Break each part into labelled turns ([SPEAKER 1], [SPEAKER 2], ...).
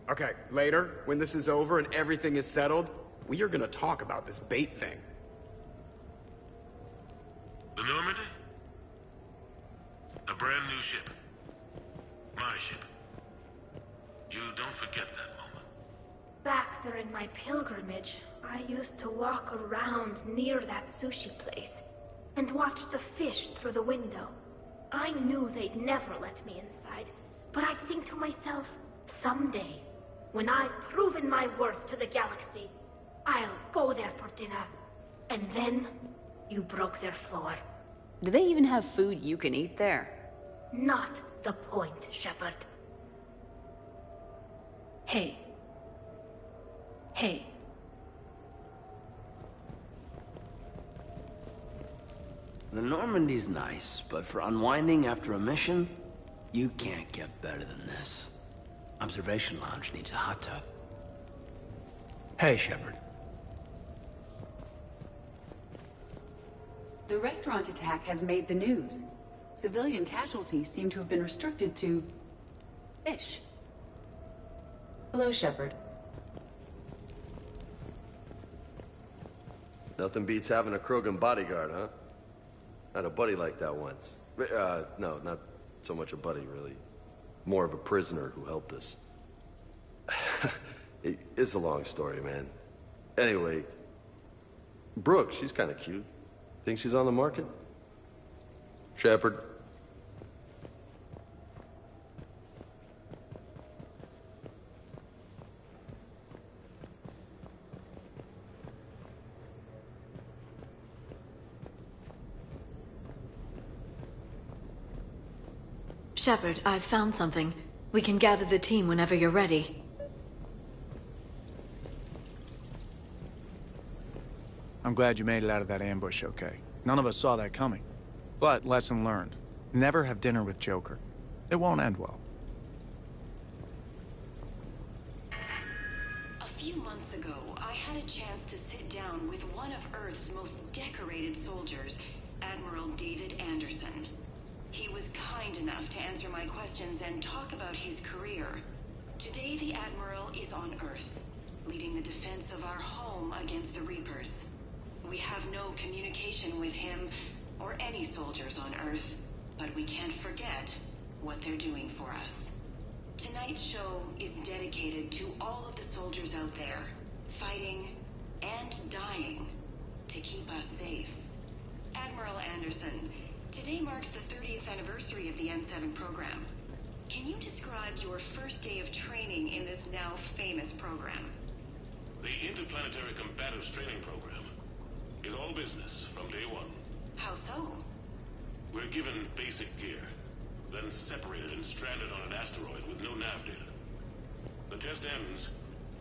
[SPEAKER 1] Okay, later, when this is over and everything is settled, we are gonna talk about this bait thing.
[SPEAKER 2] The Normandy? A brand new ship. My ship. You don't forget that moment.
[SPEAKER 3] Back during my pilgrimage, I used to walk around near that sushi place and watch the fish through the window. I knew they'd never let me inside, but I'd think to myself, someday, when I've proven my worth to the galaxy, I'll go there for dinner. And then, you broke their floor.
[SPEAKER 4] Do they even have food you can eat there?
[SPEAKER 3] Not the point, Shepard. Hey. Hey.
[SPEAKER 5] The Normandy's nice, but for unwinding after a mission, you can't get better than this. Observation Lounge needs a hot tub. Hey, Shepard.
[SPEAKER 6] The restaurant attack has made the news. Civilian casualties seem to have been restricted to... fish. Hello, Shepard.
[SPEAKER 7] Nothing beats having a Krogan bodyguard, huh? I had a buddy like that once. No, not so much a buddy, really. More of a prisoner who helped us. It's a long story, man. Anyway, Brooke, she's kind of cute. Think she's on the market? Shepard?
[SPEAKER 8] Shepard, I've found something. We can gather the team whenever you're ready.
[SPEAKER 9] I'm glad you made it out of that ambush okay. None of us saw that coming. But lesson learned. Never have dinner with Joker. It won't end well.
[SPEAKER 10] A few months ago, I had a chance to sit down with one of Earth's most decorated soldiers, Admiral David Anderson. He was kind enough to answer my questions and talk about his career. Today, the Admiral is on Earth, leading the defense of our home against the Reapers. We have no communication with him, or any soldiers on Earth, but we can't forget what they're doing for us. Tonight's show is dedicated to all of the soldiers out there, fighting and dying to keep us safe. Admiral Anderson, today marks the 30th anniversary of the N7 program. Can you describe your first day of training in this now famous program?
[SPEAKER 2] The Interplanetary Combatives Training Program is all business from day one.
[SPEAKER 10] How so?
[SPEAKER 2] We're given basic gear, then separated and stranded on an asteroid with no nav data. The test ends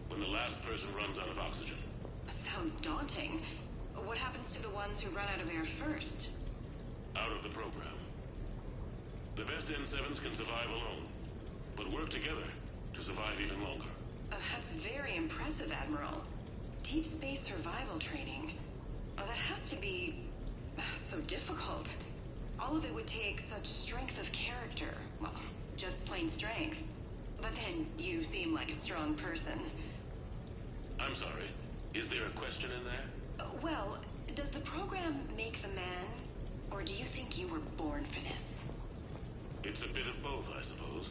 [SPEAKER 2] when the last person runs out of oxygen.
[SPEAKER 10] Sounds daunting. What happens to the ones who run out of air first?
[SPEAKER 2] Out of the program. The best N7s can survive alone, but work together to survive even longer.
[SPEAKER 10] That's very impressive, Admiral. Deep space survival training. That has to be so difficult. All of it would take such strength of character. Well, just plain strength. But then you seem like a strong person.
[SPEAKER 2] I'm sorry. Is there a question in there?
[SPEAKER 10] Well, does the program make the man? Or do you think you were born for this?
[SPEAKER 2] It's a bit of both, I suppose.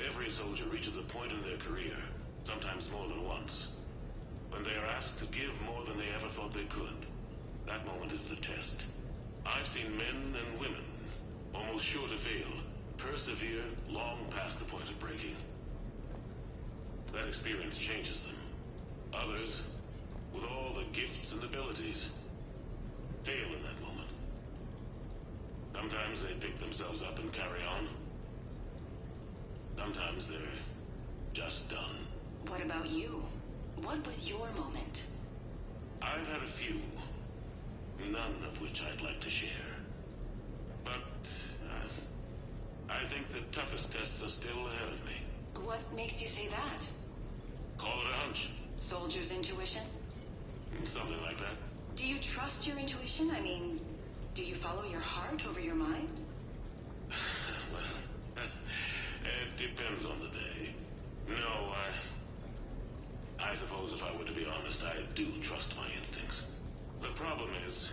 [SPEAKER 2] Every soldier reaches a point in their career, sometimes more than once, when they are asked to give more than they ever thought they could. That moment is the test. I've seen men and women, almost sure to fail, persevere long past the point of breaking. That experience changes them. Others, with all the gifts and abilities, fail in that moment. Sometimes they pick themselves up and carry on. Sometimes they're just done.
[SPEAKER 10] What about you? What was your moment?
[SPEAKER 2] I've had a few, none of which I'd like to share. But I think the toughest tests are still ahead of me.
[SPEAKER 10] What makes you say that?
[SPEAKER 2] Call it a hunch.
[SPEAKER 10] Soldier's intuition?
[SPEAKER 2] Something like that.
[SPEAKER 10] Do you trust your intuition? I mean, do you follow your heart over your mind?
[SPEAKER 2] Well, it depends on the day. No, I suppose if I were to be honest, I do trust my instincts. The problem is,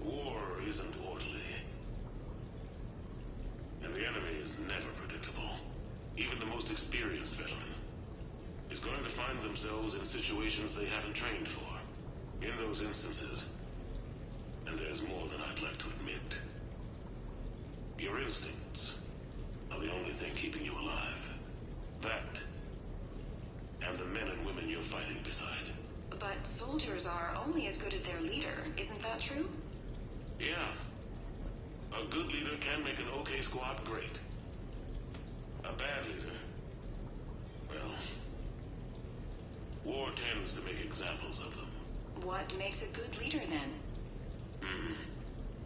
[SPEAKER 2] war isn't orderly. And the enemy is never predictable. Even the most experienced veteran is going to find themselves in situations they haven't trained for. In those instances, and there's more than I'd like to admit, your instincts are the only thing keeping you alive. That, and the men and women you're fighting beside.
[SPEAKER 10] But soldiers are only as good as their leader, isn't that true?
[SPEAKER 2] Yeah. A good leader can make an okay squad great. A bad leader, well, war tends to make examples of them.
[SPEAKER 10] What makes a good leader, then?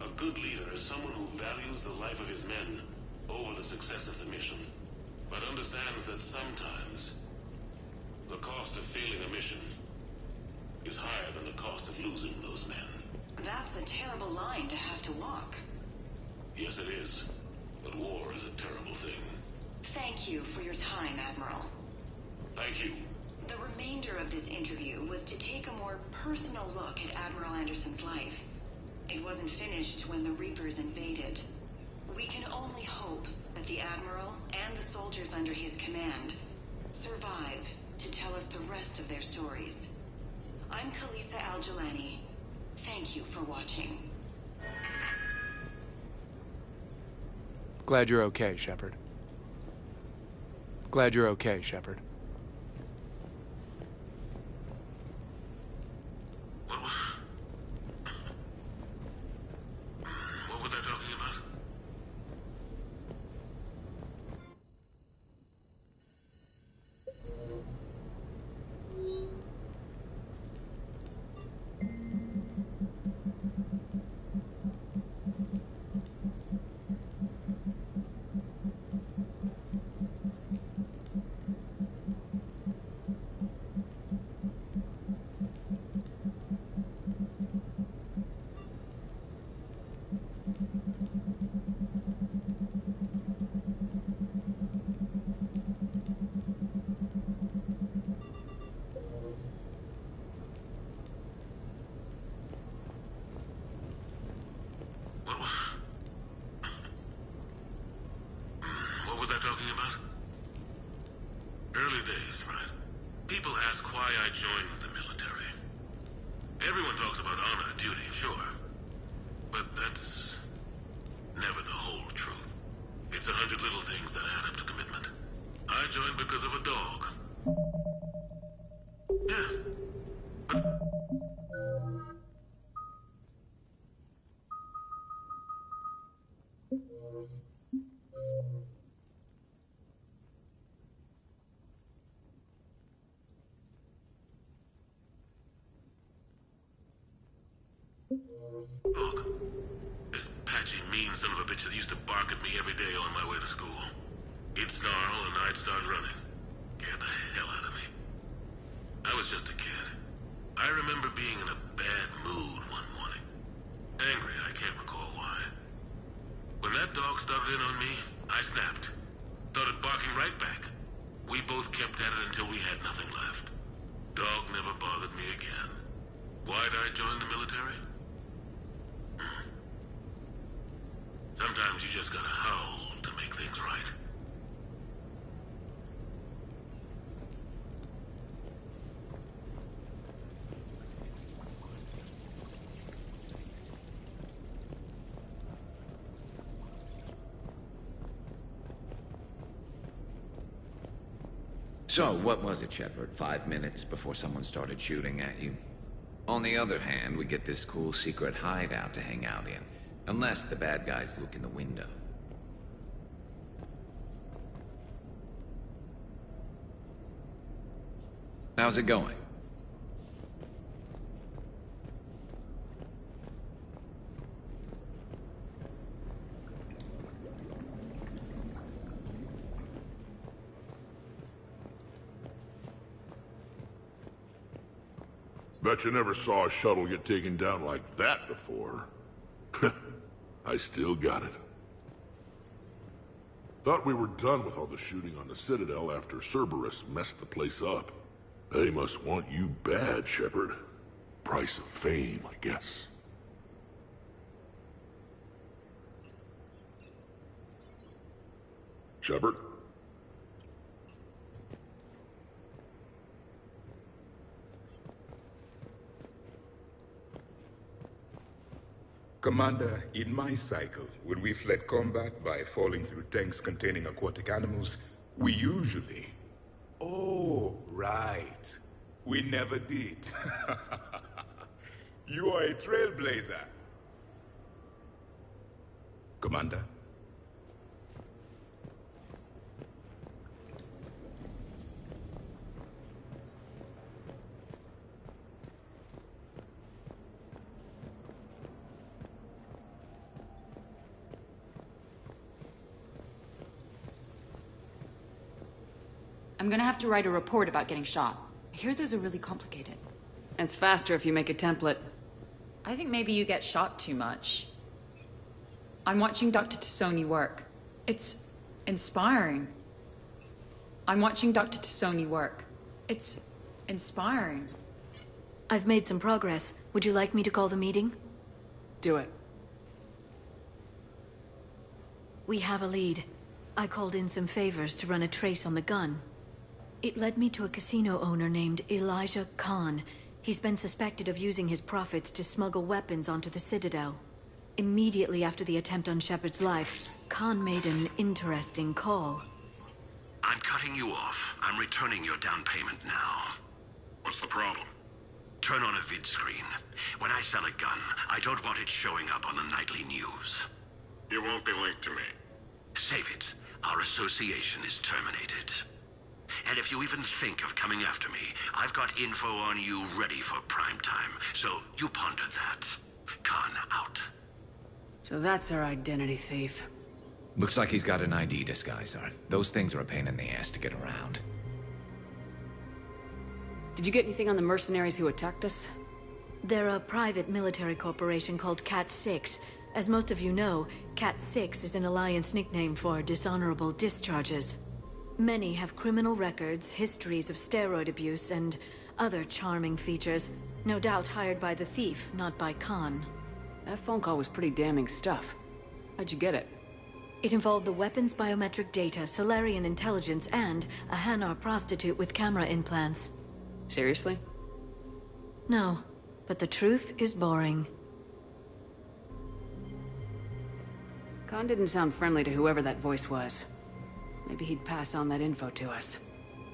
[SPEAKER 2] A good leader is someone who values the life of his men over the success of the mission, but understands that sometimes the cost of failing a mission is higher than the cost of losing those men.
[SPEAKER 10] That's a terrible line to have to walk.
[SPEAKER 2] Yes, it is. But war is a terrible thing.
[SPEAKER 10] Thank you for your time, Admiral.
[SPEAKER 2] Thank you.
[SPEAKER 10] The remainder of this interview was to take a more personal look at Admiral Anderson's life. It wasn't finished when the Reapers invaded. We can only hope that the Admiral and the soldiers under his command survive to tell us the rest of their stories. I'm Khaleesa Al-Jilani. Thank you for watching.
[SPEAKER 9] Glad you're okay, Shepard. Glad you're okay, Shepard.
[SPEAKER 2] What was I talking about? What was I talking about? Early days, right? People ask why I joined the military. Everyone talks about honor, duty, sure. But that's never the whole truth. It's 100 little things that add up to commitment. I joined because of a dog. Yeah. But look, this patchy, mean son of a bitch that used to bark at me every day on my way to school. He'd snarl and I'd start running. Scared the hell out of me. I was just a kid. I remember being in a bad mood one morning. Angry, I can't recall why. When that dog started in on me, I snapped. Started barking right back. We both kept at it until we had nothing left. Dog never bothered me again. Why'd I join the military? Sometimes you just gotta howl to make things right.
[SPEAKER 11] So, what was it, Shepard? 5 minutes before someone started shooting at you? On the other hand, we get this cool secret hideout to hang out in. Unless the bad guys look in the window. How's it going?
[SPEAKER 12] Bet you never saw a shuttle get taken down like that before. I still got it. Thought we were done with all the shooting on the Citadel after Cerberus messed the place up. They must want you bad, Shepard. Price of fame, I guess. Shepard?
[SPEAKER 13] Commander, in my cycle, when we fled combat by falling through tanks containing aquatic animals, we usually... Oh, right. We never did. You are a trailblazer. Commander?
[SPEAKER 14] I'm gonna have to write a report about getting shot. I hear those are really complicated.
[SPEAKER 4] It's faster if you make a template.
[SPEAKER 14] I think maybe you get shot too much. I'm watching Dr. Tassoni work. It's inspiring. I'm watching Dr. Tassoni work. It's inspiring.
[SPEAKER 8] I've made some progress. Would you like me to call the meeting?
[SPEAKER 4] Do it.
[SPEAKER 8] We have a lead. I called in some favors to run a trace on the gun. It led me to a casino owner named Elijah Khan. He's been suspected of using his profits to smuggle weapons onto the Citadel. Immediately after the attempt on Shepard's life, Khan made an interesting call.
[SPEAKER 15] I'm cutting you off. I'm returning your down payment now. What's the problem? Turn on a vid screen. When I sell a gun, I don't want it showing up on the nightly news.
[SPEAKER 16] You won't be linked to me.
[SPEAKER 15] Save it. Our association is terminated. And if you even think of coming after me, I've got info on you ready for prime time. So you ponder that. Khan out.
[SPEAKER 4] So that's our identity thief.
[SPEAKER 11] Looks like he's got an ID disguiser. Those things are a pain in the ass to get around.
[SPEAKER 4] Did you get anything on the mercenaries who attacked us?
[SPEAKER 8] They're a private military corporation called Cat-6. As most of you know, Cat-6 is an Alliance nickname for dishonorable discharges. Many have criminal records, histories of steroid abuse, and other charming features. No doubt hired by the thief, not by Khan.
[SPEAKER 4] That phone call was pretty damning stuff. How'd you get it?
[SPEAKER 8] It involved the weapons biometric data, Solarian intelligence, and a Hanar prostitute with camera implants.
[SPEAKER 4] Seriously?
[SPEAKER 8] No, but the truth is boring.
[SPEAKER 4] Khan didn't sound friendly to whoever that voice was. Maybe he'd pass on that info to us.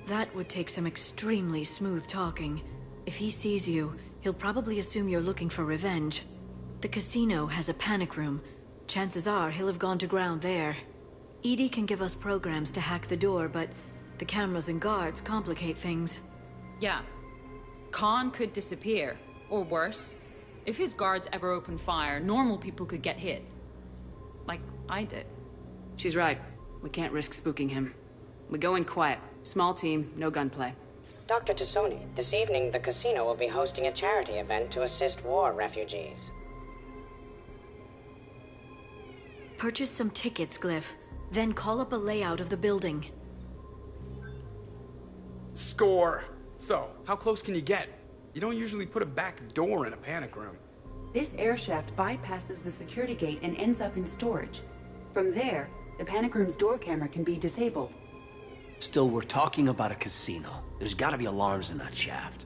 [SPEAKER 8] That would take some extremely smooth talking. If he sees you, he'll probably assume you're looking for revenge. The casino has a panic room. Chances are he'll have gone to ground there. EDI can give us programs to hack the door, but the cameras and guards complicate things.
[SPEAKER 14] Yeah. Khan could disappear. Or worse. If his guards ever open fire, normal people could get hit. Like I did.
[SPEAKER 4] She's right. We can't risk spooking him. We go in quiet. Small team, no gunplay.
[SPEAKER 17] Dr. Tassoni, this evening the casino will be hosting a charity event to assist war refugees.
[SPEAKER 8] Purchase some tickets, Glyph. Then call up a layout of the building.
[SPEAKER 1] Score! So, how close can you get? You don't usually put a back door in a panic room.
[SPEAKER 6] This air shaft bypasses the security gate and ends up in storage. From there, the panic room's door camera can be disabled.
[SPEAKER 5] Still, we're talking about a casino. There's gotta be alarms in that shaft.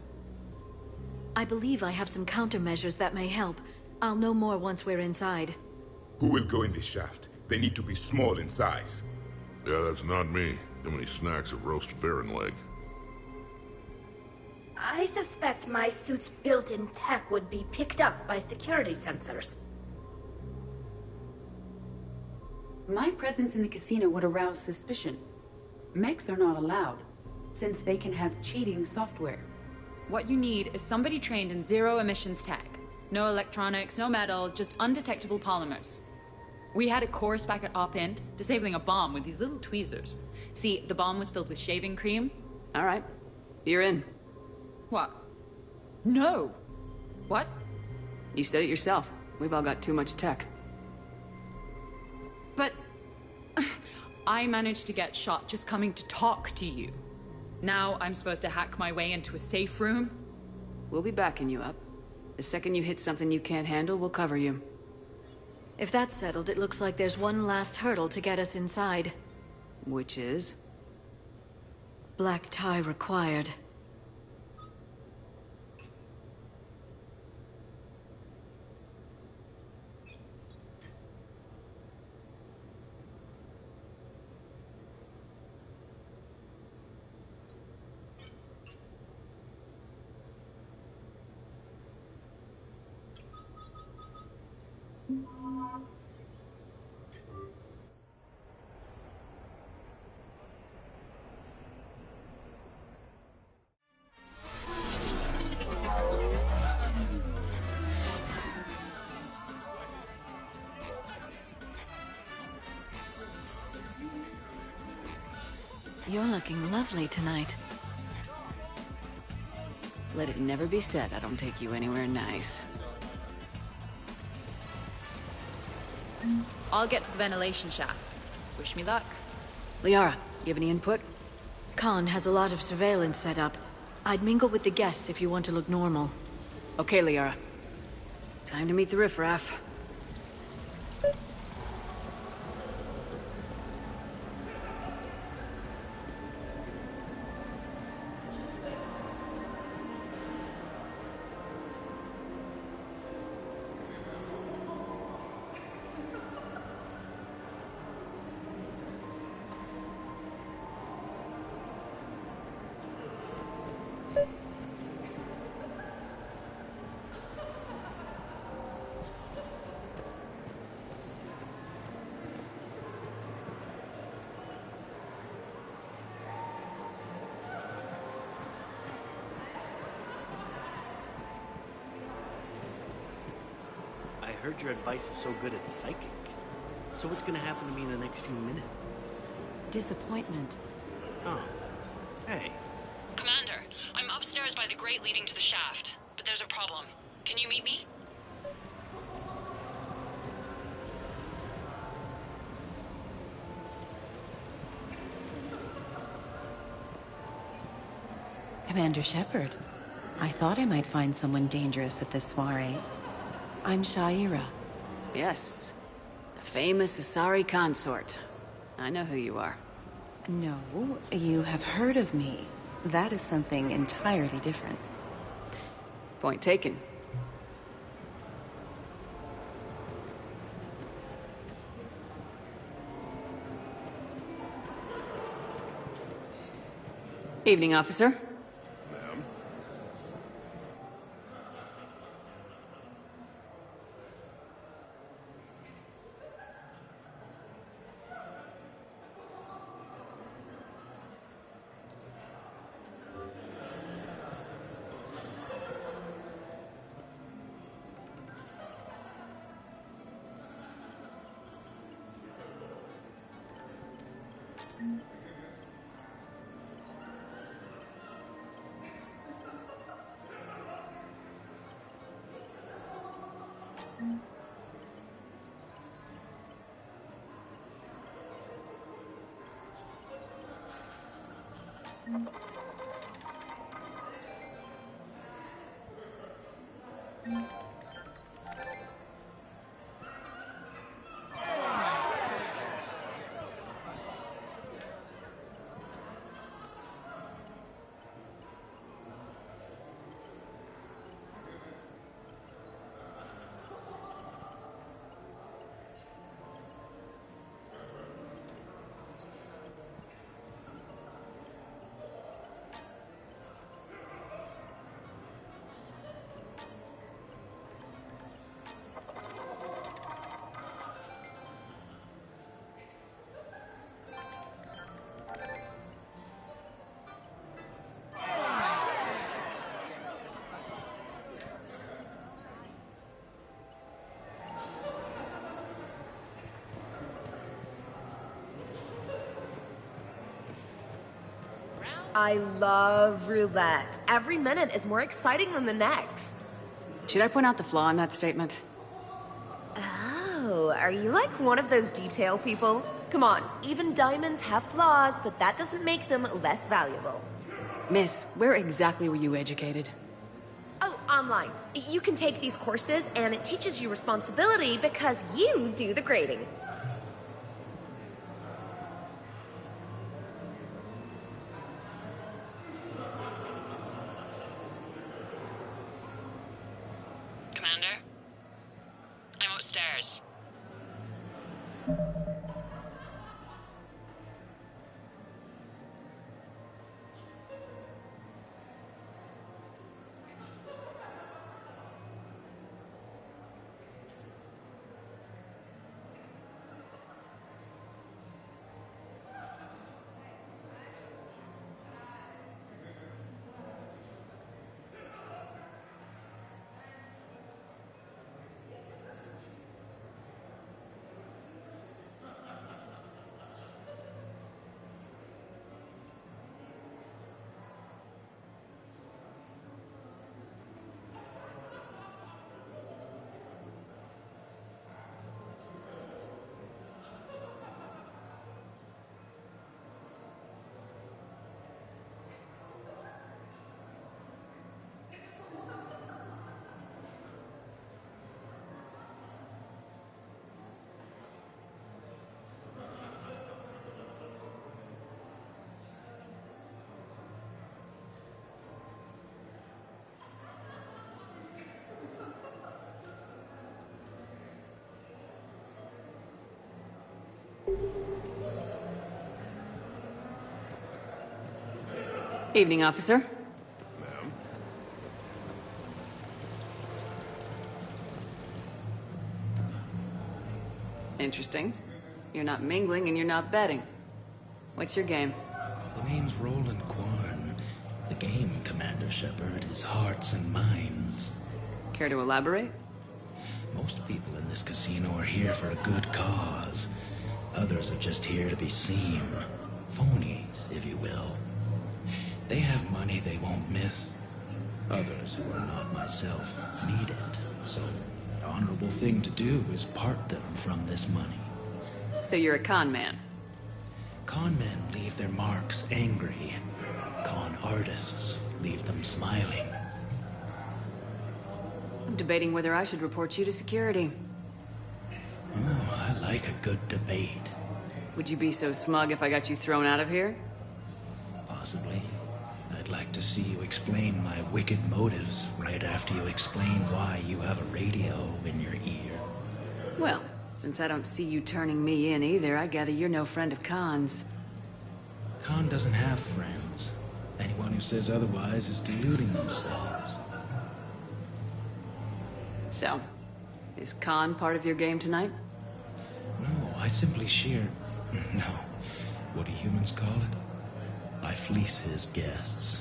[SPEAKER 8] I believe I have some countermeasures that may help. I'll know more once we're inside.
[SPEAKER 13] Who will go in this shaft? They need to be small in size.
[SPEAKER 12] Yeah, that's not me. Too many snacks of roast Farron leg.
[SPEAKER 3] I suspect my suit's built-in tech would be picked up by security sensors.
[SPEAKER 6] My presence in the casino would arouse suspicion. Mechs are not allowed, since they can have cheating software.
[SPEAKER 14] What you need is somebody trained in zero-emissions tech. No electronics, no metal, just undetectable polymers. We had a course back at Op-Int, disabling a bomb with these little tweezers. See, the bomb was filled with shaving cream.
[SPEAKER 4] All right. You're in.
[SPEAKER 14] What? No! What?
[SPEAKER 4] You said it yourself. We've all got too much tech.
[SPEAKER 14] But... I managed to get shot just coming to talk to you. Now I'm supposed to hack my way into a safe room?
[SPEAKER 4] We'll be backing you up. The second you hit something you can't handle, we'll cover you.
[SPEAKER 8] If that's settled, it looks like there's one last hurdle to get us inside.
[SPEAKER 4] Which is?
[SPEAKER 8] Black tie required. You're looking lovely tonight.
[SPEAKER 4] Let it never be said I don't take you anywhere nice.
[SPEAKER 14] I'll get to the ventilation shaft. Wish me luck.
[SPEAKER 4] Liara, you have any input?
[SPEAKER 8] Khan has a lot of surveillance set up. I'd mingle with the guests if you want to look normal.
[SPEAKER 4] Okay, Liara. Time to meet the riffraff.
[SPEAKER 5] I heard your advice is so good at psychic. So what's gonna happen to me in the next few minutes?
[SPEAKER 8] Disappointment.
[SPEAKER 5] Oh. Hey.
[SPEAKER 18] Commander, I'm upstairs by the grate leading to the shaft, but there's a problem. Can you meet me?
[SPEAKER 19] Commander Shepard, I thought I might find someone dangerous at this soiree. I'm Shaira.
[SPEAKER 4] Yes. The famous Asari consort. I know who you are.
[SPEAKER 19] No, you have heard of me. That is something entirely different.
[SPEAKER 4] Point taken. Evening, officer.
[SPEAKER 12] Ma'am?
[SPEAKER 20] I love roulette. Every minute is more exciting than the next.
[SPEAKER 4] Should I point out the flaw in that statement?
[SPEAKER 20] Oh, are you like one of those detail people? Come on, even diamonds have flaws, but that doesn't make them less valuable.
[SPEAKER 4] Miss, where exactly were you educated?
[SPEAKER 20] Oh, online. You can take these courses, and it teaches you responsibility because you do the grading.
[SPEAKER 18] Commander? I'm upstairs.
[SPEAKER 4] Evening, officer.
[SPEAKER 12] Ma'am?
[SPEAKER 4] Interesting. You're not mingling and you're not betting. What's your game?
[SPEAKER 21] The name's Roland Quarn. The game, Commander Shepard, is hearts and minds.
[SPEAKER 4] Care to elaborate?
[SPEAKER 21] Most people in this casino are here for a good cause. Others are just here to be seen. Phonies, if you will. They have money they won't miss. Others, who are not myself, need it. So, the honorable thing to do is part them from this money.
[SPEAKER 4] So you're a con man?
[SPEAKER 21] Con men leave their marks angry. Con artists leave them smiling.
[SPEAKER 4] I'm debating whether I should report you to security.
[SPEAKER 21] Oh, I like a good debate.
[SPEAKER 4] Would you be so smug if I got you thrown out of here?
[SPEAKER 21] Possibly. I'd like to see you explain my wicked motives right after you explain why you have a radio in your ear.
[SPEAKER 4] Well, since I don't see you turning me in either, I gather you're no friend of Khan's.
[SPEAKER 21] Khan doesn't have friends. Anyone who says otherwise is deluding themselves.
[SPEAKER 4] So, is Khan part of your game tonight?
[SPEAKER 21] No, I simply shear... No. What do humans call it? I fleece his guests.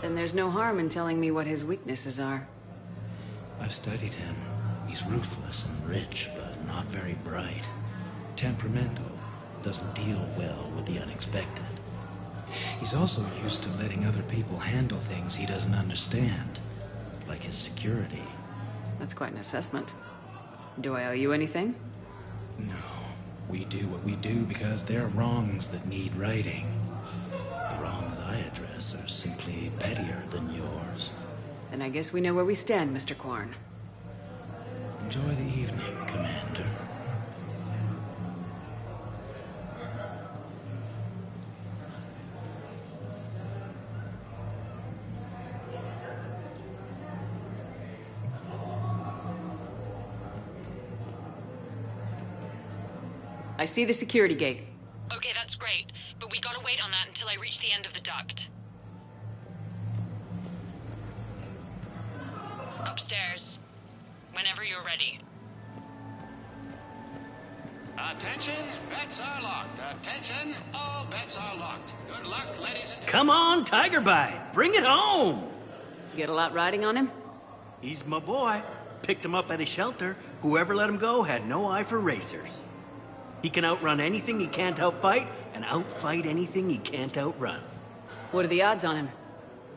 [SPEAKER 4] Then there's no harm in telling me what his weaknesses are.
[SPEAKER 21] I've studied him. He's ruthless and rich, but not very bright. Temperamental. Doesn't deal well with the unexpected. He's also used to letting other people handle things he doesn't understand. Like his security.
[SPEAKER 4] That's quite an assessment. Do I owe you anything?
[SPEAKER 21] No. We do what we do because they're wrongs that need righting. The wrongs I address are simply pettier than yours.
[SPEAKER 4] Then I guess we know where we stand, Mr. Quarn.
[SPEAKER 21] Enjoy the evening, Commander.
[SPEAKER 4] I see the security gate.
[SPEAKER 18] Okay, that's great, but we gotta wait on that until I reach the end of the duct. Upstairs. Whenever you're ready.
[SPEAKER 15] Attention, bets are locked. Attention, all bets are locked. Good luck, ladies and gentlemen.
[SPEAKER 22] Come on, Tiger Bite. Bring it home.
[SPEAKER 4] You get a lot riding on him?
[SPEAKER 22] He's my boy. Picked him up at his shelter. Whoever let him go had no eye for racers. He can outrun anything he can't outfight, and outfight anything he can't outrun.
[SPEAKER 4] What are the odds on him?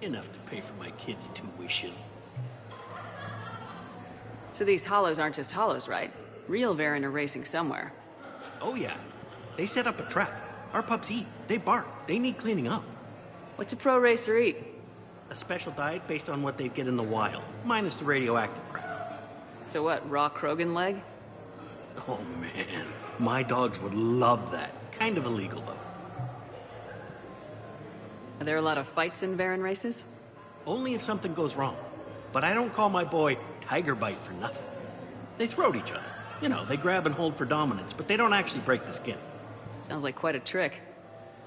[SPEAKER 22] Enough to pay for my kids' tuition.
[SPEAKER 4] So these hollows aren't just hollows, right? Real Varen are racing somewhere.
[SPEAKER 22] Oh yeah. They set up a trap. Our pups eat. They bark. They need cleaning up.
[SPEAKER 4] What's a pro racer eat?
[SPEAKER 22] A special diet based on what they'd get in the wild, minus the radioactive crap.
[SPEAKER 4] So what, raw Krogan leg?
[SPEAKER 22] Oh man, my dogs would love that. Kind of illegal though.
[SPEAKER 4] Are there a lot of fights in Varen races?
[SPEAKER 22] Only if something goes wrong. But I don't call my boy Tiger Bite for nothing. They throat each other. You know, they grab and hold for dominance, but they don't actually break the skin.
[SPEAKER 4] Sounds like quite a trick.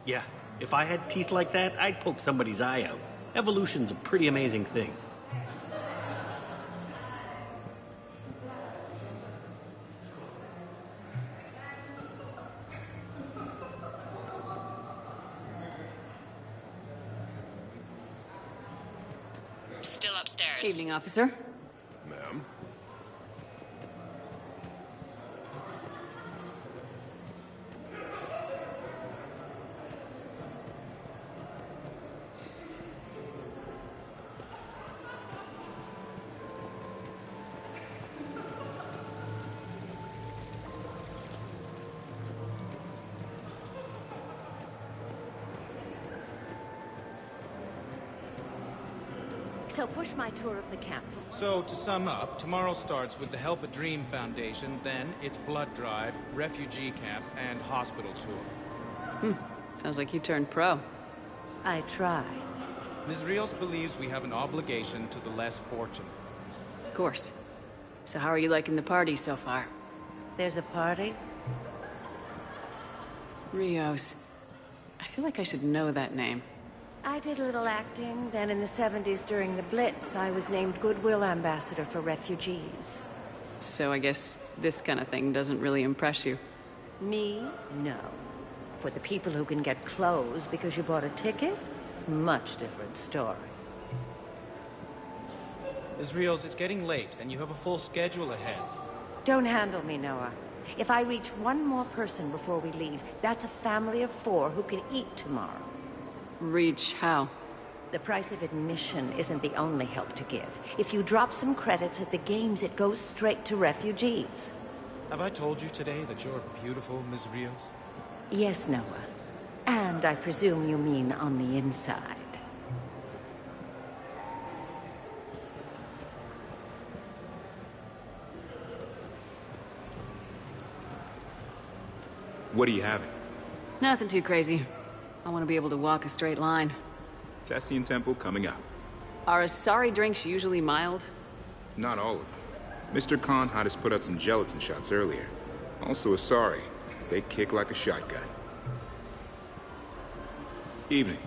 [SPEAKER 22] Yeah, if I had teeth like that, I'd poke somebody's eye out. Evolution's a pretty amazing thing.
[SPEAKER 18] Still upstairs.
[SPEAKER 4] Evening, officer.
[SPEAKER 7] Ma'am?
[SPEAKER 10] So push my tour of the camp.
[SPEAKER 23] So, to sum up, tomorrow starts with the Help a Dream Foundation, then it's blood drive, refugee camp, and hospital tour.
[SPEAKER 4] Sounds like you turned pro.
[SPEAKER 10] I try.
[SPEAKER 23] Ms. Rios believes we have an obligation to the less fortunate.
[SPEAKER 4] Of course. So how are you liking the party so far?
[SPEAKER 10] There's a party?
[SPEAKER 4] Rios. I feel like I should know that name.
[SPEAKER 10] I did a little acting. Then in the 70s during the Blitz, I was named Goodwill Ambassador for Refugees.
[SPEAKER 4] So I guess this kind of thing doesn't really impress you.
[SPEAKER 10] Me? No. For the people who can get clothes because you bought a ticket? Much different story.
[SPEAKER 23] Ms. Rios, it's getting late, and you have a full schedule ahead.
[SPEAKER 10] Don't handle me, Noah. If I reach one more person before we leave, that's a family of 4 who can eat tomorrow.
[SPEAKER 4] Reach how?
[SPEAKER 10] The price of admission isn't the only help to give. If you drop some credits at the games, it goes straight to refugees.
[SPEAKER 23] Have I told you today that you're beautiful, Ms. Rios?
[SPEAKER 10] Yes, Noah. And I presume you mean on the inside.
[SPEAKER 7] What are you having?
[SPEAKER 4] Nothing too crazy. I want to be able to walk a straight line.
[SPEAKER 7] Castian Temple coming up.
[SPEAKER 4] Are Asari drinks usually mild?
[SPEAKER 7] Not all of them. Mr. Khan had us put out some gelatin shots earlier. Also Asari. They kick like a shotgun. Evening.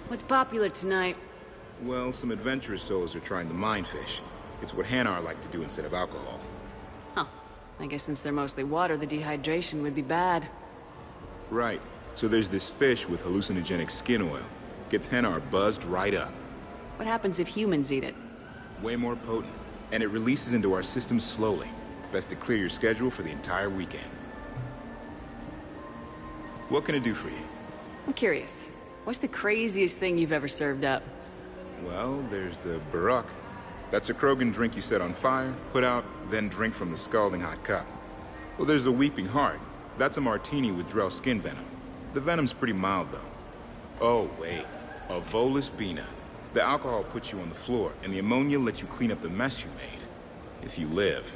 [SPEAKER 4] What's popular tonight?
[SPEAKER 7] Well, some adventurous souls are trying the mindfish. It's what Hanar like to do instead of alcohol.
[SPEAKER 4] Huh. I guess since they're mostly water, the dehydration would be bad.
[SPEAKER 7] Right. So there's this fish with hallucinogenic skin oil. Gets Hanar buzzed right up.
[SPEAKER 4] What happens if humans eat it?
[SPEAKER 7] Way more potent. And it releases into our system slowly. Best to clear your schedule for the entire weekend. What can I do for you?
[SPEAKER 4] I'm curious. What's the craziest thing you've ever served up?
[SPEAKER 7] Well, there's the Barak. That's a Krogan drink you set on fire, put out, then drink from the scalding hot cup. Well, there's the Weeping Heart. That's a martini with Drell skin venom. The venom's pretty mild, though. Oh, wait. A Volus Bina. The alcohol puts you on the floor, and the ammonia lets you clean up the mess you made. If you live.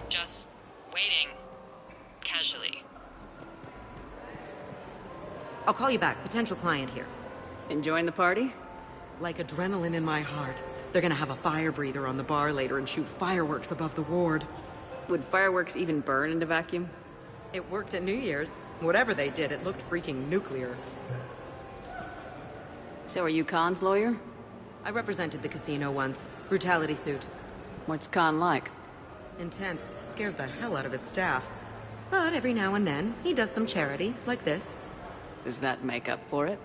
[SPEAKER 18] Just waiting. Casually.
[SPEAKER 24] I'll call you back. Potential client here.
[SPEAKER 4] Enjoying the party?
[SPEAKER 24] Like adrenaline in my heart. They're gonna have a fire breather on the bar later and shoot fireworks above the ward.
[SPEAKER 4] Would fireworks even burn in a vacuum?
[SPEAKER 24] It worked at New Year's. Whatever they did, it looked freaking nuclear.
[SPEAKER 4] So are you Khan's lawyer?
[SPEAKER 24] I represented the casino once. Brutality suit.
[SPEAKER 4] What's Khan like?
[SPEAKER 24] Intense. Scares the hell out of his staff. But every now and then, he does some charity, like this.
[SPEAKER 4] Does that make up for it?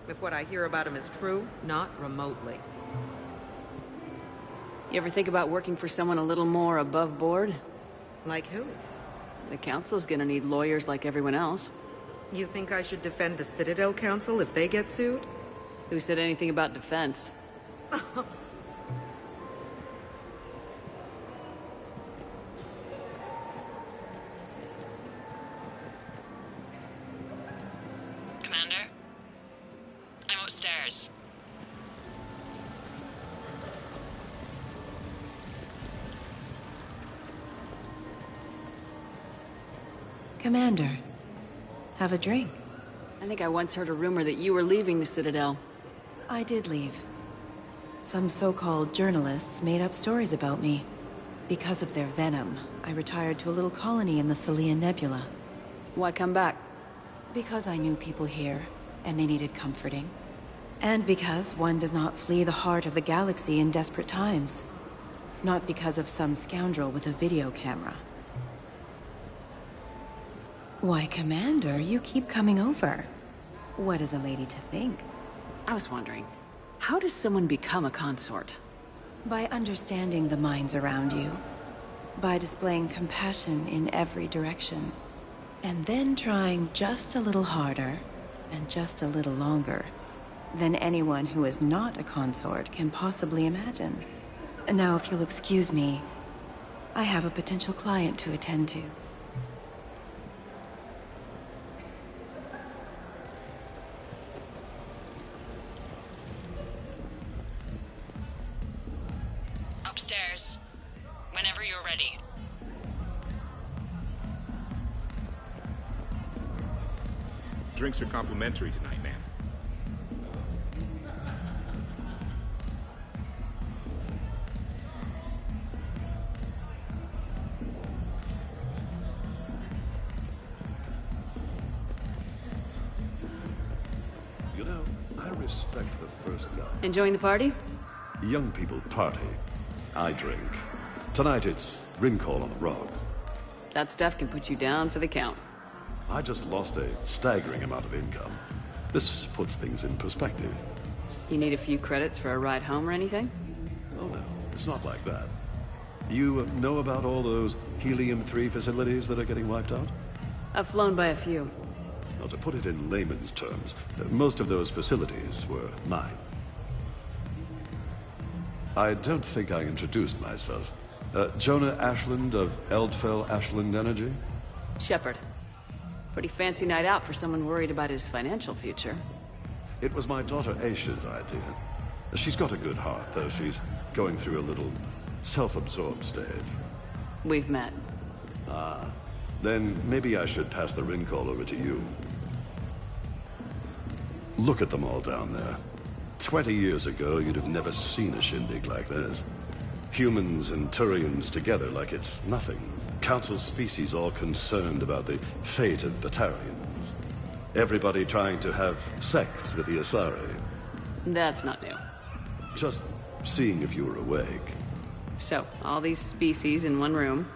[SPEAKER 24] If what I hear about him is true, not remotely.
[SPEAKER 4] You ever think about working for someone a little more above board?
[SPEAKER 24] Like who?
[SPEAKER 4] The council's gonna need lawyers like everyone else.
[SPEAKER 24] You think I should defend the Citadel Council if they get sued?
[SPEAKER 4] Who said anything about defense?
[SPEAKER 18] Commander? I'm upstairs.
[SPEAKER 19] Commander, have a drink.
[SPEAKER 4] I think I once heard a rumor that you were leaving the Citadel.
[SPEAKER 19] I did leave. Some so-called journalists made up stories about me. Because of their venom, I retired to a little colony in the Celian Nebula.
[SPEAKER 4] Why come back?
[SPEAKER 19] Because I knew people here, and they needed comforting. And because one does not flee the heart of the galaxy in desperate times. Not because of some scoundrel with a video camera. Why, Commander, you keep coming over. What is a lady to think?
[SPEAKER 4] I was wondering, how does someone become a consort?
[SPEAKER 19] By understanding the minds around you. By displaying compassion in every direction. And then trying just a little harder, and just a little longer, than anyone who is not a consort can possibly imagine. Now, if you'll excuse me, I have a potential client to attend to.
[SPEAKER 18] Upstairs. Whenever you're ready.
[SPEAKER 7] Drinks are complimentary tonight, ma'am.
[SPEAKER 2] You know, I respect the first guy.
[SPEAKER 4] Enjoying the party?
[SPEAKER 2] Young people party. I drink. Tonight it's Rincall on the rocks.
[SPEAKER 4] That stuff can put you down for the count.
[SPEAKER 2] I just lost a staggering amount of income. This puts things in perspective.
[SPEAKER 4] You need a few credits for a ride home or anything?
[SPEAKER 2] Oh no, it's not like that. You know about all those Helium-3 facilities that are getting wiped out?
[SPEAKER 4] I've flown by a few.
[SPEAKER 2] Well, to put it in layman's terms, most of those facilities were mine. I don't think I introduced myself. Jonah Ashland of Eldfell Ashland Energy?
[SPEAKER 4] Shepard. Pretty fancy night out for someone worried about his financial future.
[SPEAKER 2] It was my daughter Aisha's idea. She's got a good heart, though she's going through a little self-absorbed stage.
[SPEAKER 4] We've met.
[SPEAKER 2] Ah, then maybe I should pass the Rincall over to you. Look at them all down there. 20 years ago, you'd have never seen a shindig like this. Humans and Turians together like it's nothing. Council species all concerned about the fate of Batarians. Everybody trying to have sex with the Asari.
[SPEAKER 4] That's not new.
[SPEAKER 2] Just seeing if you were awake.
[SPEAKER 4] So, all these species in one room.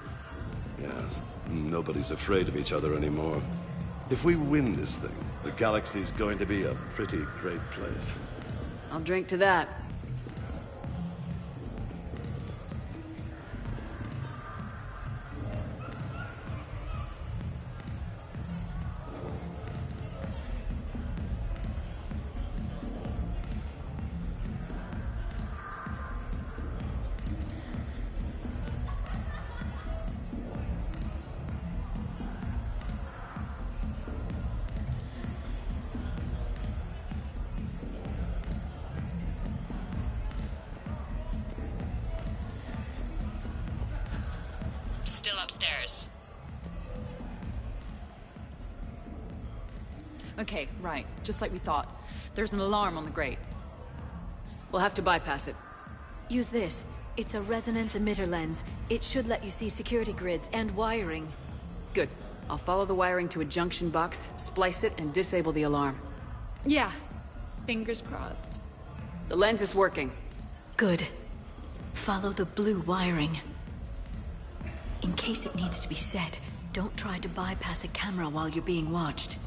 [SPEAKER 2] Yes. Nobody's afraid of each other anymore. If we win this thing, the galaxy's going to be a pretty great place.
[SPEAKER 4] I'll drink to that.
[SPEAKER 18] Still upstairs.
[SPEAKER 14] Okay, right. Just like we thought. There's an alarm on the grate.
[SPEAKER 4] We'll have to bypass it.
[SPEAKER 8] Use this. It's a resonance emitter lens. It should let you see security grids and wiring.
[SPEAKER 4] Good. I'll follow the wiring to a junction box, splice it, and disable the alarm.
[SPEAKER 14] Yeah. Fingers crossed.
[SPEAKER 4] The lens is working.
[SPEAKER 8] Good. Follow the blue wiring. In case it needs to be said, don't try to bypass a camera while you're being watched.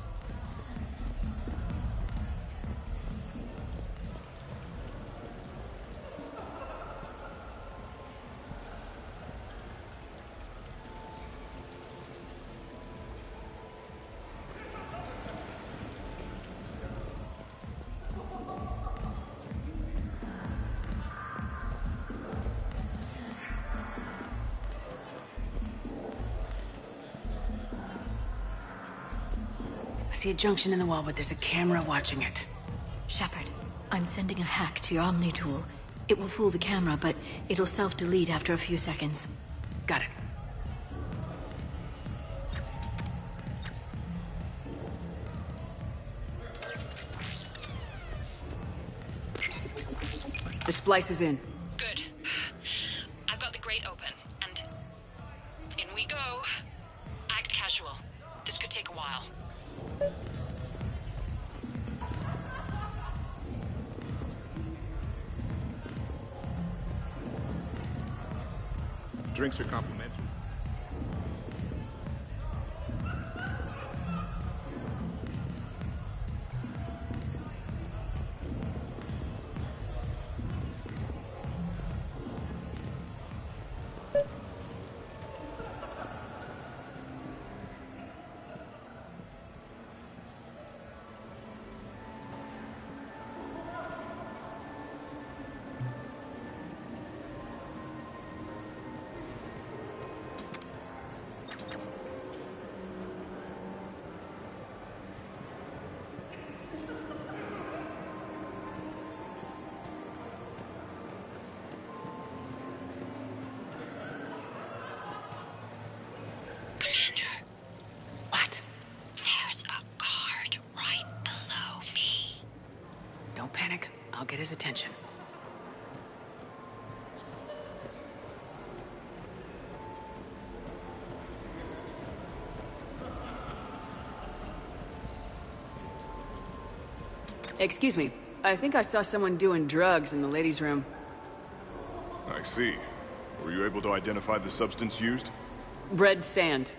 [SPEAKER 4] see a junction in the wall, but there's a camera watching it.
[SPEAKER 8] Shepard, I'm sending a hack to your Omni tool. It will fool the camera, but it'll self-delete after a few seconds.
[SPEAKER 4] Got it. The splice is in.
[SPEAKER 18] Good. I've got the grate open, and in we go. Act casual. This could take a while.
[SPEAKER 7] Drinks are complimentary.
[SPEAKER 4] Panic. I'll get his attention. Excuse me. I think I saw someone doing drugs in the ladies' room.
[SPEAKER 9] I see. Were you able to identify the substance used?
[SPEAKER 4] Red sand.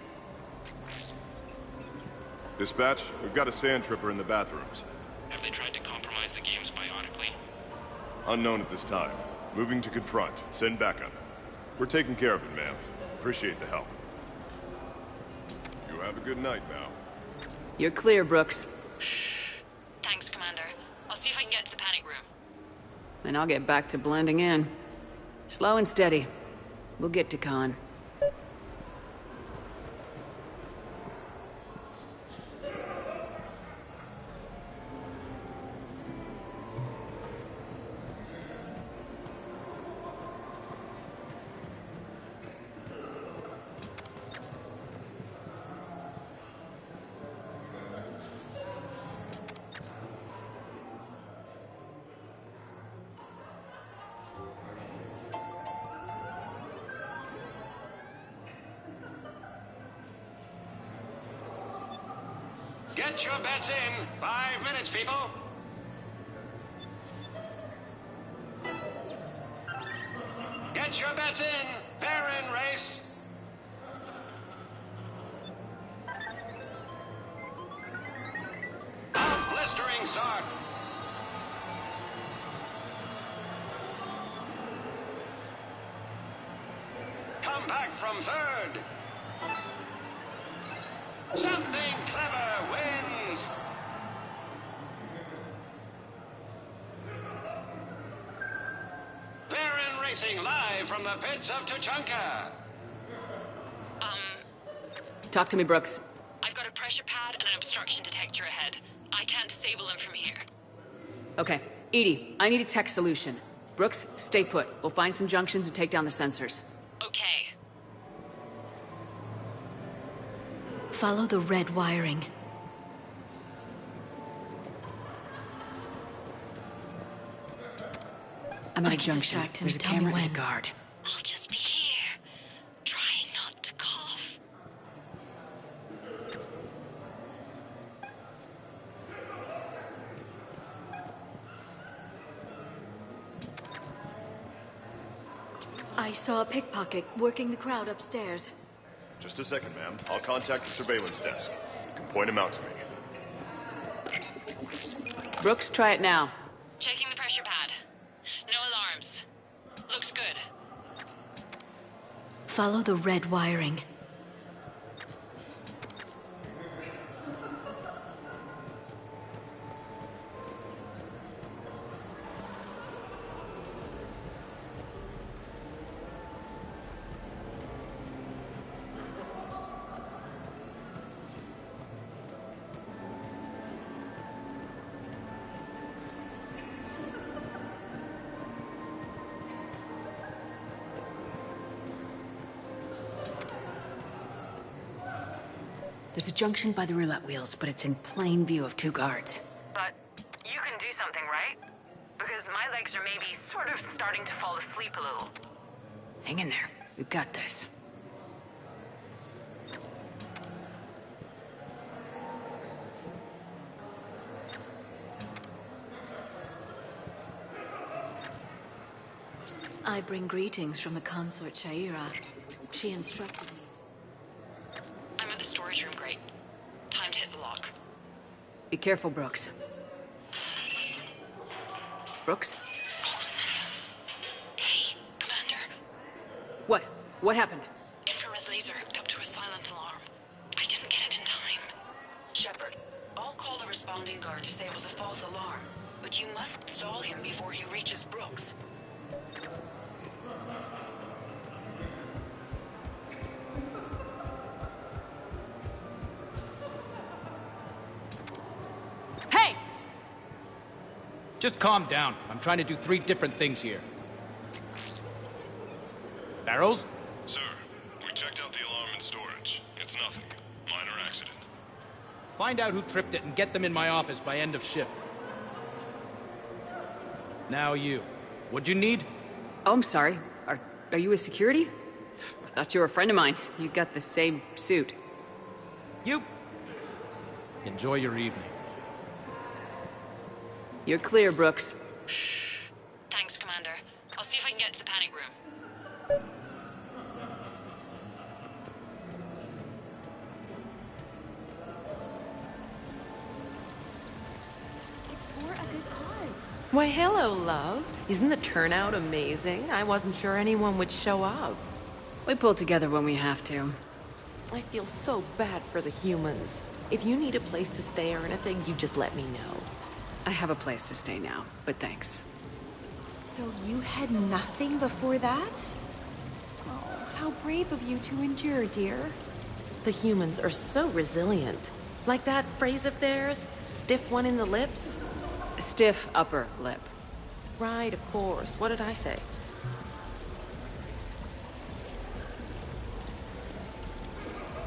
[SPEAKER 9] Dispatch, we've got a sand tripper in the bathrooms.
[SPEAKER 11] Have they tried to compromise the games biotically?
[SPEAKER 9] Unknown at this time. Moving to confront. Send backup. We're taking care of it, ma'am. Appreciate the help. You have a good night now.
[SPEAKER 4] You're clear, Brooks.
[SPEAKER 18] Thanks, Commander. I'll see if I can get to the panic room.
[SPEAKER 4] And I'll get back to blending in. Slow and steady. We'll get to Khan.
[SPEAKER 16] Get your bets in. 5 minutes, people. Get your bets in. They're in race. A blistering start. Come back from third. Something clever wins! Baron Racing live from the pits of Tuchanka.
[SPEAKER 4] Talk to me, Brooks.
[SPEAKER 18] I've got a pressure pad and an obstruction detector ahead. I can't disable them from here.
[SPEAKER 4] Okay. Edie, I need a tech solution. Brooks, stay put. We'll find some junctions and take down the sensors.
[SPEAKER 18] Okay.
[SPEAKER 8] Follow the red wiring.
[SPEAKER 4] I'm at
[SPEAKER 8] I
[SPEAKER 4] a
[SPEAKER 8] can
[SPEAKER 4] junction.
[SPEAKER 8] distract him.
[SPEAKER 4] There's a
[SPEAKER 8] Tell me
[SPEAKER 4] camera and
[SPEAKER 8] when.
[SPEAKER 4] a guard.
[SPEAKER 18] I'll just be here, trying not to cough.
[SPEAKER 8] I saw a pickpocket working the crowd upstairs.
[SPEAKER 9] Just a second, ma'am. I'll contact the surveillance desk. You can point him out to me.
[SPEAKER 4] Brooks, try it now.
[SPEAKER 18] Checking the pressure pad. No alarms. Looks good.
[SPEAKER 8] Follow the red wiring.
[SPEAKER 4] There's a junction by the roulette wheels, but it's in plain view of 2 guards.
[SPEAKER 1] But you can do something, right? Because my legs are maybe sort of starting to fall asleep a little.
[SPEAKER 4] Hang in there. We've got this.
[SPEAKER 8] I bring greetings from the consort Shaira. She instructed me.
[SPEAKER 18] I'm at the storage room, great. Time to hit the lock.
[SPEAKER 4] Be careful, Brooks. Brooks?
[SPEAKER 18] Oh, son of a... Hey, Commander.
[SPEAKER 4] What? What happened?
[SPEAKER 18] Infrared laser hooked up to a silent alarm. I didn't get it in time.
[SPEAKER 3] Shepard, I'll call the responding guard to say it was a false alarm. But you must stall him before he reaches Brooks.
[SPEAKER 4] Hey!
[SPEAKER 23] Just calm down. I'm trying to do 3 different things here. Barrows?
[SPEAKER 9] Sir, we checked out the alarm in storage. It's nothing. Minor accident.
[SPEAKER 23] Find out who tripped it and get them in my office by end of shift. Now you. What'd you need?
[SPEAKER 4] Oh, I'm sorry. Are you a security? I thought you were a friend of mine. You got the same suit.
[SPEAKER 23] You. Enjoy your evening.
[SPEAKER 4] You're clear, Brooks.
[SPEAKER 18] Thanks, Commander. I'll see if I can get to the panic room.
[SPEAKER 24] For a good cause. Why, hello, love. Isn't the turnout amazing? I wasn't sure anyone would show up.
[SPEAKER 4] We pull together when we have to.
[SPEAKER 24] I feel so bad for the humans. If you need a place to stay or anything, you just let me know.
[SPEAKER 4] I have a place to stay now, but thanks.
[SPEAKER 19] So you had nothing before that? Oh, how brave of you to endure, dear.
[SPEAKER 24] The humans are so resilient. Like that phrase of theirs, stiff one in the lips?
[SPEAKER 4] Stiff upper lip.
[SPEAKER 24] Right, of course. What did I say?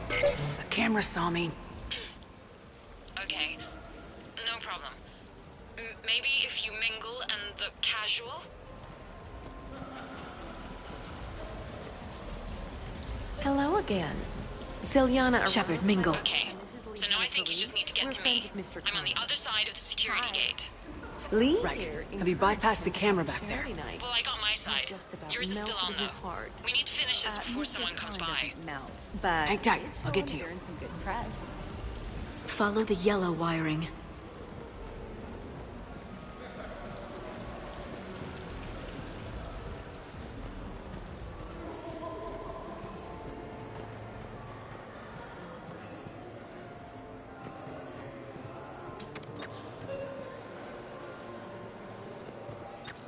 [SPEAKER 4] The camera saw me.
[SPEAKER 18] Okay, no problem. Maybe if you mingle and look casual?
[SPEAKER 24] Hello again. Ziliana...
[SPEAKER 8] Shepard, mingle.
[SPEAKER 18] Okay, so now I think you just need to get to me. I'm on the other side of the security gate.
[SPEAKER 24] Lee?
[SPEAKER 4] Right. Have you bypassed the camera back there?
[SPEAKER 18] Well, I got my side. Yours is still on, though. We need to finish this before someone comes by.
[SPEAKER 19] But
[SPEAKER 4] hang tight. I'll get to you.
[SPEAKER 19] Some good cred.
[SPEAKER 8] Follow the yellow wiring.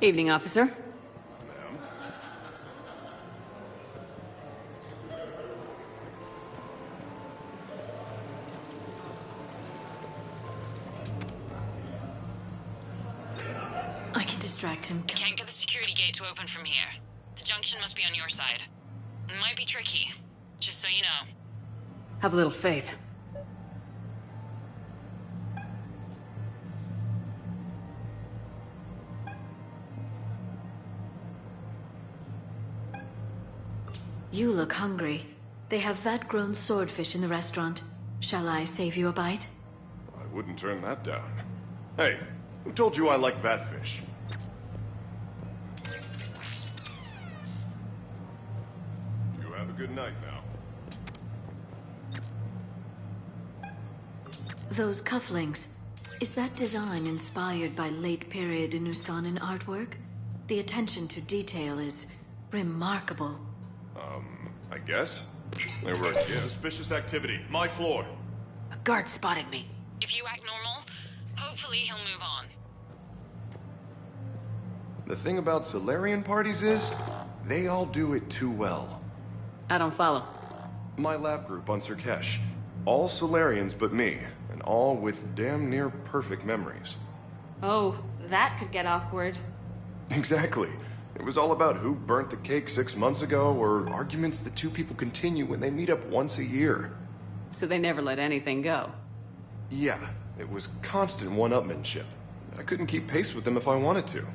[SPEAKER 4] Evening, officer.
[SPEAKER 8] I can distract him.
[SPEAKER 18] I can't get the security gate to open from here. The junction must be on your side. It might be tricky, just so you know.
[SPEAKER 4] Have a little faith.
[SPEAKER 8] You look hungry. They have vat-grown swordfish in the restaurant. Shall I save you a bite?
[SPEAKER 9] I wouldn't turn that down. Hey, who told you I like vatfish? You have a good night now.
[SPEAKER 8] Those cufflinks. Is that design inspired by late-period Inusanan artwork? The attention to detail is remarkable.
[SPEAKER 9] I guess? They were suspicious activity. My floor.
[SPEAKER 4] A guard spotted me.
[SPEAKER 18] If you act normal, hopefully he'll move on.
[SPEAKER 9] The thing about Solarian parties is, they all do it too well.
[SPEAKER 4] I don't follow.
[SPEAKER 9] My lab group on Sirkesh. All Solarians but me, and all with damn near perfect memories.
[SPEAKER 14] Oh, that could get awkward.
[SPEAKER 9] Exactly. It was all about who burnt the cake 6 months ago, or arguments that 2 people continue when they meet up once a year.
[SPEAKER 4] So they never let anything go.
[SPEAKER 9] Yeah, it was constant one-upmanship. I couldn't keep pace with them if I wanted to.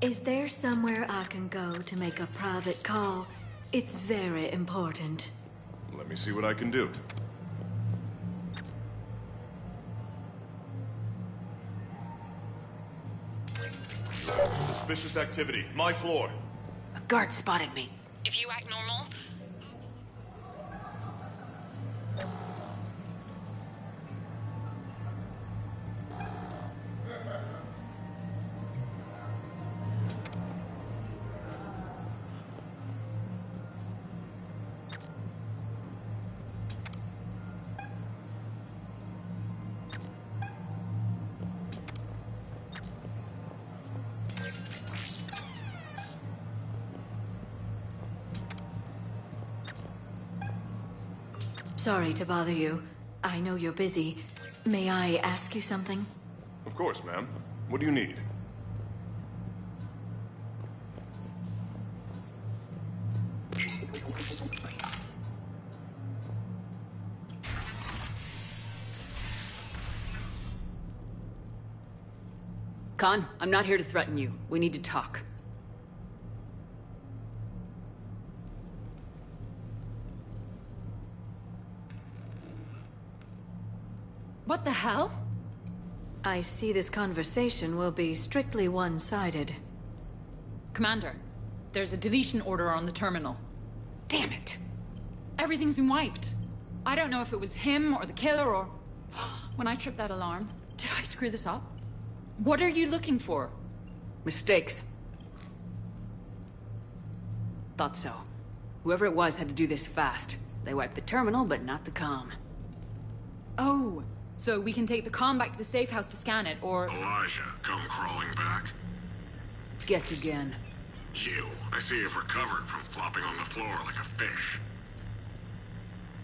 [SPEAKER 8] Is there somewhere I can go to make a private call? It's very important.
[SPEAKER 9] Let me see what I can do. Suspicious activity. My floor.
[SPEAKER 4] A guard spotted me.
[SPEAKER 18] If you act normal,
[SPEAKER 8] Sorry to bother you. I know you're busy. May I ask you something?
[SPEAKER 9] Of course, ma'am. What do you need?
[SPEAKER 4] Khan, I'm not here to threaten you. We need to talk.
[SPEAKER 14] What the hell?
[SPEAKER 8] I see this conversation will be strictly one-sided.
[SPEAKER 14] Commander, there's a deletion order on the terminal.
[SPEAKER 4] Damn it!
[SPEAKER 14] Everything's been wiped. I don't know if it was him or the killer or... When I tripped that alarm, did I screw this up? What are you looking for?
[SPEAKER 4] Mistakes. Thought so. Whoever it was had to do this fast. They wiped the terminal, but not the comm.
[SPEAKER 14] Oh, so we can take the comm back to the safe house to scan it, or...
[SPEAKER 15] Elijah, come crawling back.
[SPEAKER 4] Guess again.
[SPEAKER 15] You. I see you've recovered from flopping on the floor like a fish.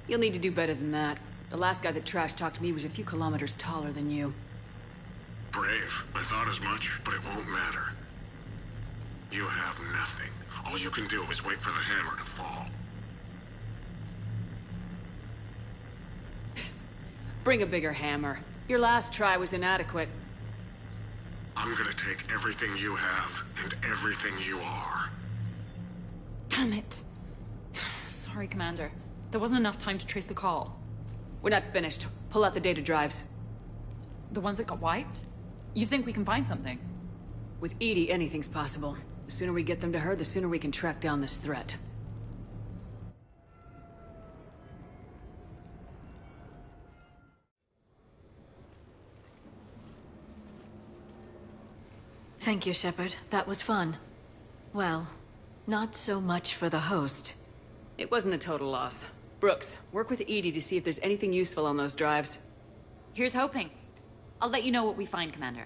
[SPEAKER 4] You'll need to do better than that. The last guy that trash-talked to me was a few kilometers taller than you.
[SPEAKER 15] Brave. I thought as much, but it won't matter. You have nothing. All you can do is wait for the hammer to fall.
[SPEAKER 4] Bring a bigger hammer. Your last try was inadequate.
[SPEAKER 15] I'm gonna take everything you have and everything you are.
[SPEAKER 14] Damn it. Sorry, Commander. There wasn't enough time to trace the call.
[SPEAKER 4] We're not finished. Pull out the data drives.
[SPEAKER 14] The ones that got wiped? You think we can find something?
[SPEAKER 4] With Edie, anything's possible. The sooner we get them to her, the sooner we can track down this threat.
[SPEAKER 8] Thank you, Shepard. That was fun. Well, not so much for the host.
[SPEAKER 4] It wasn't a total loss. Brooks, work with Edie to see if there's anything useful on those drives.
[SPEAKER 14] Here's hoping. I'll let you know what we find, Commander.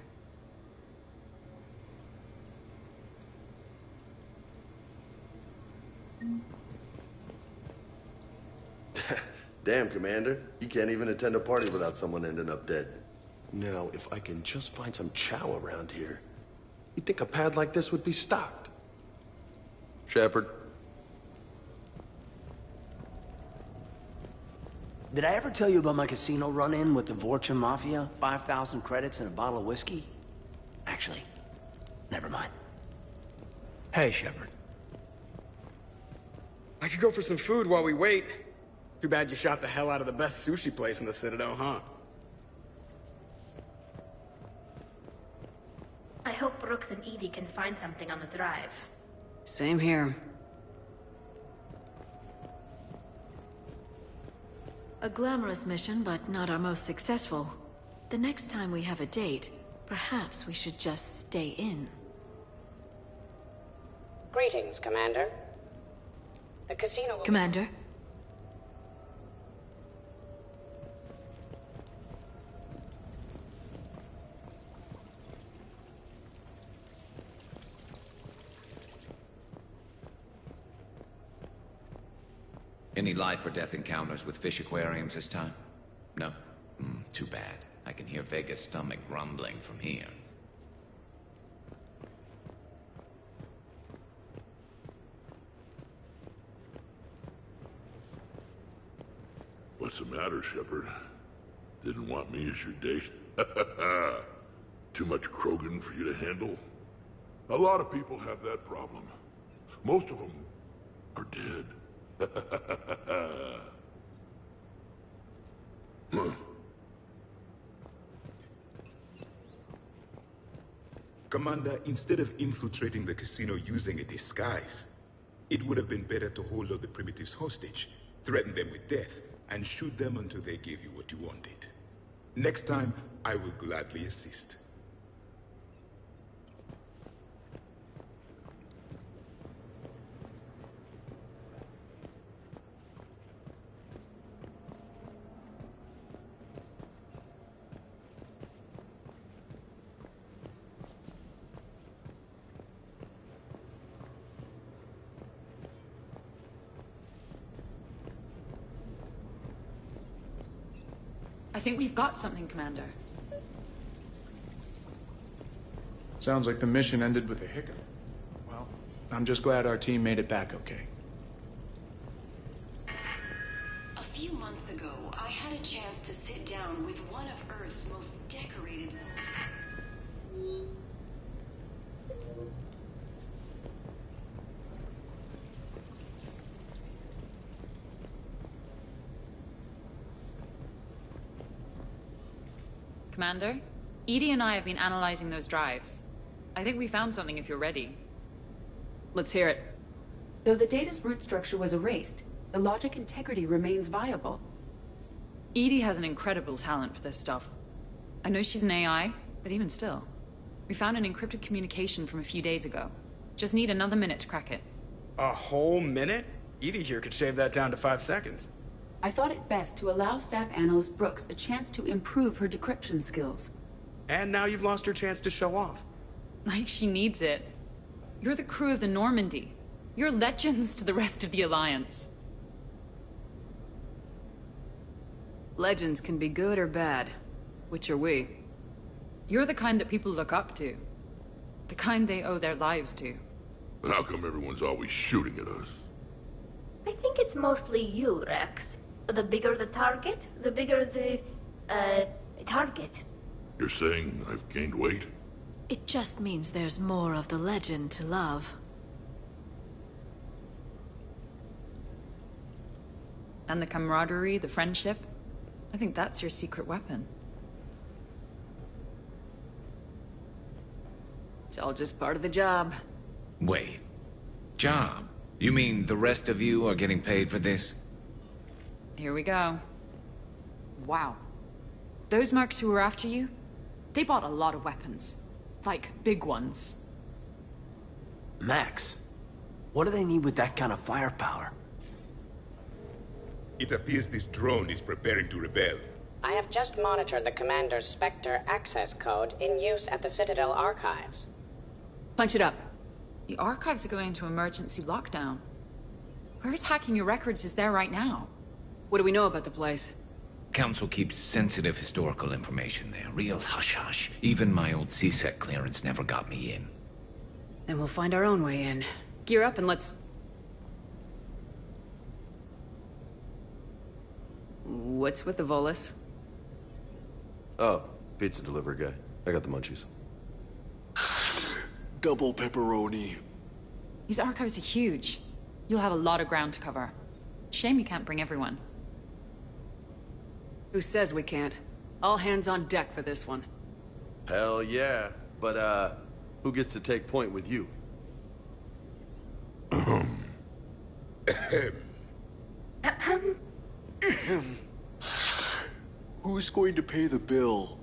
[SPEAKER 2] Damn, Commander. You can't even attend a party without someone ending up dead. Now, if I can just find some chow around here, you'd think a pad like this would be stocked.
[SPEAKER 5] Shepard.
[SPEAKER 22] Did I ever tell you about my casino run-in with the Vorcha Mafia? 5,000 credits and a bottle of whiskey? Actually, never mind. Hey, Shepard.
[SPEAKER 5] I could go for some food while we wait. Too bad you shot the hell out of the best sushi place in the Citadel, huh?
[SPEAKER 6] I hope Brooks and Edie can find something on the drive.
[SPEAKER 4] Same here.
[SPEAKER 8] A glamorous mission, but not our most successful. The next time we have a date, perhaps we should just stay in.
[SPEAKER 13] Greetings, Commander. The casino...
[SPEAKER 8] Commander?
[SPEAKER 17] Any life or death encounters with fish aquariums this time? No?
[SPEAKER 12] Too bad. I can hear Vega's stomach grumbling from here.
[SPEAKER 17] What's the matter, Shepard? Didn't want me as your date? Too much Krogan for you to handle? A lot of people have that problem. Most of them are dead. Huh.
[SPEAKER 7] Commander, instead of infiltrating the casino using a disguise, it would have been better to hold all the primitives hostage, threaten them with death, and shoot them until they gave you what you wanted. Next time, I will gladly assist.
[SPEAKER 14] I think we've got something, Commander.
[SPEAKER 23] Sounds like the mission ended with a hiccup. Well, I'm just glad our team made it back okay.
[SPEAKER 3] A few months ago, I had a chance to sit down with one of Earth's most decorated...
[SPEAKER 14] Commander, Edie and I have been analyzing those drives. I think we found something if you're ready.
[SPEAKER 4] Let's hear it.
[SPEAKER 20] Though the data's root structure was erased, the logic integrity remains viable.
[SPEAKER 14] Edie has an incredible talent for this stuff. I know she's an AI, but even still. We found an encrypted communication from a few days ago. Just need another minute to crack it.
[SPEAKER 5] A whole minute? Edie here could shave that down to 5 seconds.
[SPEAKER 20] I thought it best to allow Staff Analyst Brooks a chance to improve her decryption skills.
[SPEAKER 5] And now you've lost your chance to show off.
[SPEAKER 14] Like she needs it. You're the crew of the Normandy. You're legends to the rest of the Alliance.
[SPEAKER 4] Legends can be good or bad. Which are we?
[SPEAKER 14] You're the kind that people look up to. The kind they owe their lives to.
[SPEAKER 17] How come everyone's always shooting at us?
[SPEAKER 6] I think it's mostly you, Rex. The bigger the target, the bigger the, target.
[SPEAKER 17] You're saying I've gained weight?
[SPEAKER 8] It just means there's more of the legend to love.
[SPEAKER 14] And the camaraderie, the friendship. I think that's your secret weapon.
[SPEAKER 4] It's all just part of the job.
[SPEAKER 12] Wait. Job? You mean the rest of you are getting paid for this?
[SPEAKER 14] Here we go. Wow. Those mercs who were after you, they bought a lot of weapons. Like, big ones.
[SPEAKER 22] Max, what do they need with that kind of firepower?
[SPEAKER 7] It appears this drone is preparing to rebel.
[SPEAKER 13] I have just monitored the Commander's Spectre access code in use at the Citadel archives.
[SPEAKER 4] Punch it up.
[SPEAKER 14] The archives are going into emergency lockdown. Whoever's hacking your records is there right now.
[SPEAKER 4] What do we know about the place?
[SPEAKER 12] Council keeps sensitive historical information there. Real hush-hush. Even my old CSEC clearance never got me in.
[SPEAKER 4] Then we'll find our own way in. Gear up and let's... What's with the Volus?
[SPEAKER 21] Oh, pizza delivery guy. I got the munchies.
[SPEAKER 25] Double pepperoni.
[SPEAKER 14] These archives are huge. You'll have a lot of ground to cover. Shame you can't bring everyone.
[SPEAKER 4] Who says we can't? All hands on deck for this one.
[SPEAKER 21] Hell yeah. But, who gets to take point with you?
[SPEAKER 25] Who's going to pay the bill?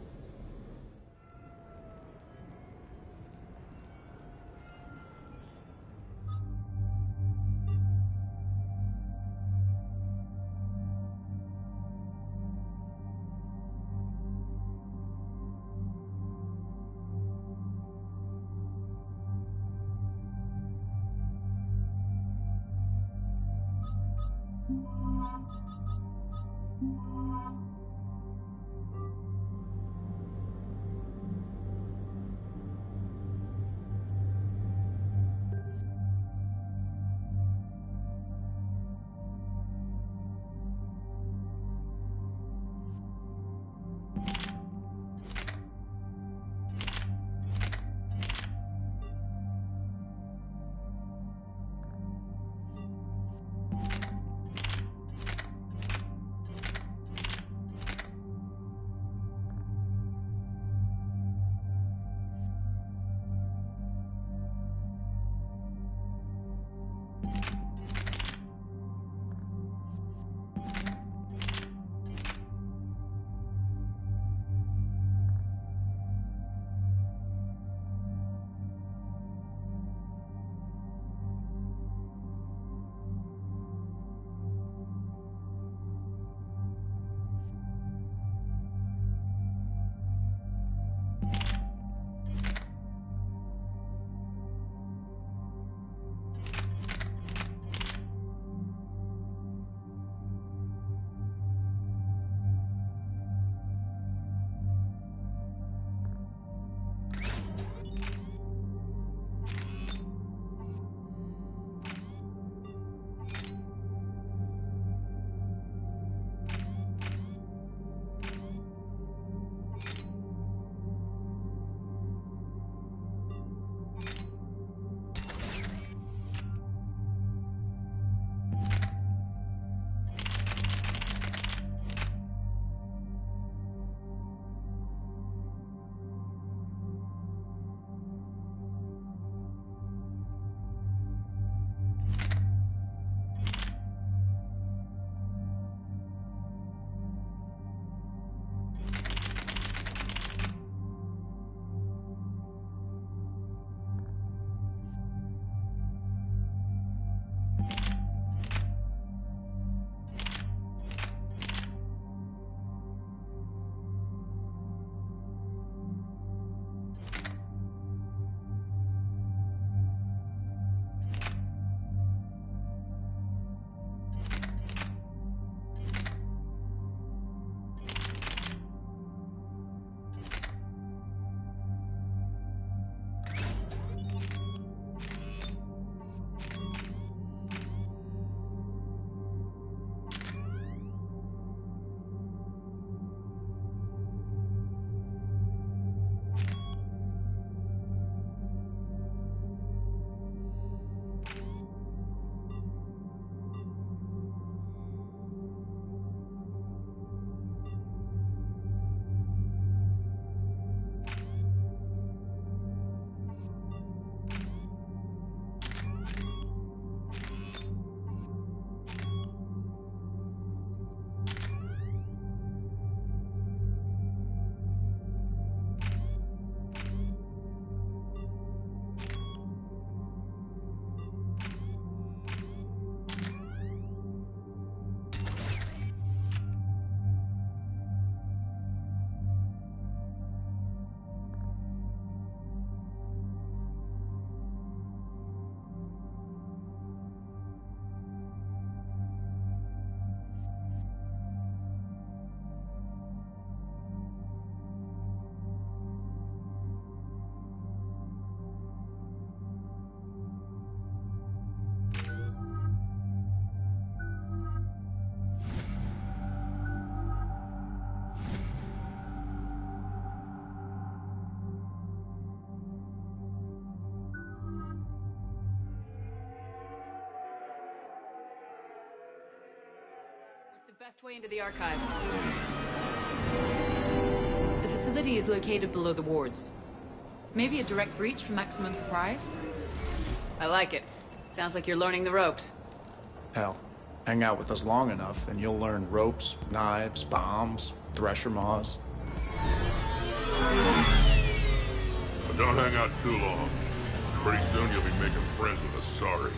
[SPEAKER 4] fast way into the archives.
[SPEAKER 14] The facility is located below the wards. Maybe a direct breach for maximum surprise?
[SPEAKER 4] I like it. Sounds like you're learning the ropes.
[SPEAKER 1] Hell, hang out with us long enough and you'll learn ropes, knives, bombs, thresher maws.
[SPEAKER 17] But don't hang out too long. Pretty soon you'll be making friends with us, sorry.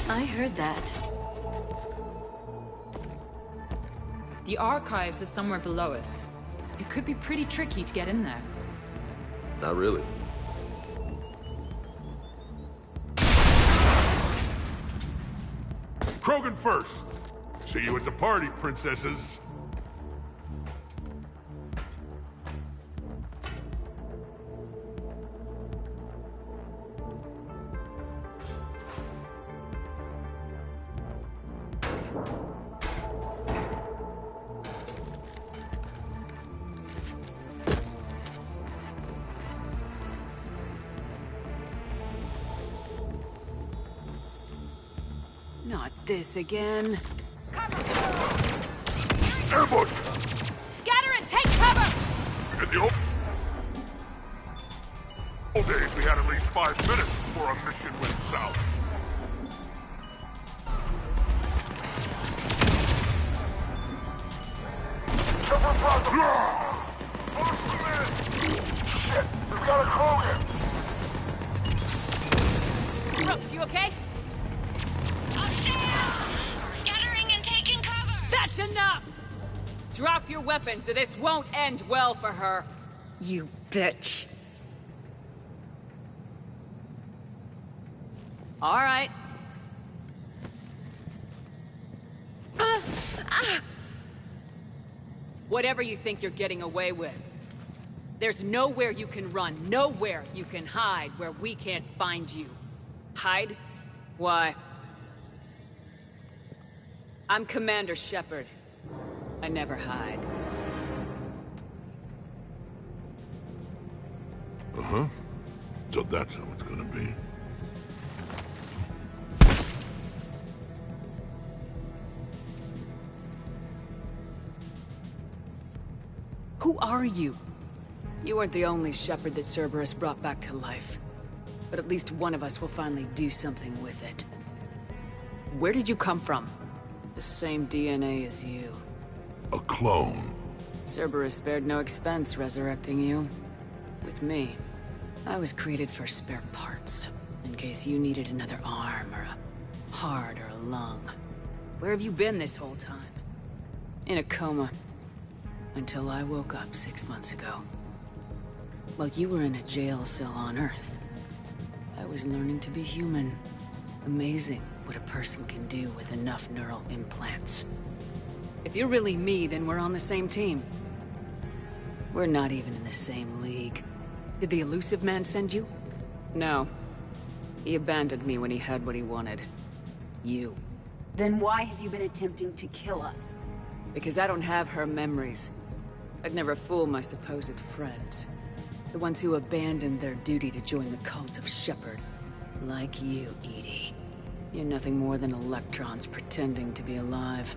[SPEAKER 8] I heard that.
[SPEAKER 14] The archives are somewhere below us. It could be pretty tricky to get in there.
[SPEAKER 2] Not really.
[SPEAKER 17] Krogan first. See you at the party, princesses.
[SPEAKER 4] Not this again.
[SPEAKER 17] Ambush!
[SPEAKER 4] Scatter and take cover!
[SPEAKER 17] In the old days, we had at least 5 minutes before a mission went south. Shit! We've got a Krogan!
[SPEAKER 4] Brooks, you okay?
[SPEAKER 18] Upstairs! Scattering and taking cover!
[SPEAKER 4] That's enough! Drop your weapons or this won't end well for her. You bitch. All right. Whatever you think you're getting away with. There's nowhere you can run, nowhere you can hide where we can't find you. Hide? Why? I'm Commander Shepard. I never hide.
[SPEAKER 17] Uh-huh. So that's how it's gonna be.
[SPEAKER 4] Who are you? You weren't the only Shepard that Cerberus brought back to life. But at least one of us will finally do something with it. Where did you come from? The same DNA as you.
[SPEAKER 17] A clone.
[SPEAKER 4] Cerberus spared no expense resurrecting you. With me, I was created for spare parts. In case you needed another arm, or a heart, or a lung. Where have you been this whole time? In a coma. Until I woke up 6 months ago. While you were in a jail cell on Earth, I was learning to be human. Amazing what a person can do with enough neural implants. If you're really me, then we're on the same team. We're not even in the same league. Did the elusive man send you? No. He abandoned me when he had what he wanted. You.
[SPEAKER 20] Then why have you been attempting to kill us?
[SPEAKER 4] Because I don't have her memories. I'd never fool my supposed friends. The ones who abandoned their duty to join the cult of Shepard. Like you, Edie. You're nothing more than electrons pretending to be alive.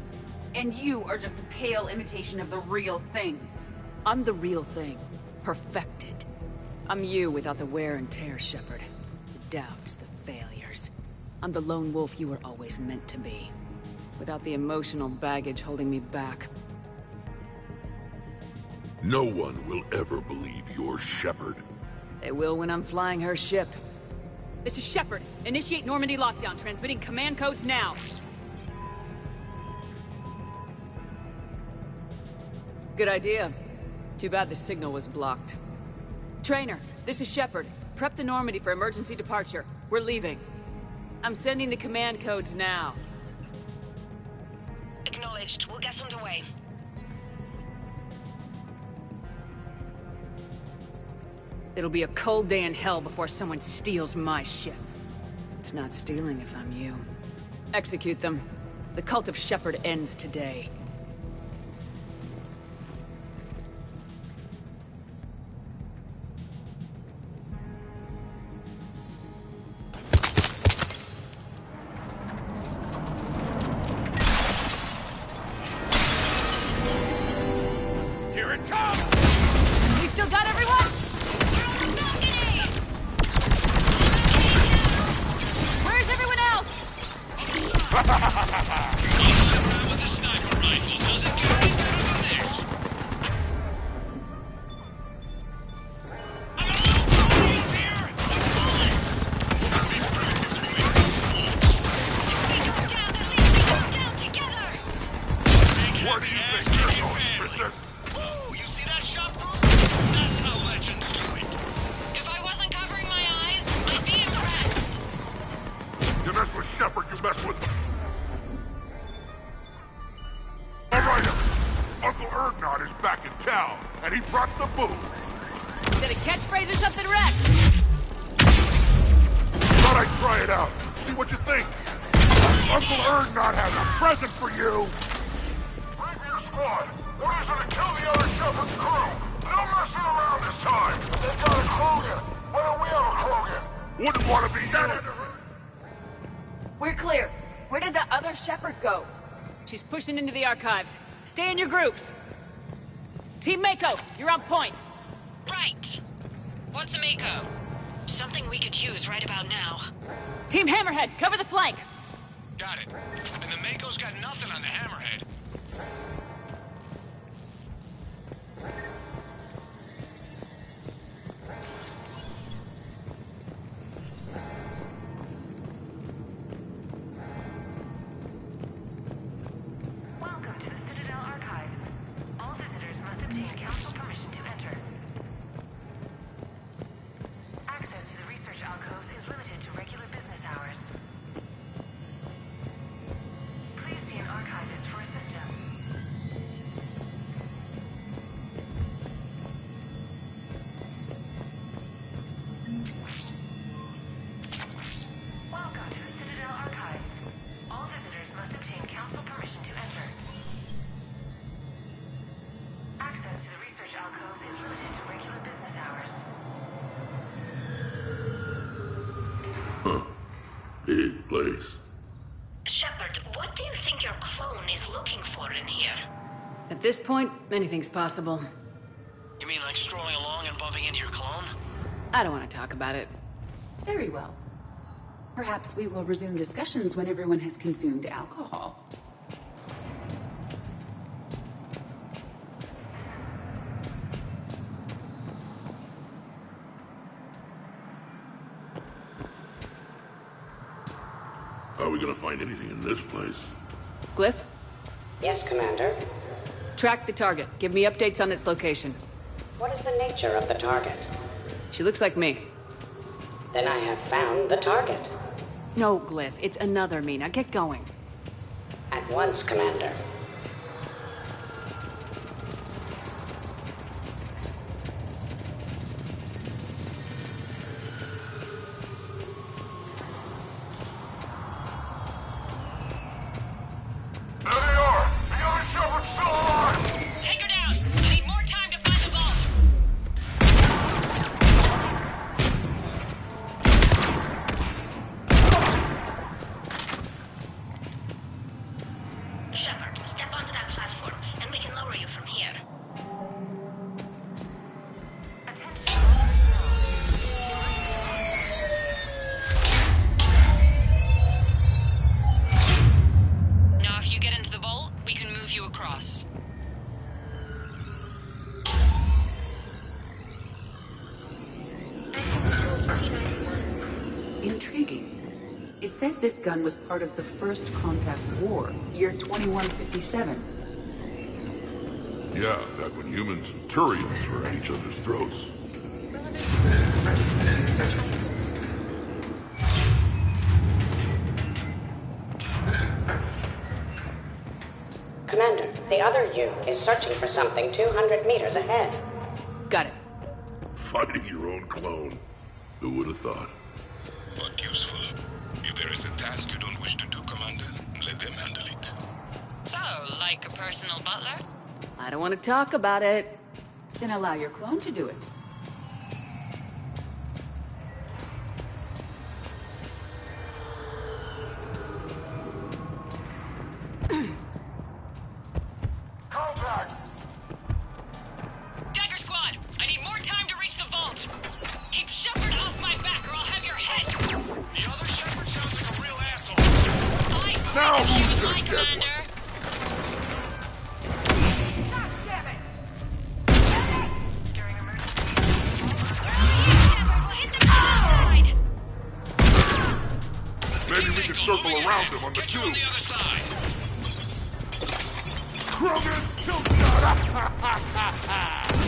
[SPEAKER 20] And you are just a pale imitation of the real thing.
[SPEAKER 4] I'm the real thing. Perfected. I'm you without the wear and tear, Shepard. The doubts, the failures. I'm the lone wolf you were always meant to be. Without the emotional baggage holding me back.
[SPEAKER 17] No one will ever believe you're Shepard.
[SPEAKER 4] They will when I'm flying her ship. This is Shepard. Initiate Normandy lockdown, transmitting command codes now. Good idea. Too bad the signal was blocked. Trainer, this is Shepard. Prep the Normandy for emergency departure. We're leaving. I'm sending the command codes now.
[SPEAKER 18] Acknowledged. We'll get underway.
[SPEAKER 4] It'll be a cold day in hell before someone steals my ship. It's not stealing if I'm you. Execute them. The cult of Shepard ends today.
[SPEAKER 17] you mess with them. All right, Uncle Ergnot is back in town, and he brought the booze.
[SPEAKER 4] Is that a catchphrase or something, Rex?
[SPEAKER 17] Thought I'd try it out. See what you think. Uncle Ergnot has a present for you. Bring your squad. Orders are to kill the other Shepherd's crew. No messing around this time. They got a Krogan. Why don't we have a Krogan? Wouldn't want to be you.
[SPEAKER 20] We're clear. Where did the other Shepherd go?
[SPEAKER 4] She's pushing into the archives. Stay in your groups. Team Mako, you're on point.
[SPEAKER 18] Right. What's a Mako? Something we could use right about now.
[SPEAKER 4] Team Hammerhead, cover the flank.
[SPEAKER 10] Got it. And the Mako's got nothing on the Hammerhead.
[SPEAKER 11] Welcome to the Citadel Archives. All visitors must obtain council permission to enter. Access to the research alcoves is limited to regular business hours. Please see an archivist for assistance. Welcome to the Citadel Archives. All visitors must obtain council permission to enter. Access to the research alcoves is limited to regular business hours.
[SPEAKER 17] Huh. Big place.
[SPEAKER 6] Shepard, what do you think your clone is looking for in here?
[SPEAKER 4] At this point, anything's possible.
[SPEAKER 10] You mean like strolling along and bumping into your clone?
[SPEAKER 4] I don't want to talk about it.
[SPEAKER 20] Very well. Perhaps we will resume discussions when everyone has consumed alcohol.
[SPEAKER 17] How are we gonna find anything in this place?
[SPEAKER 4] Glyph,
[SPEAKER 13] Yes, Commander.
[SPEAKER 4] track the target. Give me updates on its location.
[SPEAKER 13] What is the nature of the target?
[SPEAKER 4] She looks like me.
[SPEAKER 13] Then I have found the target.
[SPEAKER 4] No, Glyph, it's another me. Now get going.
[SPEAKER 13] At once, Commander.
[SPEAKER 17] There they are! The other Shepherd's still alive!
[SPEAKER 18] Take her down! I need more time to find the vault!
[SPEAKER 6] Shepard, step onto that platform, and we can lower you from here.
[SPEAKER 18] Now if you get into the vault, we can move you across.
[SPEAKER 20] Access control to T-91. Intriguing. It says this gun was part of the First Contact War, year 2157.
[SPEAKER 17] Yeah, back when humans and Turians were at each other's throats.
[SPEAKER 20] Search items.
[SPEAKER 13] Commander, the other you is searching for something 200 meters ahead.
[SPEAKER 4] Got it.
[SPEAKER 17] Fighting your own clone. Who would have thought?
[SPEAKER 10] But useful. If there is a task you don't wish to do, Commander, let them handle it.
[SPEAKER 18] So, like a personal butler?
[SPEAKER 4] I don't want to talk about it.
[SPEAKER 20] Then allow your clone to do it.
[SPEAKER 17] Contact!
[SPEAKER 18] Dagger Squad, I need more time to reach the vault. Keep Shepard off my back or I'll have your head.
[SPEAKER 10] The other Shepherd sounds like a real asshole.
[SPEAKER 18] I
[SPEAKER 17] Now
[SPEAKER 18] if she
[SPEAKER 17] who's
[SPEAKER 18] was
[SPEAKER 17] gonna
[SPEAKER 18] my
[SPEAKER 17] get one?
[SPEAKER 18] commander.
[SPEAKER 17] Maybe we can circle around him on the
[SPEAKER 10] Get you on the other side.
[SPEAKER 17] Krogan, kill shot!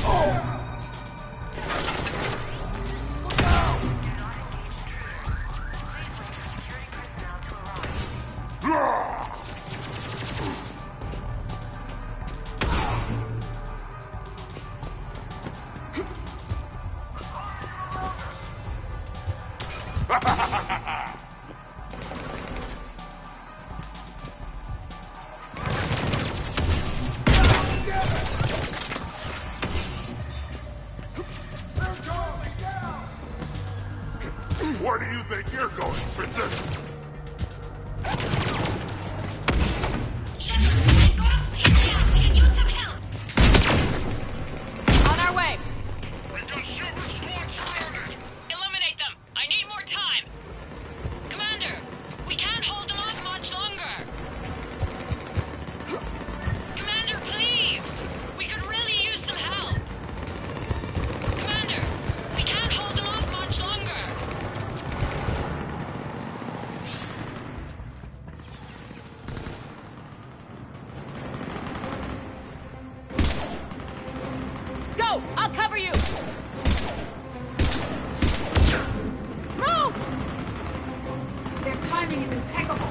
[SPEAKER 17] Oh! Look out! Where do you think you're going, Princess?
[SPEAKER 14] On our way!
[SPEAKER 17] We've got Shepard squad surrounded!
[SPEAKER 18] Eliminate them! I need more time! Commander, we can't hold them off much longer! Commander, please! We could really use some help! Commander, we can't hold them off much longer!
[SPEAKER 14] Go! I'll cover you! Move! Their timing is impeccable.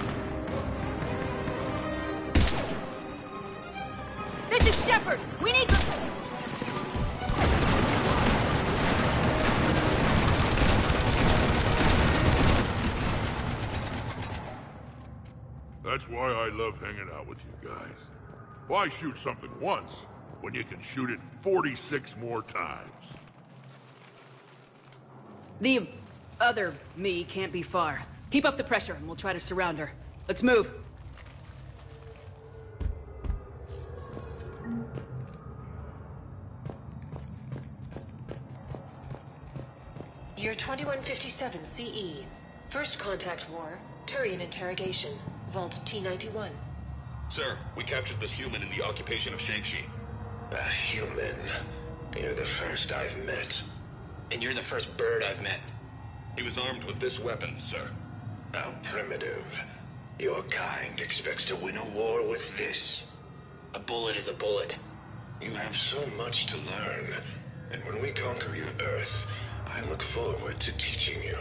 [SPEAKER 14] This is Shepard! We need...
[SPEAKER 17] That's why I love hanging out with you guys. Why shoot something once when you can shoot it 46 more times?
[SPEAKER 4] The other me can't be far. Keep up the pressure and we'll try to surround her. Let's move.
[SPEAKER 9] Year 2157 CE. First contact war. Turian interrogation. Vault T-91.
[SPEAKER 10] Sir, we captured this human in the occupation of Shang-Chi.
[SPEAKER 15] A human? You're the first I've met.
[SPEAKER 16] And you're the first bird I've met.
[SPEAKER 10] He was armed with this weapon, sir.
[SPEAKER 15] How primitive. Your kind expects to win a war with this.
[SPEAKER 16] A bullet is a bullet.
[SPEAKER 15] You have so much to learn. And when we conquer your Earth, I look forward to teaching you.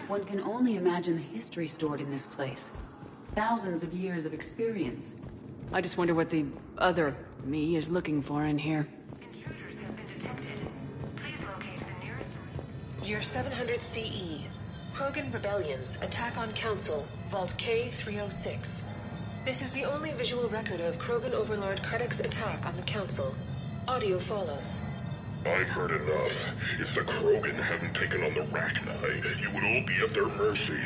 [SPEAKER 20] One can only imagine the history stored in this place. Thousands of years of experience.
[SPEAKER 4] I just wonder what the other me is looking for in here.
[SPEAKER 9] Year 700 CE. Krogan rebellions. Attack on Council. Vault K-306. This is the only visual record of Krogan Overlord Krennic's attack on the Council. Audio follows.
[SPEAKER 17] I've heard enough. If the Krogan hadn't taken on the Rachni, you would all be at their mercy.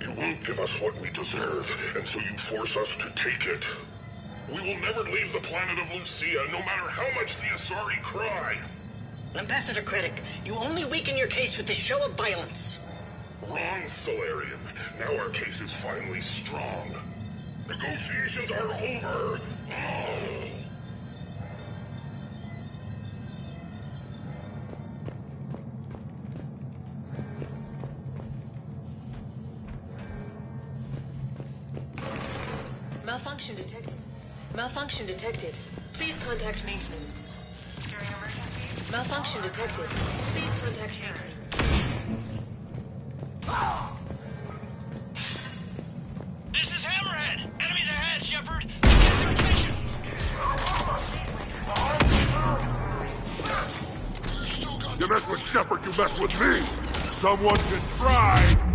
[SPEAKER 17] You won't give us what we deserve, and so you force us to take it. We will never leave the planet of Lucia, no matter how much the Asari cry.
[SPEAKER 9] Ambassador Krennic, you only weaken your case with this show of violence.
[SPEAKER 17] Wrong, Solarian. Now our case is finally strong. Negotiations are over. Oh.
[SPEAKER 9] Malfunction detected. Malfunction detected. Please contact maintenance. Malfunction detected. Please contact maintenance.
[SPEAKER 19] This is Hammerhead! Enemies ahead, Shepard! Get their attention!
[SPEAKER 17] You mess with Shepard, you mess with me! Someone can try!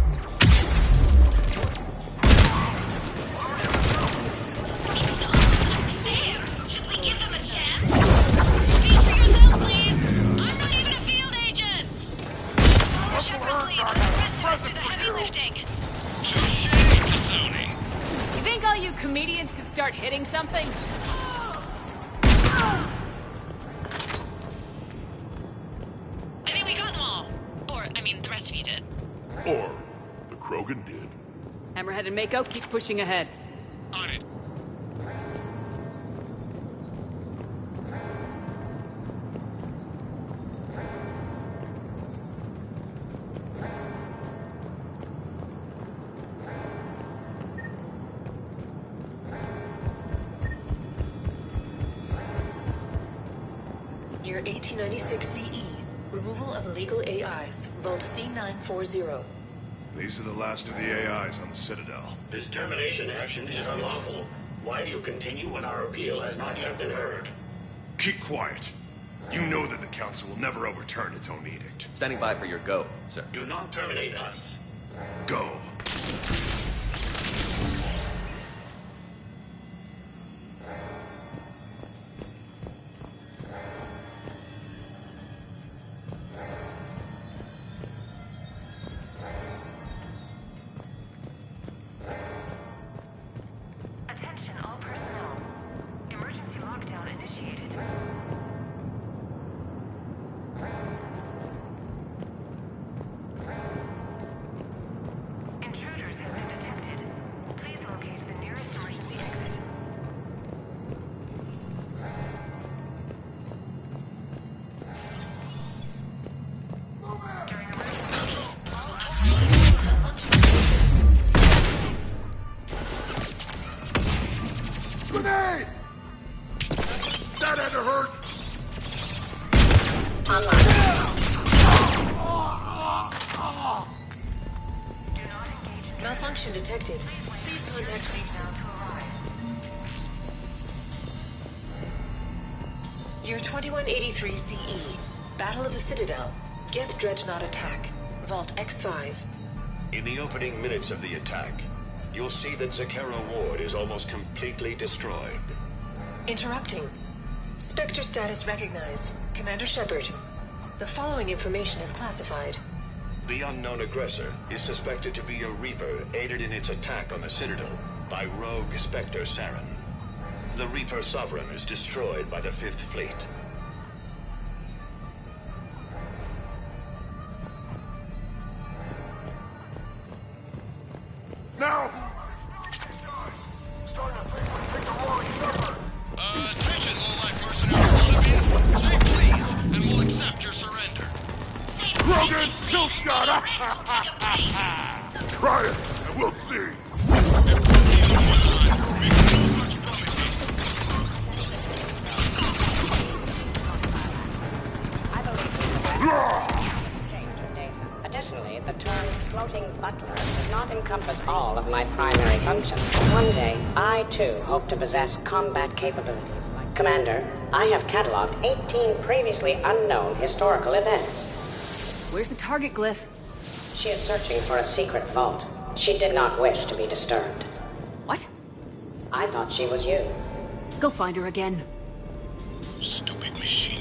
[SPEAKER 14] Comedians could start hitting something?
[SPEAKER 18] I think we got them all. Or, I mean, the rest of you did.
[SPEAKER 17] Or the Krogan did.
[SPEAKER 4] Hammerhead and Mako, keep pushing ahead.
[SPEAKER 19] On it.
[SPEAKER 9] Year 1896 CE. Removal of illegal AIs. Vault C940.
[SPEAKER 3] These are the last of the AIs on the Citadel.
[SPEAKER 5] This termination action is unlawful. Why do you continue when our appeal has not yet been heard?
[SPEAKER 3] Keep quiet. You know that the Council will never overturn its own edict.
[SPEAKER 22] Standing by for your go, sir.
[SPEAKER 5] Do not terminate us.
[SPEAKER 3] Go.
[SPEAKER 11] Attention all personnel. Emergency lockdown initiated. Intruders have been detected. Please locate the nearest emergency exit.
[SPEAKER 3] Grenade! That had to hurt!
[SPEAKER 9] Malfunction detected. Please contact maintenance. Year 2183 CE. Battle of the Citadel. Geth Dreadnought attack. Vault X5.
[SPEAKER 23] In the opening minutes of the attack, you'll see that Zakera Ward is almost completely destroyed.
[SPEAKER 9] Interrupting. Spectre status recognized. Commander Shepard. The following information is classified.
[SPEAKER 23] The unknown aggressor is suspected to be a Reaper aided in its attack on the Citadel by rogue Spectre Saren. The Reaper Sovereign is destroyed by the Fifth Fleet.
[SPEAKER 3] Now!
[SPEAKER 19] Attention, low-life mercenaries wannabes. Say please, and we'll accept your surrender.
[SPEAKER 3] Krogan, kill shot! Try it, and we'll see.
[SPEAKER 13] Additionally, the term floating butler does not encompass all of my primary functions. One day, I too hope to possess combat capabilities. Commander, I have cataloged 18 previously unknown historical events.
[SPEAKER 4] Where's the target glyph?
[SPEAKER 13] She is searching for a secret vault. She did not wish to be disturbed.
[SPEAKER 4] What?
[SPEAKER 13] I thought she was you.
[SPEAKER 4] Go find her again.
[SPEAKER 10] Stupid machine.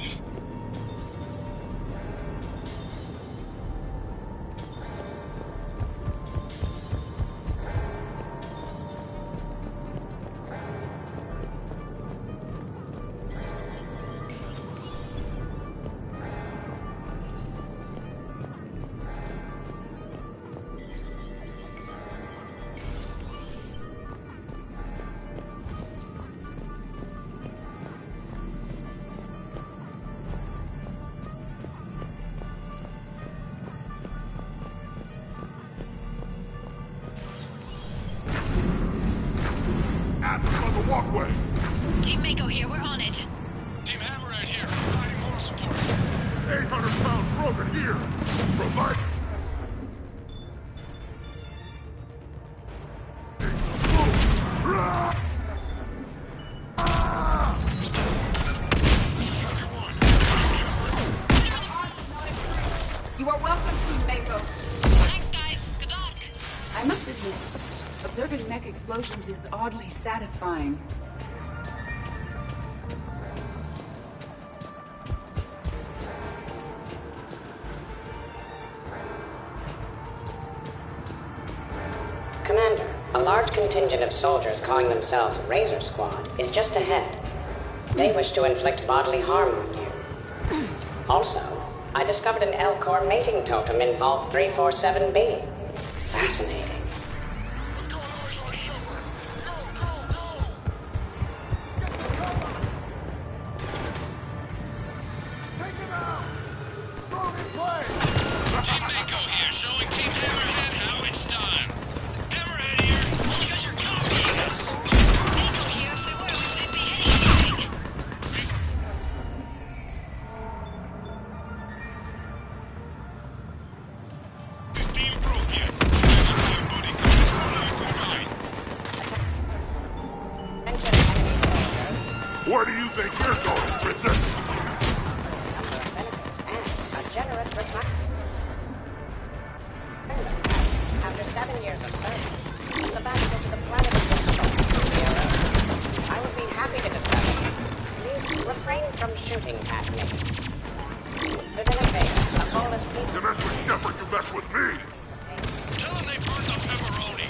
[SPEAKER 3] On the walkway!
[SPEAKER 18] Team Mako here, we're on it.
[SPEAKER 19] Team Hammerhead here, providing moral support.
[SPEAKER 3] 800-pound Krogan here! Provide...
[SPEAKER 20] You are welcome, Team Mako.
[SPEAKER 18] Thanks, guys. Good luck.
[SPEAKER 20] I must admit, observing mech explosions is oddly satisfying.
[SPEAKER 13] Commander, a large contingent of soldiers calling themselves Razor Squad is just ahead. They wish to inflict bodily harm on you. Also, I discovered an L-Core mating totem in Vault 347B. Fascinating.
[SPEAKER 19] Team Mako here, showing Team Hammerhead how it's done. Hammerhead here, because you're copying us. Mako here, if we were, we wouldn't be hitting anything.
[SPEAKER 3] Where do you think you're going, Princess?
[SPEAKER 13] A generous retirement. After 7 years of service, a sabbatical to the planet of I would be happy to discuss it. Please refrain from shooting at me. Lieutenant Vega, a flawless piece.
[SPEAKER 3] You mess with Shepard, you mess with me!
[SPEAKER 19] Tell them they burned the pepperoni!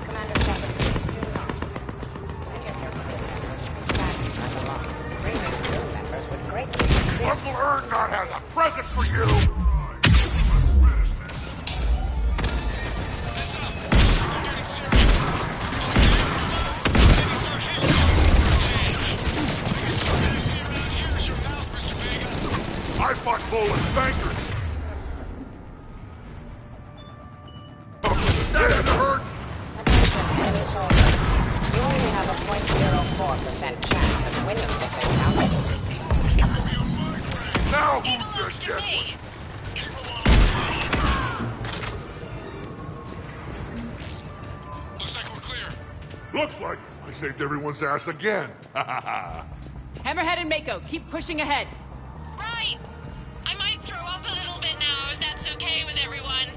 [SPEAKER 13] Commander Shepard, please do not. Many of your crew members will be saddened by the loss. Previous crew members would greatly appreciate.
[SPEAKER 3] Uncle Erngard has a present for you! I fought Boland's bankers! Dead hurt!
[SPEAKER 13] Enemy soldier, you only have a 0.04% chance of winning this encounter.
[SPEAKER 3] Now who's your guess?
[SPEAKER 19] Looks like we're clear.
[SPEAKER 3] Looks like I saved everyone's ass again.
[SPEAKER 14] Hammerhead and Mako, keep pushing ahead.
[SPEAKER 18] Right! I might throw up a little bit now, if that's okay with everyone.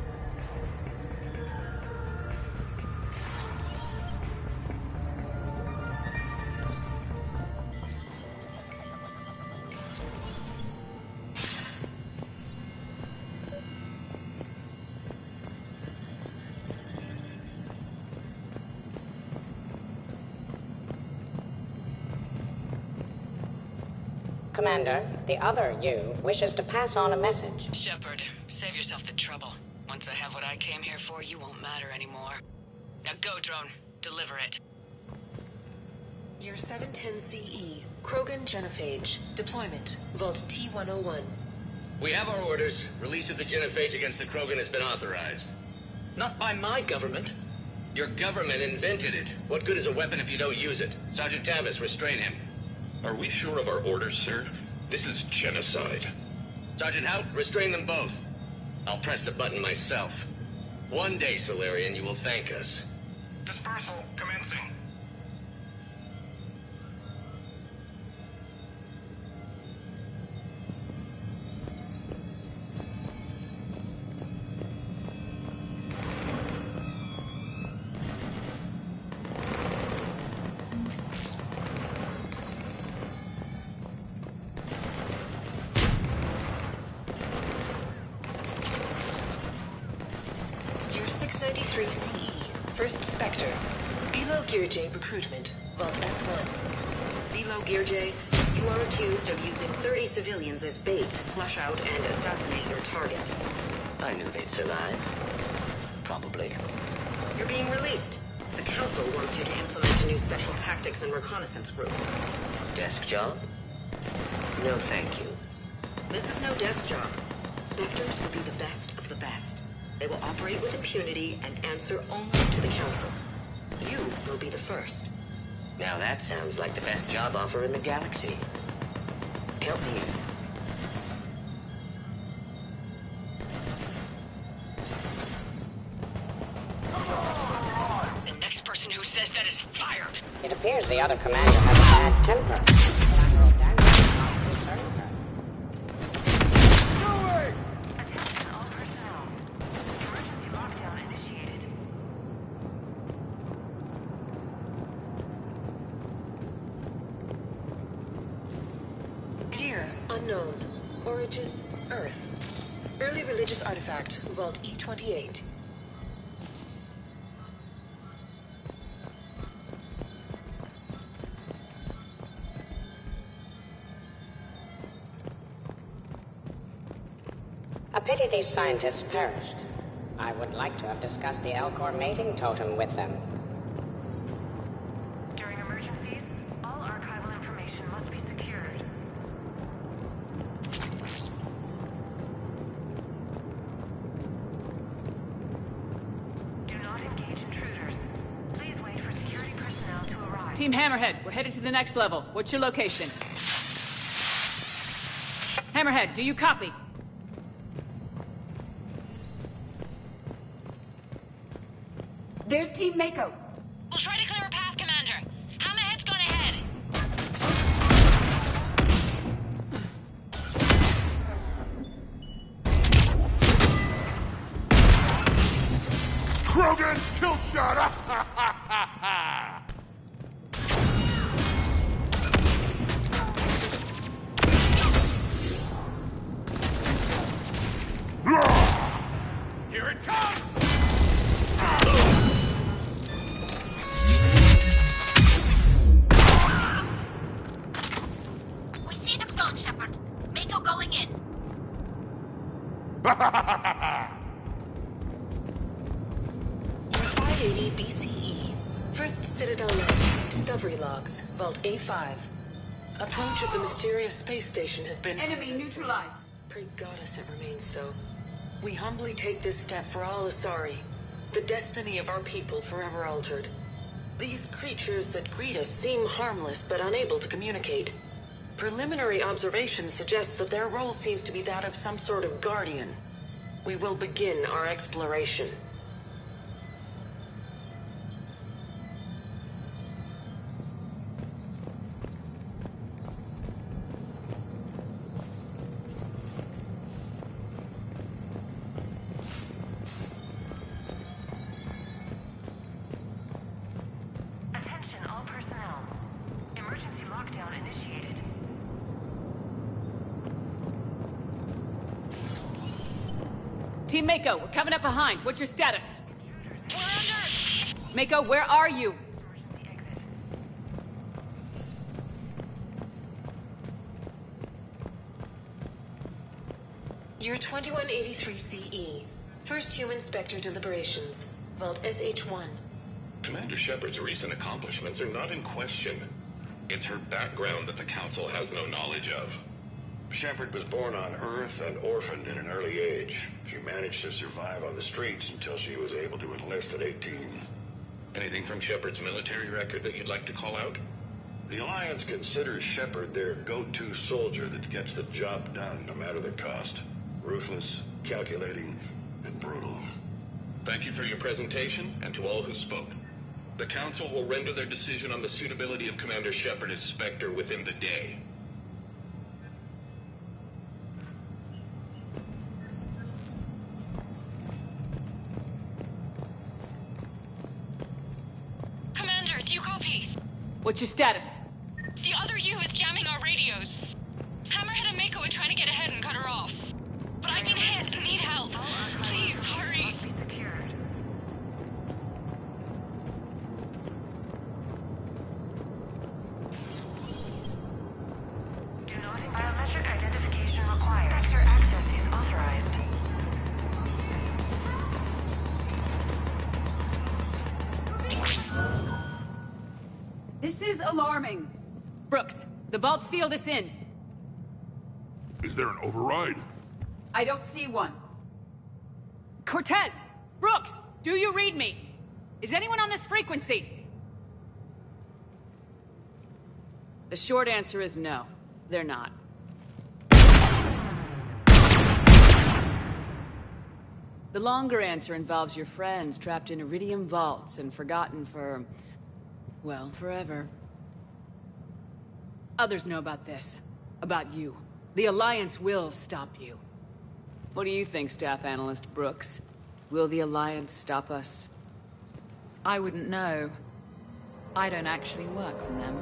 [SPEAKER 13] Commander, the other you wishes to pass on a message.
[SPEAKER 4] Shepard, save yourself the trouble. Once I have what I came here for, you won't matter anymore. Now go, drone. Deliver it.
[SPEAKER 9] Year 710 CE. Krogan Genophage. Deployment. Vault T-101.
[SPEAKER 16] We have our orders. Release of the genophage against the Krogan has been authorized. Not by my government. Your government invented it. What good is a weapon if you don't use it? Sergeant Tavis, restrain him.
[SPEAKER 10] Are we sure of our orders, sir? This is genocide.
[SPEAKER 16] Sergeant Hout, restrain them both. I'll press the button myself. One day, Solarian, you will thank us.
[SPEAKER 19] Dispersal commencing.
[SPEAKER 9] Year 693 CE. First Spectre. Below Gear J recruitment. Vault S1.
[SPEAKER 7] Below Gear J, you are accused of using 30 civilians as bait to flush out and assassinate your target.
[SPEAKER 16] I knew they'd survive. Probably.
[SPEAKER 7] You're being released. The Council wants you to implement a new special tactics and reconnaissance group.
[SPEAKER 16] Desk job? No, thank you.
[SPEAKER 7] This is no desk job. Spectres will be the best of the best. They will operate with impunity and answer only to the Council. You will be the first.
[SPEAKER 16] Now that sounds like the best job offer in the galaxy. Count me in.
[SPEAKER 18] The next person who says that is fired.
[SPEAKER 13] It appears the other commander has a bad temper. Collateral damage is not concerning her.
[SPEAKER 11] Attention all personnel. Emergency lockdown initiated.
[SPEAKER 9] Year unknown. Origin Earth. Early religious artifact. Vault E28.
[SPEAKER 13] A pity these scientists perished. I would like to have discussed the Elcor mating totem with them.
[SPEAKER 11] During emergencies, all archival information must be secured. Do not engage intruders. Please wait for security personnel to arrive.
[SPEAKER 14] Team Hammerhead, we're headed to the next level. What's your location? Hammerhead, do you copy?
[SPEAKER 20] There's Team Mako.
[SPEAKER 18] We'll try to clear a path, Commander. Hammerhead's gone ahead.
[SPEAKER 17] Krogan kill shot!
[SPEAKER 19] Here it comes!
[SPEAKER 6] We see the clone, Shepard. Mako going in.
[SPEAKER 7] You're 580 BCE. First Citadel log. Discovery logs. Vault A5. Approach of the mysterious space station has been...
[SPEAKER 9] Enemy neutralized.
[SPEAKER 7] Pray Goddess it remains so. We humbly take this step for all Asari. The destiny of our people forever altered. These creatures that greet us seem harmless but unable to communicate. Preliminary observation suggests that their role seems to be that of some sort of guardian. We will begin our exploration.
[SPEAKER 11] Attention all personnel. Emergency lockdown initiated.
[SPEAKER 14] Team Mako, we're coming up behind. What's your status? We're under! Mako, where are you?
[SPEAKER 9] You're 2183 CE. First human Spectre deliberations. Vault SH1.
[SPEAKER 3] Commander Shepard's recent accomplishments are not in question. It's her background that the Council has no knowledge of.
[SPEAKER 23] Shepard was born on Earth and orphaned at an early age. She managed to survive on the streets until she was able to enlist at 18.
[SPEAKER 3] Anything from Shepard's military record that you'd like to call out?
[SPEAKER 23] The Alliance considers Shepard their go-to soldier that gets the job done no matter the cost. Ruthless, calculating, and brutal.
[SPEAKER 3] Thank you for your presentation, and to all who spoke. The Council will render their decision on the suitability of Commander Shepard as Spectre within the day.
[SPEAKER 18] Commander, do you copy?
[SPEAKER 14] What's your status?
[SPEAKER 18] The other U is jamming our radios. Hammerhead and Mako are trying to get ahead and cut her off. But I've been hit and need help. Please, hurry.
[SPEAKER 11] Biometric identification required. Sector access is authorized.
[SPEAKER 14] This is alarming. Brooks, the vault sealed us in.
[SPEAKER 17] Is there an override?
[SPEAKER 9] I don't see one.
[SPEAKER 14] Cortez! Brooks! Do you read me? Is anyone on this frequency? The short answer is no. They're not. The longer answer involves your friends trapped in Iridium vaults and forgotten for... well, forever. Others know about this. About you. The Alliance will stop you. What do you think, Staff Analyst Brooks? Will the Alliance stop us? I wouldn't know. I don't actually work for them.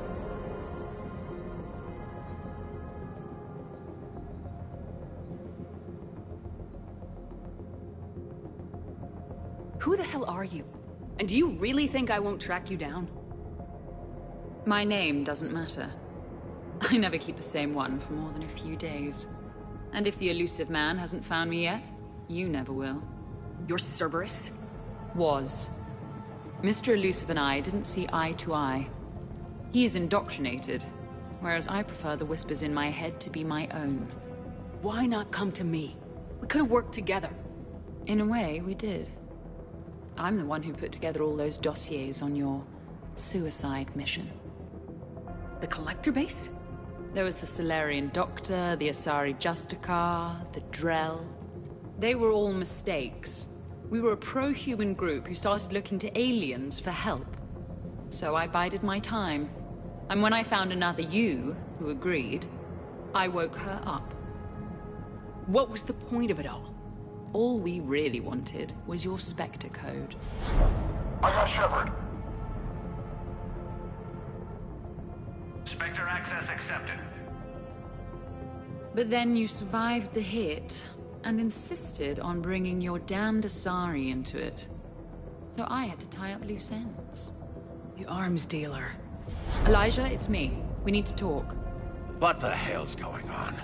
[SPEAKER 14] Who the hell are you? And do you really think I won't track you down? My name doesn't matter. I never keep the same one for more than a few days. And if the elusive man hasn't found me yet, you never will. You're Cerberus? Was. Mr. Elusive and I didn't see eye to eye. He's indoctrinated, whereas I prefer the whispers in my head to be my own. Why not come to me? We could have worked together. In a way, we did. I'm the one who put together all those dossiers on your suicide mission. The Collector base? There was the Solarian Doctor, the Asari Justicar, the Drell. They were all mistakes. We were a pro-human group who started looking to aliens for help. So I bided my time. And when I found another you who agreed, I woke her up. What was the point of it all? all we really wanted was your Spectre code.
[SPEAKER 19] I got Shepard. Spectre access accepted.
[SPEAKER 14] But then you survived the hit and insisted on bringing your damned Asari into it. So I had to tie up loose ends.
[SPEAKER 4] The arms dealer.
[SPEAKER 14] Elijah, it's me. We need to talk.
[SPEAKER 12] What the hell's going on?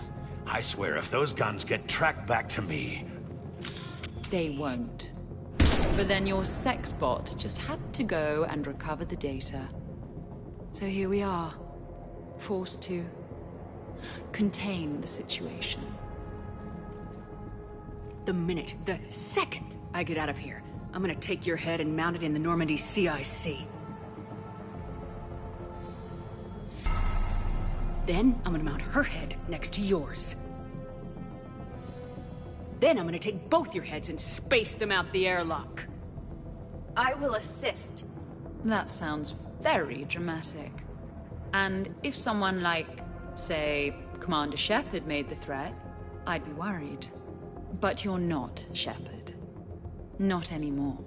[SPEAKER 12] I swear if those guns get tracked back to me...
[SPEAKER 14] They won't. But then your sex bot just had to go and recover the data. So here we are. Forced to contain the situation.
[SPEAKER 4] The second I get out of here, I'm gonna take your head and mount it in the Normandy CIC. Then I'm gonna mount her head next to yours. Then I'm gonna take both your heads and space them out the airlock.
[SPEAKER 6] I will assist.
[SPEAKER 14] That sounds very dramatic. And if someone like, say, Commander Shepard made the threat, I'd be worried. But you're not Shepard. Not anymore.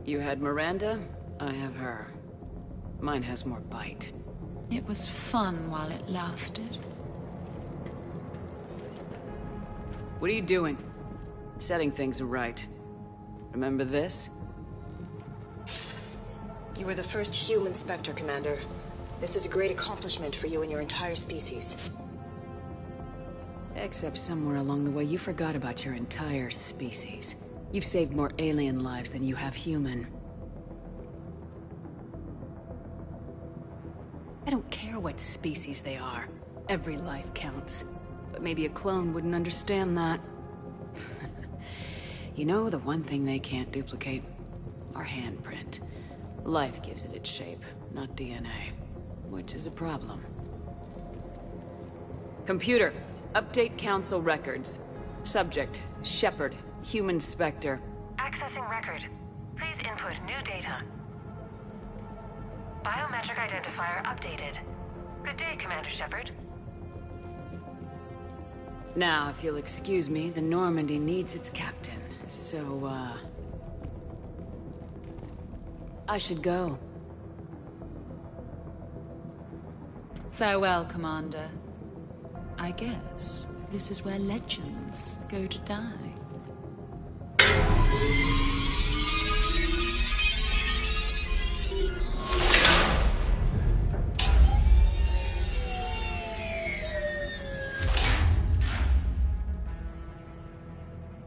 [SPEAKER 4] You had Miranda, I have her. Mine has more bite.
[SPEAKER 14] It was fun while it lasted.
[SPEAKER 4] What are you doing? Setting things right. Remember this?
[SPEAKER 21] You were the first human Spectre, Commander. This is a great accomplishment for you and your entire species.
[SPEAKER 4] Except somewhere along the way you forgot about your entire species. You've saved more alien lives than you have human. I don't care what species they are. Every life counts. But maybe a clone wouldn't understand that. You know, the one thing they can't duplicate? Our handprint. Life gives it its shape, not DNA. Which is a problem. Computer, update Council records. Subject, Shepard, human Spectre.
[SPEAKER 11] Accessing record. Please input new data. Biometric identifier updated. Good day, Commander Shepard.
[SPEAKER 4] Now, if you'll excuse me, the Normandy needs its captain. So, I should go.
[SPEAKER 14] Farewell, Commander. I guess this is where legends go to die.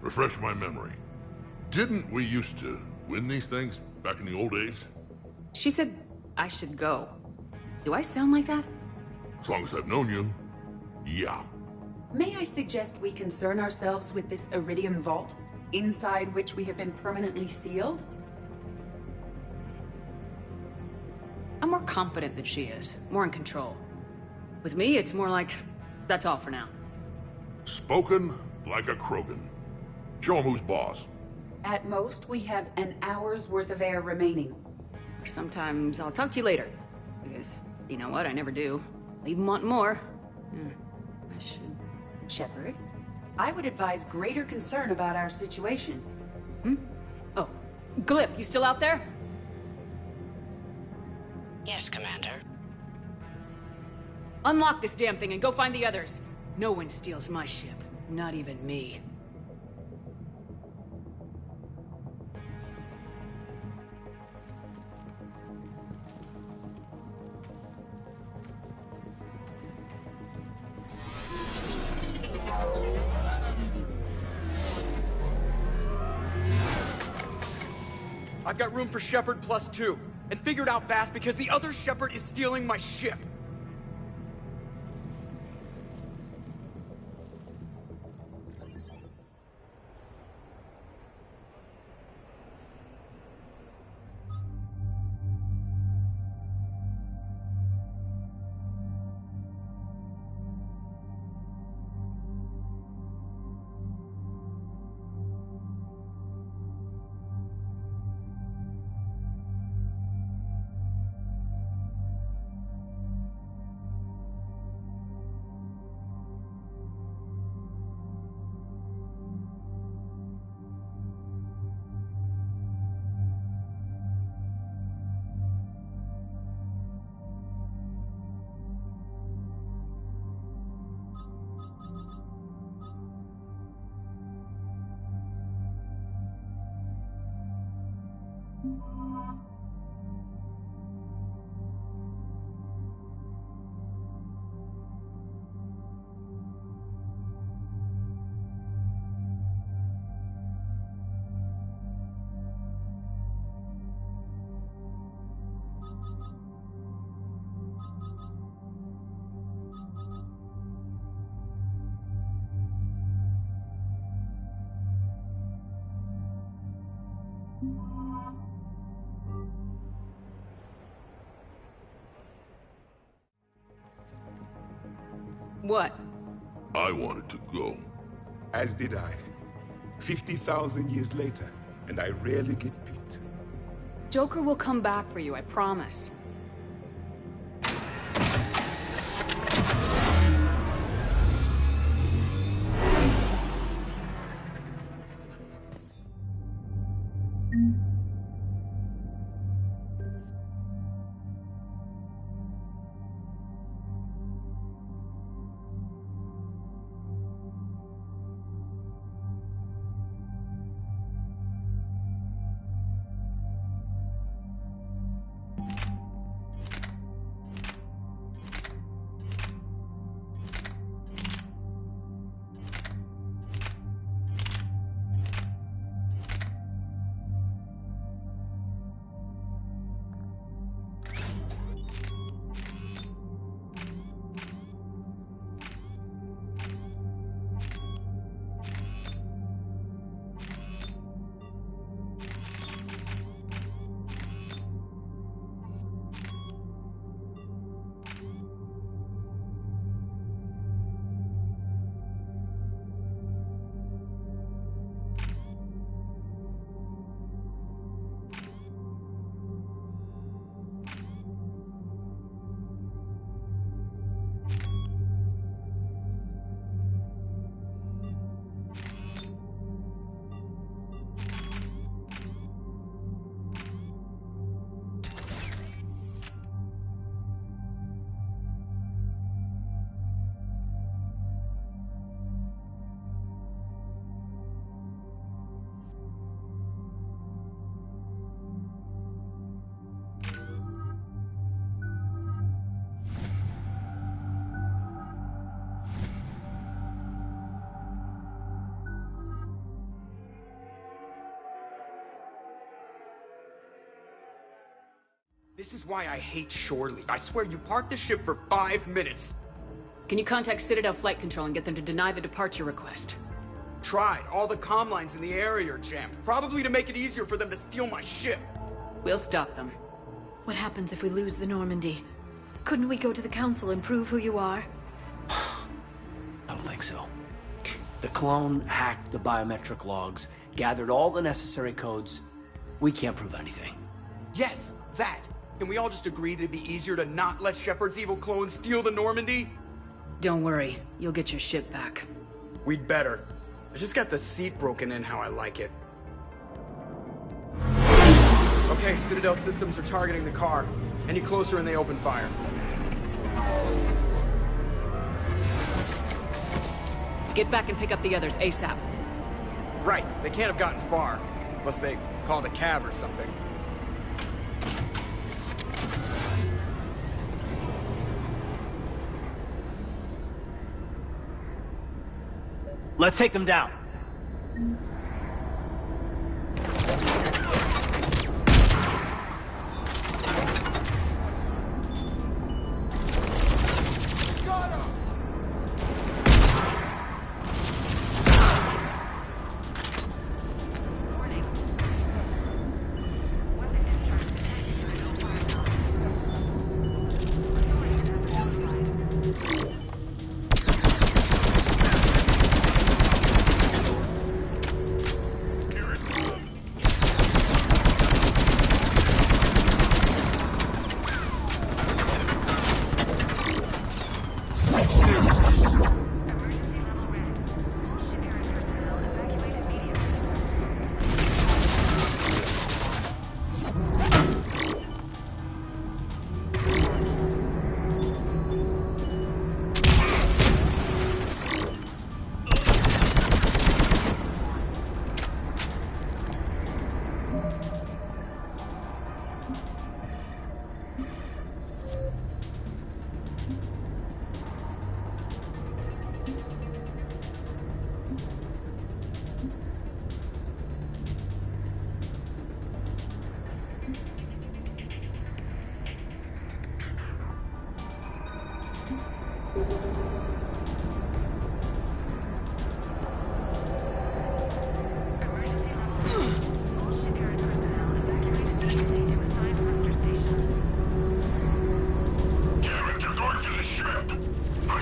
[SPEAKER 17] Refresh my memory. Didn't we used to win these things back in the old days?
[SPEAKER 4] She said I should go. Do I sound like that?
[SPEAKER 17] As long as I've known you, yeah.
[SPEAKER 20] May I suggest we concern ourselves with this Iridium vault, inside which we have been permanently sealed?
[SPEAKER 4] I'm more confident than she is. More in control. With me, it's more like, that's all for now.
[SPEAKER 17] Spoken like a Krogan. Show him who's boss.
[SPEAKER 20] At most, we have an hour's worth of air remaining.
[SPEAKER 4] Sometimes I'll talk to you later. Because, you know what, I never do. I'll even want more. I should...
[SPEAKER 20] Shepard, I would advise greater concern about our situation.
[SPEAKER 4] Oh, Glyph, you still out there?
[SPEAKER 13] Yes, Commander.
[SPEAKER 4] Unlock this damn thing and go find the others. No one steals my ship. Not even me.
[SPEAKER 22] I've got room for Shepard +2, and figure it out fast because the other Shepard is stealing my ship.
[SPEAKER 4] What?
[SPEAKER 17] I wanted to go.
[SPEAKER 1] As did I. 50,000 years later, and I rarely get picked.
[SPEAKER 4] Joker will come back for you, I promise.
[SPEAKER 22] This is why I hate shore leave. I swear you parked the ship for 5 minutes.
[SPEAKER 4] Can you contact Citadel Flight Control and get them to deny the departure request?
[SPEAKER 22] Tried. All the comm lines in the area are jammed. Probably to make it easier for them to steal my ship.
[SPEAKER 4] We'll stop them.
[SPEAKER 6] What happens if we lose the Normandy? Couldn't we go to the Council and prove who you are?
[SPEAKER 2] I don't think so. The clone hacked the biometric logs, gathered all the necessary codes. We can't prove anything.
[SPEAKER 22] Yes, that. Can we all just agree that it'd be easier to not let Shepard's evil clone steal the Normandy?
[SPEAKER 4] Don't worry, you'll get your ship back.
[SPEAKER 22] We'd better. I just got the seat broken in how I like it. Okay, Citadel systems are targeting the car. Any closer and they open fire.
[SPEAKER 4] Get back and pick up the others ASAP.
[SPEAKER 22] Right, they can't have gotten far. Unless they called a cab or something.
[SPEAKER 2] Let's take them down.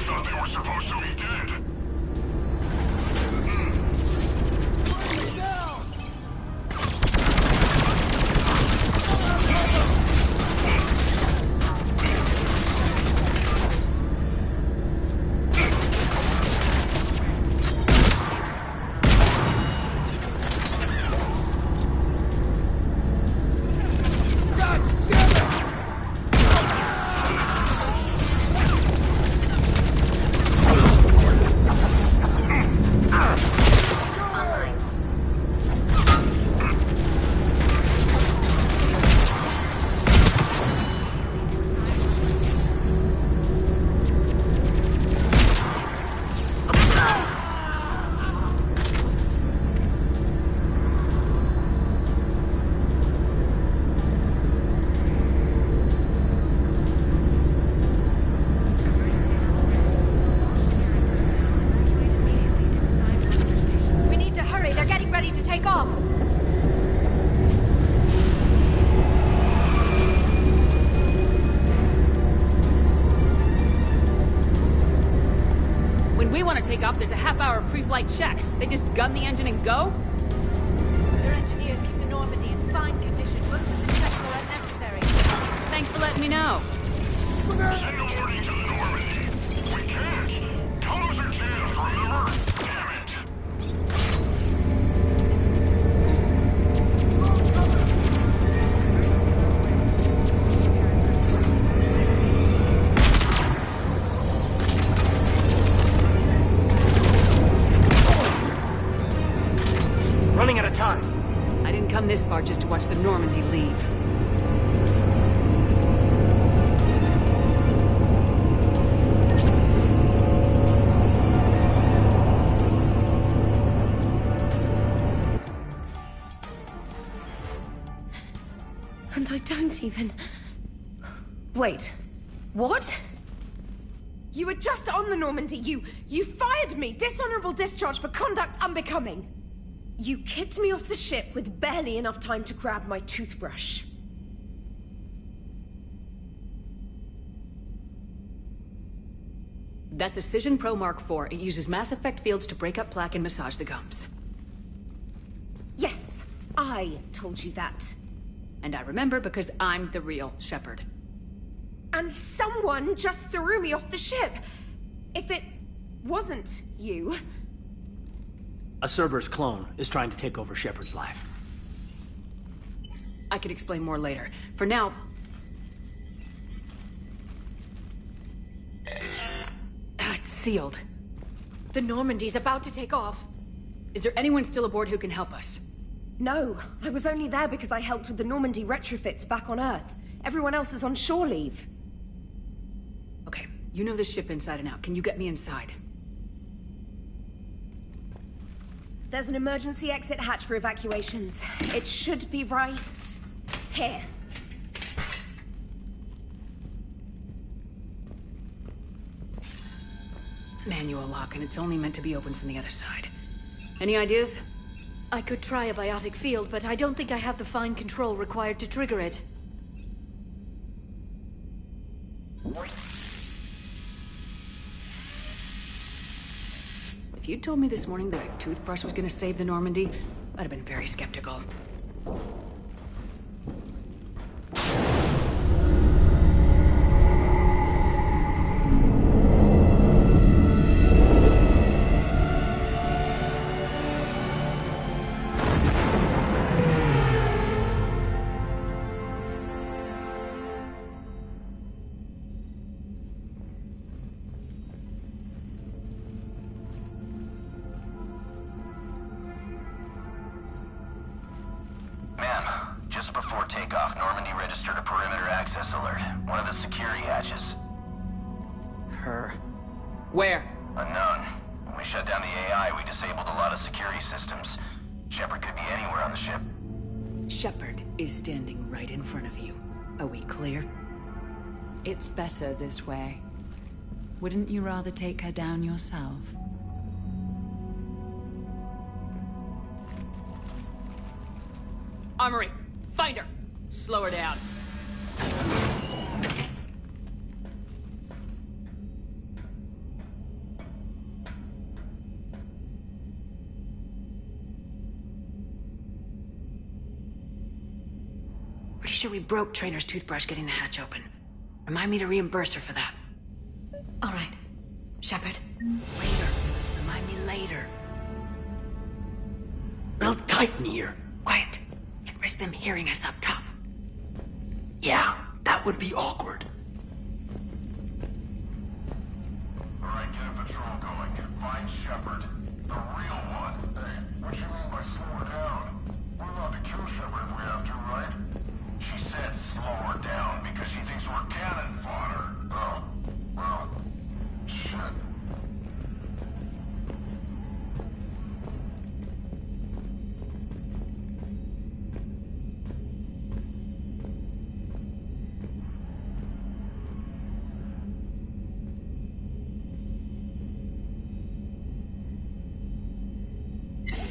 [SPEAKER 19] I thought they were supposed to be dead.
[SPEAKER 14] Take off, there's a half-hour pre-flight checks. They just gun the engine and go?
[SPEAKER 18] Their engineers keep the Normandy in fine condition. Most of the checks are unnecessary.
[SPEAKER 14] Thanks for letting me know.
[SPEAKER 19] Send a warning to the Normandy. We can't. Tunnels are jammed, remember? Damn it.
[SPEAKER 2] Running out of time.
[SPEAKER 14] I didn't come this far just to watch the Normandy leave.
[SPEAKER 5] And I don't even... Wait. What? You were just on the Normandy. You fired me. Dishonorable discharge for conduct unbecoming. You kicked me off the ship with barely enough time to grab my toothbrush.
[SPEAKER 14] That's a Cision Pro Mark IV. It uses mass effect fields to break up plaque and massage the gums.
[SPEAKER 5] Yes, I told you that.
[SPEAKER 14] And I remember because I'm the real Shepard.
[SPEAKER 5] And someone just threw me off the ship. If it wasn't you...
[SPEAKER 2] A Cerberus clone is trying to take over Shepard's life.
[SPEAKER 14] I can explain more later. For now... It's sealed.
[SPEAKER 5] The Normandy's about to take off.
[SPEAKER 14] Is there anyone still aboard who can help us?
[SPEAKER 5] No, I was only there because I helped with the Normandy retrofits back on Earth. Everyone else is on shore leave.
[SPEAKER 14] Okay, you know this ship inside and out. Can you get me inside?
[SPEAKER 5] There's an emergency exit hatch for evacuations. It should be right here.
[SPEAKER 14] Manual lock, and it's only meant to be opened from the other side. Any ideas?
[SPEAKER 18] I could try a biotic field, but I don't think I have the fine control required to trigger it.
[SPEAKER 14] If you'd told me this morning that a toothbrush was gonna save the Normandy, I'd have been very skeptical.
[SPEAKER 8] Just before takeoff, Normandy registered a perimeter access alert. One of the security hatches.
[SPEAKER 14] Her. Where?
[SPEAKER 8] Unknown. When we shut down the AI, we disabled a lot of security systems. Shepard could be anywhere on the ship.
[SPEAKER 14] Shepard is standing right in front of you. Are we clear? It's better this way. Wouldn't you rather take her down yourself? Armory! Find her! Slow her down.
[SPEAKER 4] sure we broke Trainer's toothbrush getting the hatch open. Remind me to reimburse her for that.
[SPEAKER 5] All right. Shepard.
[SPEAKER 4] Later. Remind me later.
[SPEAKER 2] Little tight in here.
[SPEAKER 4] Quiet. Can't risk them hearing us up top.
[SPEAKER 2] Yeah, that would be awkward.
[SPEAKER 17] Alright, get a patrol going. Find Shepard. The real one. Hey, what you mean by slow her down? We're allowed to kill Shepard if we have to, right? She said slow her down because she thinks we're cannon fodder. Oh, well, shit.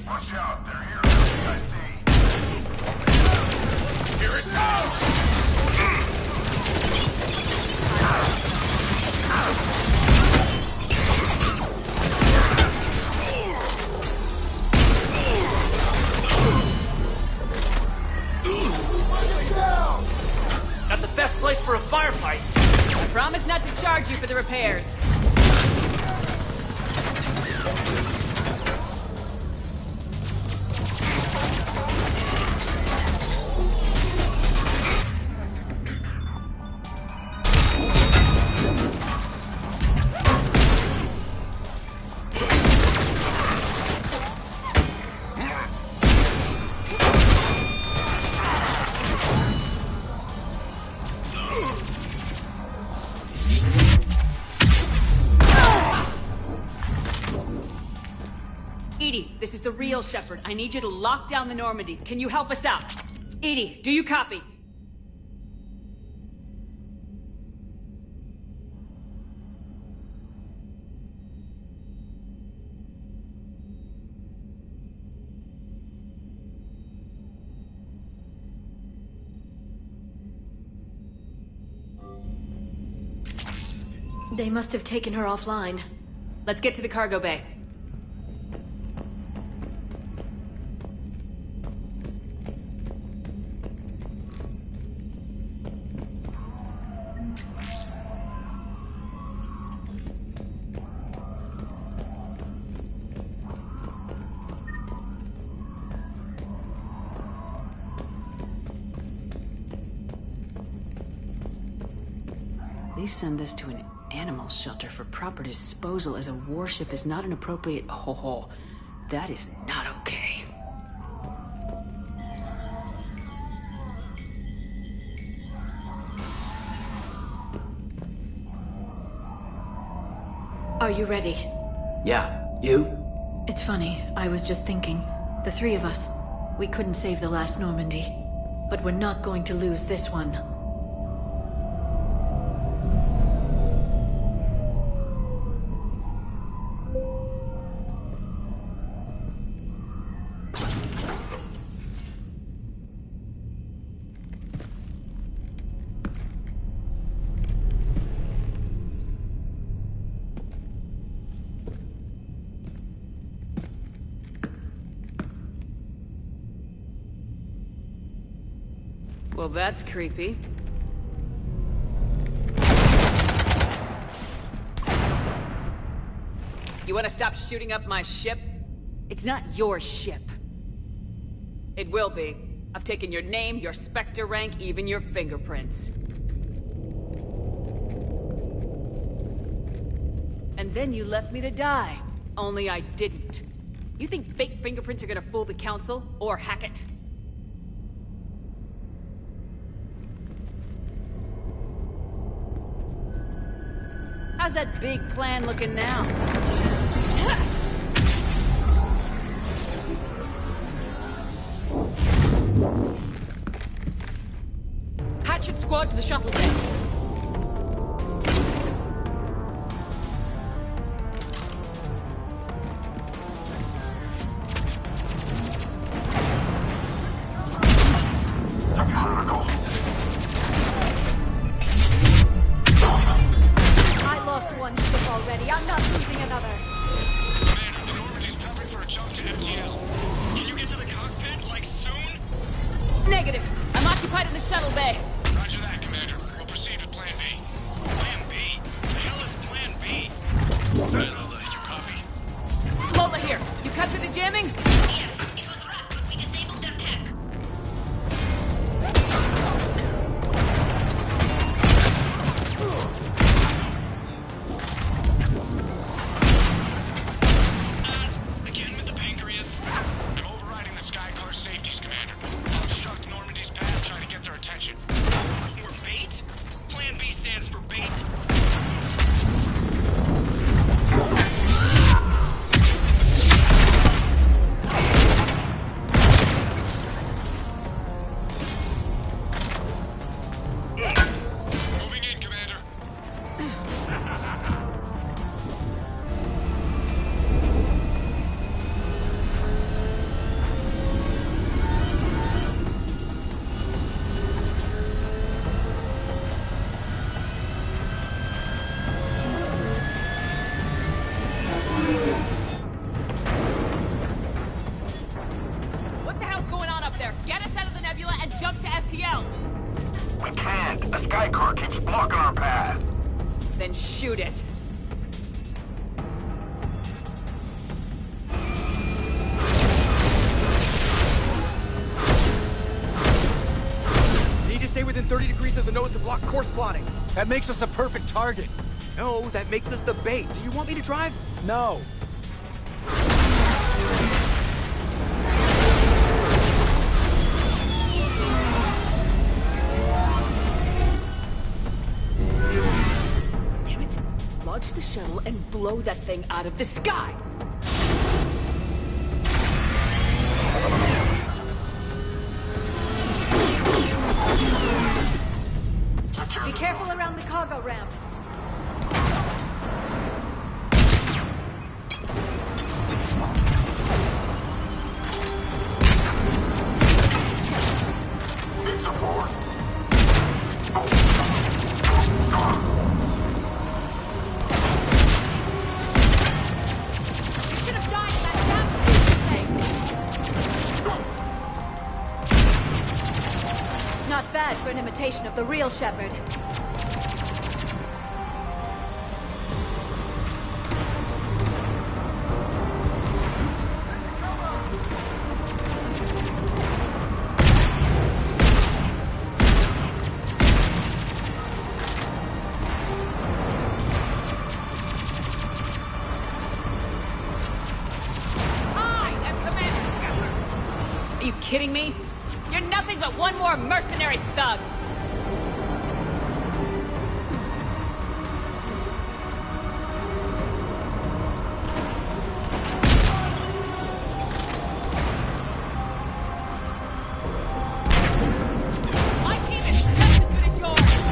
[SPEAKER 17] Watch out, they're here. I see. Here it goes!
[SPEAKER 2] Not the best place for a firefight.
[SPEAKER 14] I promise not to charge you for the repairs. Edie, this is the real Shepard. I need you to lock down the Normandy. Can you help us out? Edie, do you copy?
[SPEAKER 5] They must have taken her offline.
[SPEAKER 14] Let's get to the cargo bay. Please send this to an animal shelter for proper disposal, as a warship is not an appropriate... Oh, that is not okay.
[SPEAKER 5] Are you ready?
[SPEAKER 2] Yeah, you?
[SPEAKER 5] It's funny, I was just thinking. The three of us, we couldn't save the last Normandy. But we're not going to lose this one.
[SPEAKER 14] Well, that's creepy. You want to stop shooting up my ship? It's not your ship. It will be. I've taken your name, your Spectre rank, even your fingerprints. And then you left me to die. Only I didn't. You think fake fingerprints are gonna fool the Council? Or Hackett? How's that big plan looking now? Hatchet squad to the shuttle bay.
[SPEAKER 5] Already. I'm not losing another.
[SPEAKER 19] Commander, the Normandy's prepping for a jump to FTL. Can you get to the cockpit, like, soon?
[SPEAKER 14] Negative. I'm occupied in the shuttle bay.
[SPEAKER 8] A sky car keeps blocking our path.
[SPEAKER 14] Then shoot it.
[SPEAKER 22] Need to stay within 30 degrees of the nose to block course plotting.
[SPEAKER 2] That makes us a perfect target.
[SPEAKER 22] No, that makes us the bait. Do you want me to drive?
[SPEAKER 2] No.
[SPEAKER 14] Damn it. Launch the shuttle and blow that thing out of the sky!
[SPEAKER 10] Be careful around the cargo ramp. Not bad for an imitation of the real Shepard.
[SPEAKER 14] Are you kidding me? You're nothing but one more mercenary thug! My team is just as good as yours!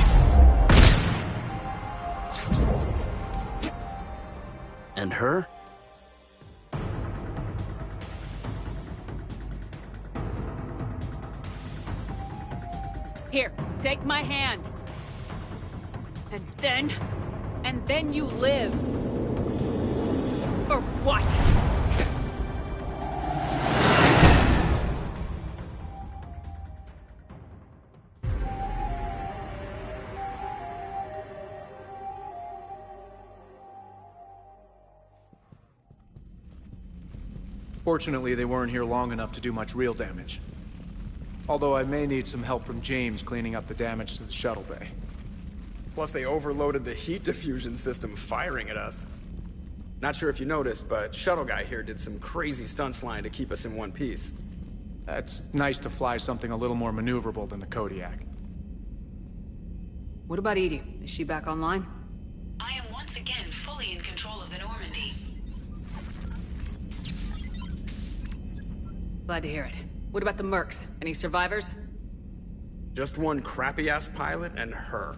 [SPEAKER 2] And her?
[SPEAKER 14] Here, take my hand. And then you live. For what?
[SPEAKER 22] Fortunately, they weren't here long enough to do much real damage. Although I may need some help from James cleaning up the damage to the shuttle bay. Plus, they overloaded the heat diffusion system firing at us. Not sure if you noticed, but Shuttle Guy here did some crazy stunt flying to keep us in one piece. That's nice to fly something a little more maneuverable than the Kodiak.
[SPEAKER 4] What about Edie? Is she back online?
[SPEAKER 18] I am once again fully in control of the Normandy.
[SPEAKER 4] Glad to hear it. What about the mercs? Any survivors?
[SPEAKER 22] Just one crappy-ass pilot and her.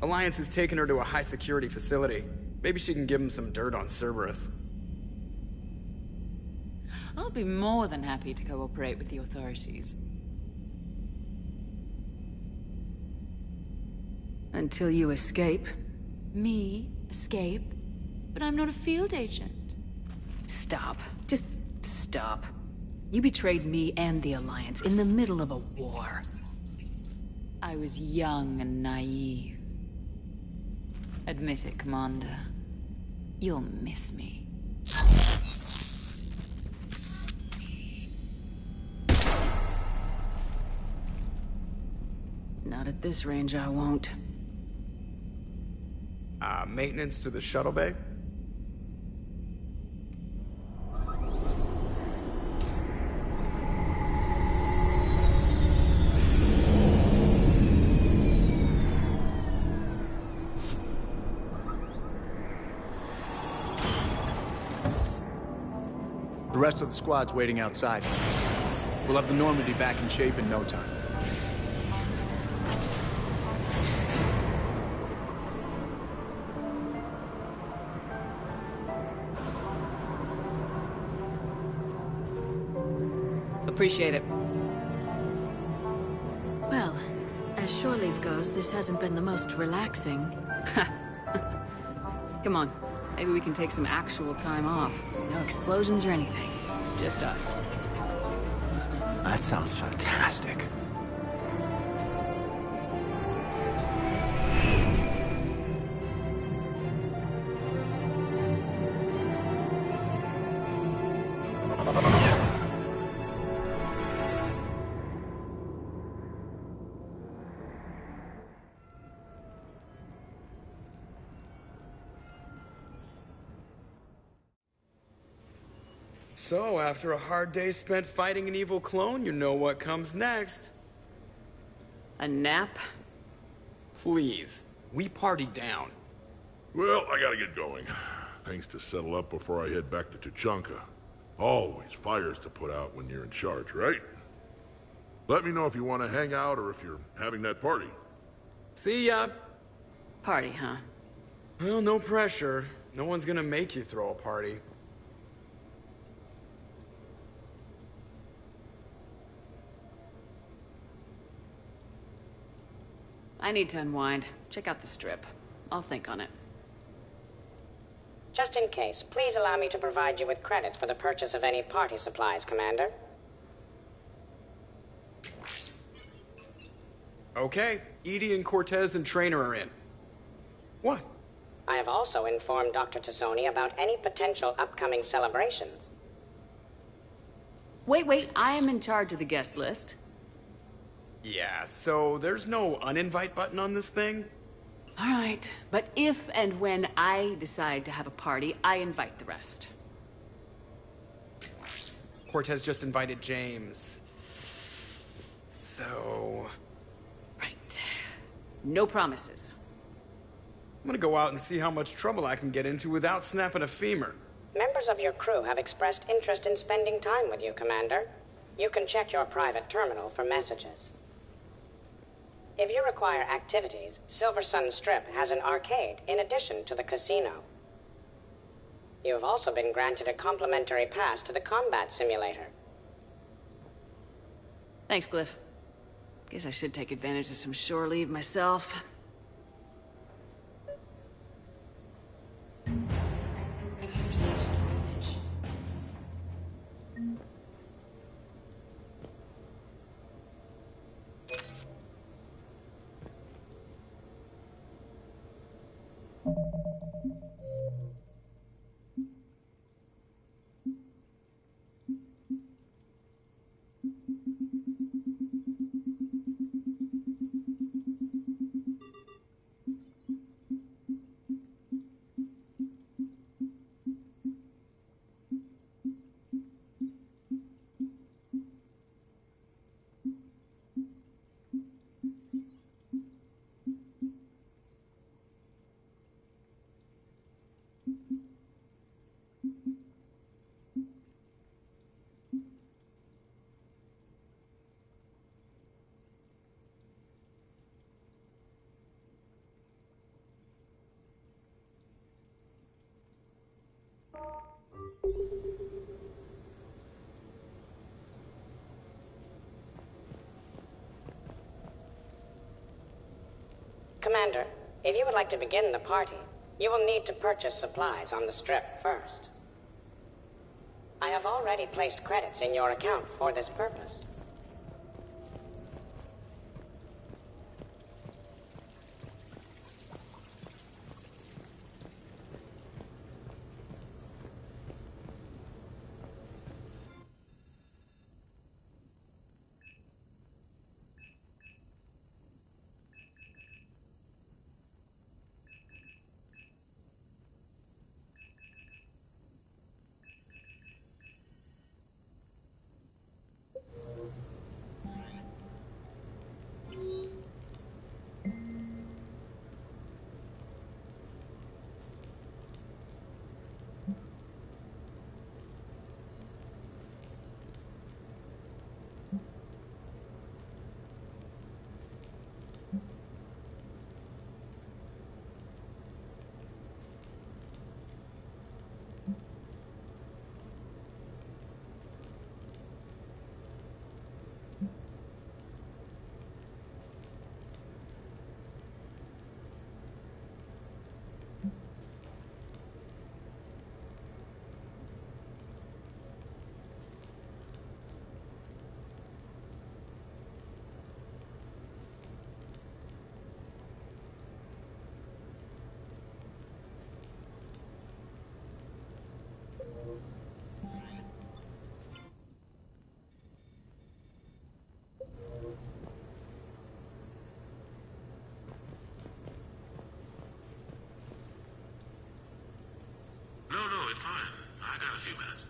[SPEAKER 22] Alliance has taken her to a high-security facility. Maybe she can give him some dirt on Cerberus.
[SPEAKER 14] I'll be more than happy to cooperate with the authorities.
[SPEAKER 4] Until you escape.
[SPEAKER 14] Me? Escape? But I'm not a field agent.
[SPEAKER 4] Stop. Just stop. You betrayed me and the Alliance in the middle of a war.
[SPEAKER 14] I was young and naive. Admit it, Commander. You'll miss me.
[SPEAKER 4] Not at this range, I won't.
[SPEAKER 22] Maintenance to the shuttle bay?
[SPEAKER 2] The rest of the squad's waiting outside. We'll have the Normandy back in shape in no time.
[SPEAKER 4] Appreciate it.
[SPEAKER 10] Well, as shore leave goes, this hasn't been the most relaxing.
[SPEAKER 4] Come on. Maybe we can take some actual time off. No explosions or anything. Just us.
[SPEAKER 2] That sounds fantastic.
[SPEAKER 22] So, after a hard day spent fighting an evil clone, you know what comes next.
[SPEAKER 4] A nap?
[SPEAKER 22] Please. We party down.
[SPEAKER 17] Well, I gotta get going. Things to settle up before I head back to Tuchanka. Always fires to put out when you're in charge, right? Let me know if you want to hang out or if you're having that party.
[SPEAKER 22] See ya!
[SPEAKER 4] Party, huh?
[SPEAKER 22] Well, no pressure. No one's gonna make you throw a party.
[SPEAKER 4] I need to unwind. Check out the strip. I'll think on it.
[SPEAKER 13] Just in case, please allow me to provide you with credits for the purchase of any party supplies, Commander.
[SPEAKER 22] Okay, Edie and Cortez and Trainer are in. What?
[SPEAKER 13] I have also informed Dr. Tassoni about any potential upcoming celebrations.
[SPEAKER 4] Wait, I am in charge of the guest list.
[SPEAKER 22] Yeah, so there's no uninvite button on this thing?
[SPEAKER 4] All right, but if and when I decide to have a party, I invite the rest.
[SPEAKER 22] Cortez just invited James. So...
[SPEAKER 4] Right. No promises.
[SPEAKER 22] I'm gonna go out and see how much trouble I can get into without snapping a femur.
[SPEAKER 13] Members of your crew have expressed interest in spending time with you, Commander. You can check your private terminal for messages. If you require activities, Silver Sun Strip has an arcade in addition to the casino. You have also been granted a complimentary pass to the combat simulator.
[SPEAKER 4] Thanks, Glyph. Guess I should take advantage of some shore leave myself.
[SPEAKER 13] Commander, if you would like to begin the party, you will need to purchase supplies on the Strip first. I have already placed credits in your account for this purpose.
[SPEAKER 19] No, it's fine. I got a few minutes.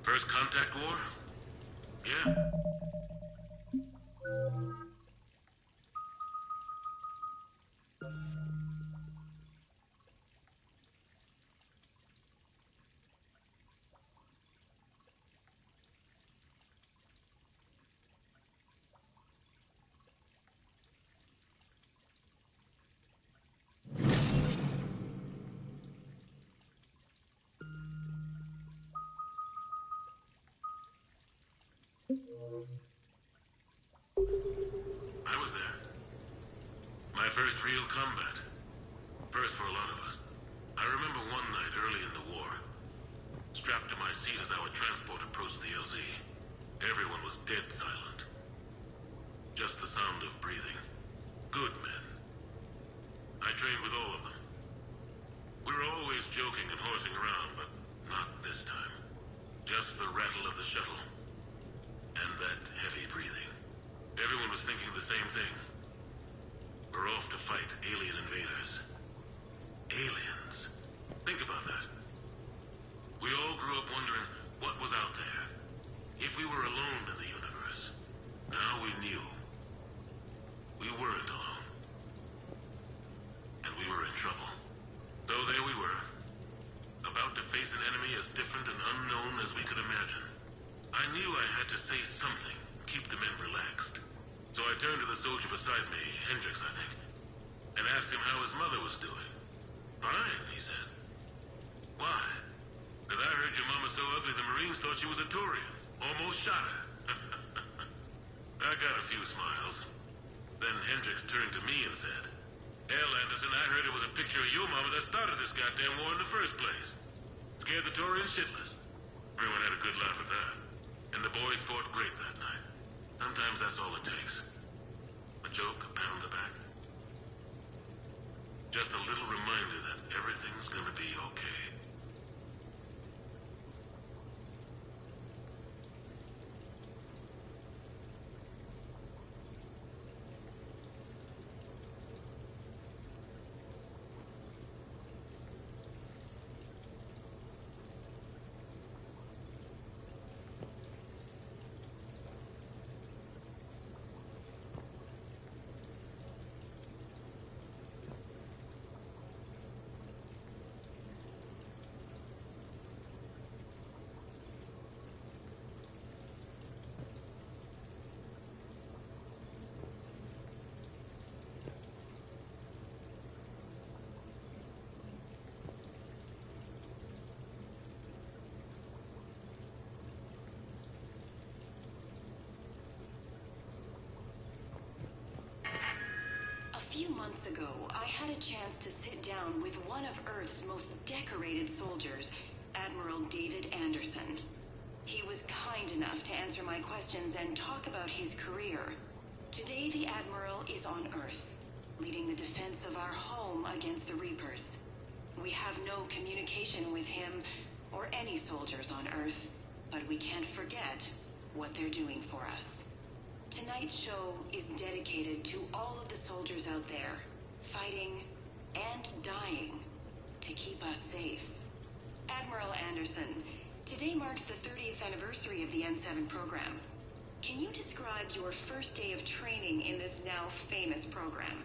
[SPEAKER 7] First contact war? Yeah. I was there. My first real combat. First for a lot of us. I remember one night early in the war, strapped to my seat as our transport approached the LZ. Everyone was dead silent. Just the sound of breathing. Good men. I trained with all of them. We were always joking and horsing around, but not this time. Just the rattle of the shuttle. And that heavy breathing. Everyone was thinking the same thing. We're off to fight alien invaders. Aliens. Think about that. We all grew up wondering what was out there. If we were alone in the universe. Now we knew. We weren't alone. And we were in trouble. So there we were. About to face an enemy as different and unknown as we could imagine. I knew I had to say something, keep the men relaxed. So I turned to the soldier beside me, Hendricks, I think, and asked him how his mother was doing. Fine, he said. Why? Because I heard your mama so ugly the Marines thought she was a Turian. Almost shot her. I got a few smiles. Then Hendricks turned to me and said, Hell, Anderson, I heard it was a picture of your mama that started this goddamn war in the first place. Scared the Turians shitless. Everyone had a good laugh at that. And the boys fought great that night. Sometimes that's all it takes. A joke, a pat on the back. Just a little reminder that everything's gonna be okay.
[SPEAKER 20] A few months ago, I had a chance to sit down with one of Earth's most decorated soldiers, Admiral David Anderson. He was kind enough to answer my questions and talk about his career. Today, the Admiral is on Earth, leading the defense of our home against the Reapers. We have no communication with him or any soldiers on Earth, but we can't forget what they're doing for us. Tonight's show is dedicated to all of the soldiers out there, fighting and dying to keep us safe. Admiral Anderson, today marks the 30th anniversary of the N7 program. Can you describe your first day of training in this now famous program?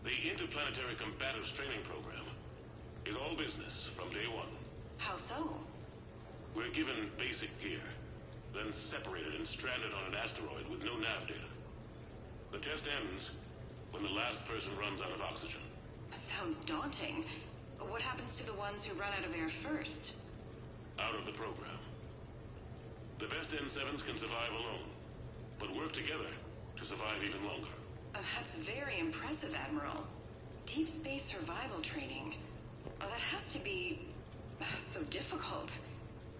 [SPEAKER 7] The Interplanetary Combatives Training Program is all business from day one.
[SPEAKER 20] How so?
[SPEAKER 7] We're given basic gear, then separated and stranded on an asteroid with no nav data. The test ends when the last person runs out of oxygen.
[SPEAKER 20] Sounds daunting. What happens to the ones who run out of air first?
[SPEAKER 7] Out of the program. The best N7s can survive alone, but work together to survive even longer.
[SPEAKER 20] That's very impressive, Admiral. Deep space survival training. That has to be so difficult.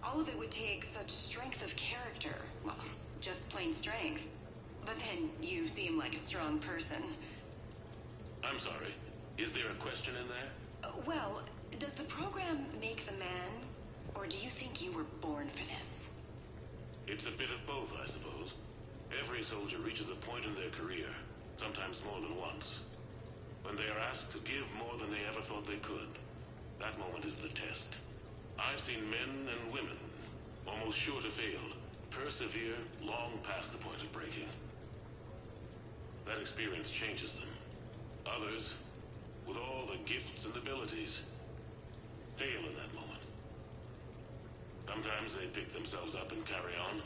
[SPEAKER 20] All of it would take such strength of character. Well, just plain strength. But then you seem like a strong person.
[SPEAKER 7] I'm sorry. Is there a question in there?
[SPEAKER 20] Well, does the program make the man? Or do you think you were born for this?
[SPEAKER 7] It's a bit of both, I suppose. Every soldier reaches a point in their career, sometimes more than once, when they are asked to give more than they ever thought they could. That moment is the test. I've seen men and women Almost sure to fail. Persevere long past the point of breaking. That experience changes them. Others, with all the gifts and abilities, fail in that moment. Sometimes they pick themselves up and carry on.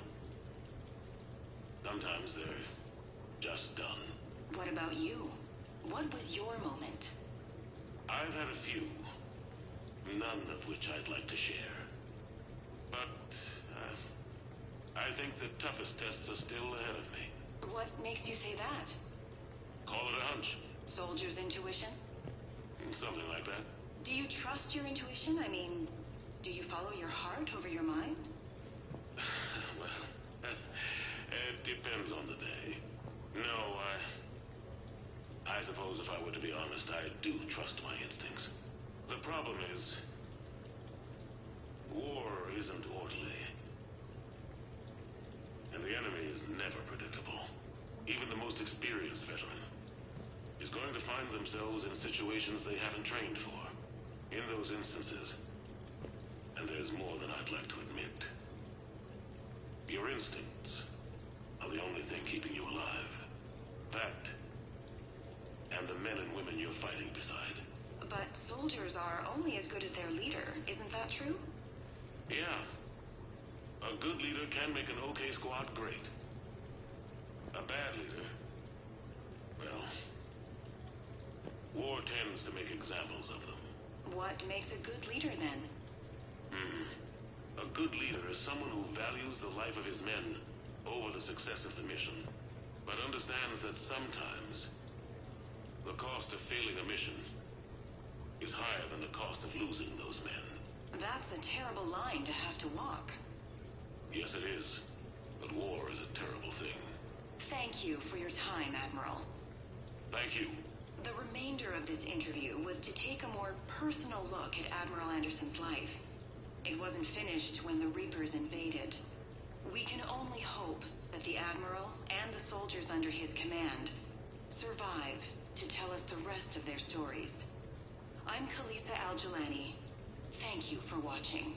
[SPEAKER 7] Sometimes they're just done.
[SPEAKER 20] What about you? What was your moment?
[SPEAKER 7] I've had a few, none of which I'd like to share. But I think the toughest tests are still ahead of me.
[SPEAKER 20] What makes you say that?
[SPEAKER 7] Call it a hunch.
[SPEAKER 20] Soldier's intuition?
[SPEAKER 7] Something like that.
[SPEAKER 20] Do you trust your intuition? I mean, do you follow your heart over your mind?
[SPEAKER 7] Well, it depends on the day. No, I suppose if I were to be honest, I do trust my instincts. The problem is, war isn't orderly. And the enemy is never predictable. Even the most experienced veteran is going to find themselves in situations they haven't trained for. In those instances, and there's more than I'd like to admit, your instincts are the only thing keeping you alive. That, and the men and women you're fighting beside.
[SPEAKER 20] But soldiers are only as good as their leader, isn't that true?
[SPEAKER 7] Yeah. A good leader can make an okay squad great. A bad leader, well, war tends to make examples of them.
[SPEAKER 20] What makes a good leader, then?
[SPEAKER 7] A good leader is someone who values the life of his men over the success of the mission, but understands that sometimes the cost of failing a mission is higher than the cost of losing those men.
[SPEAKER 20] That's a terrible line to have to walk.
[SPEAKER 7] Yes, it is. But war is a terrible thing.
[SPEAKER 20] Thank you for your time, Admiral.
[SPEAKER 7] Thank you.
[SPEAKER 20] The remainder of this interview was to take a more personal look at Admiral Anderson's life. It wasn't finished when the Reapers invaded. We can only hope that the Admiral and the soldiers under his command survive to tell us the rest of their stories. I'm Khaleesa Al-Jilani. Thank you for watching.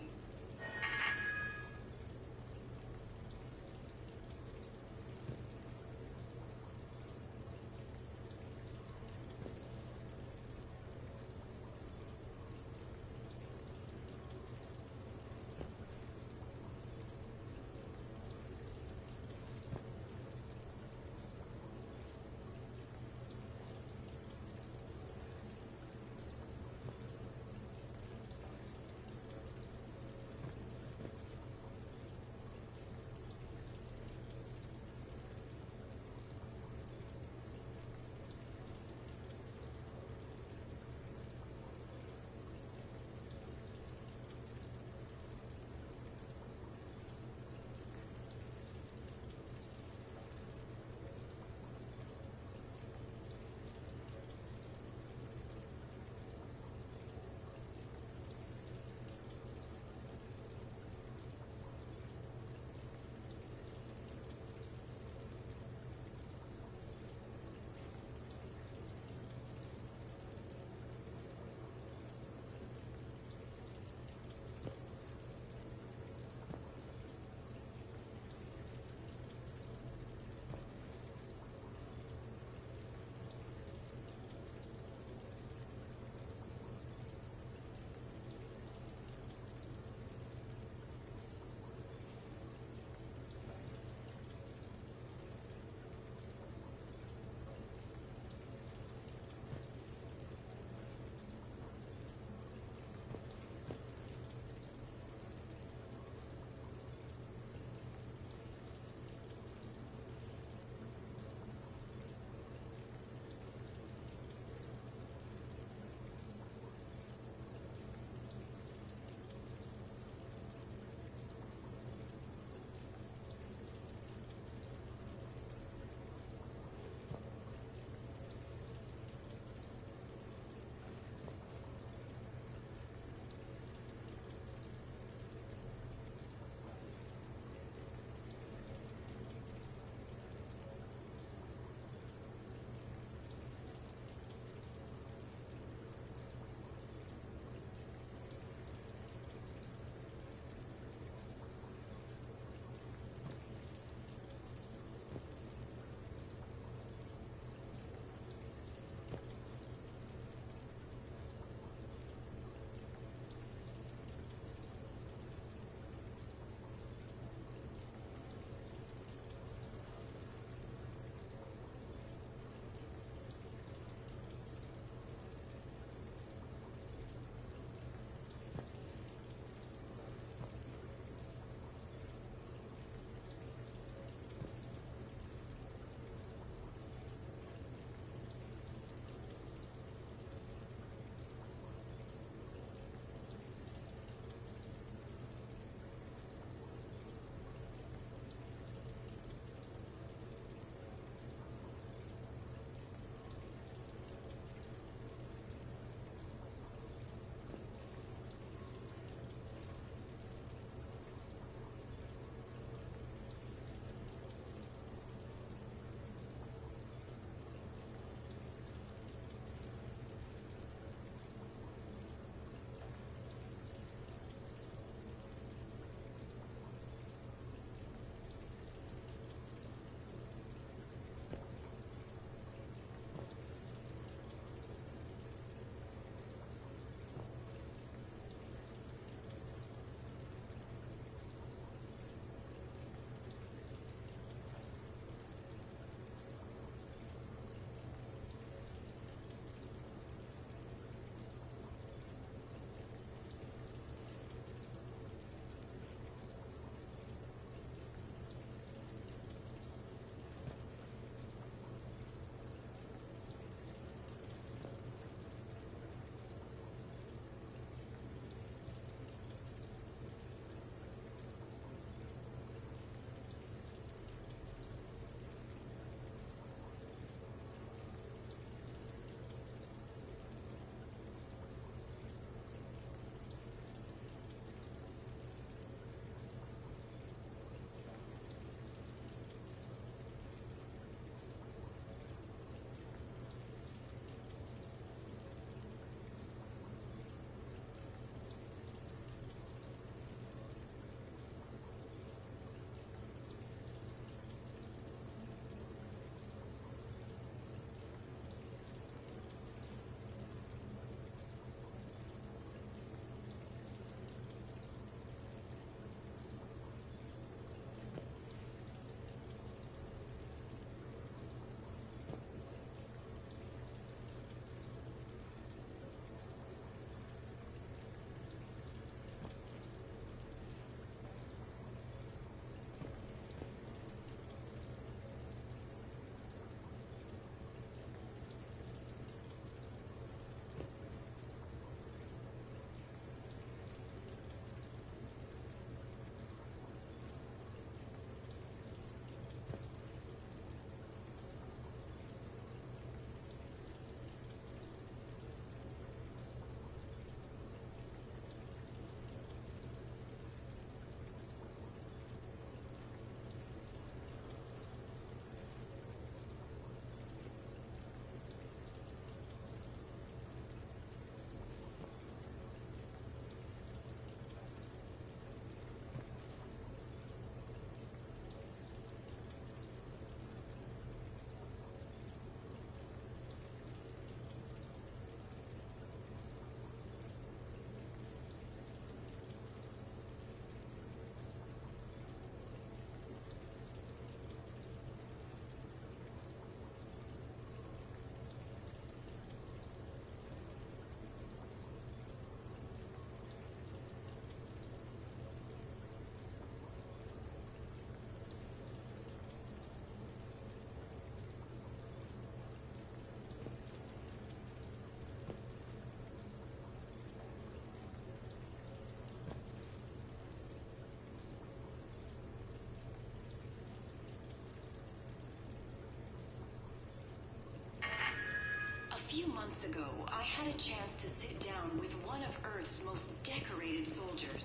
[SPEAKER 20] few months ago, I had a chance to sit down with one of Earth's most decorated soldiers.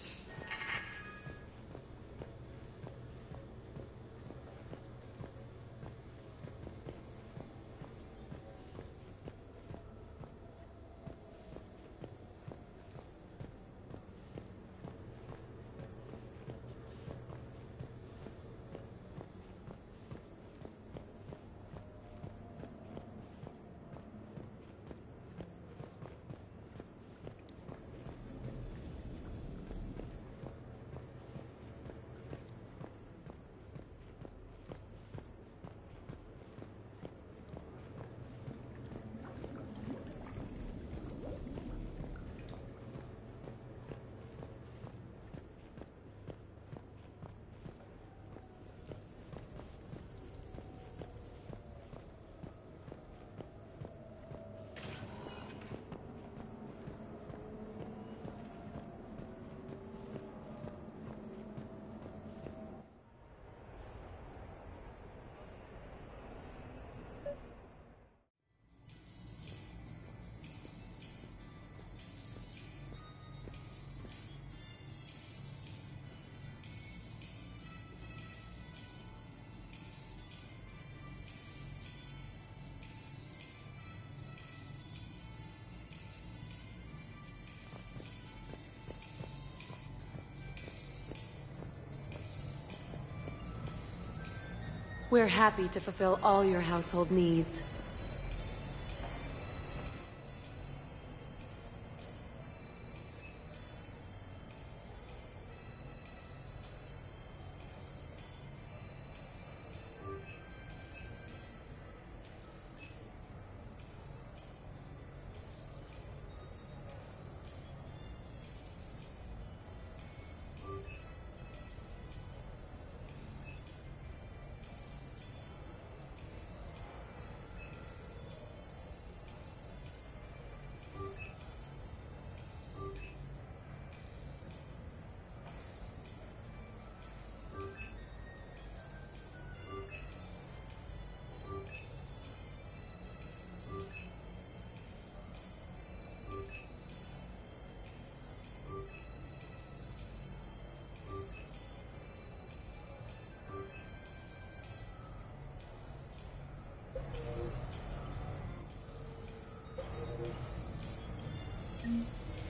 [SPEAKER 15] We're happy to fulfill all your household needs.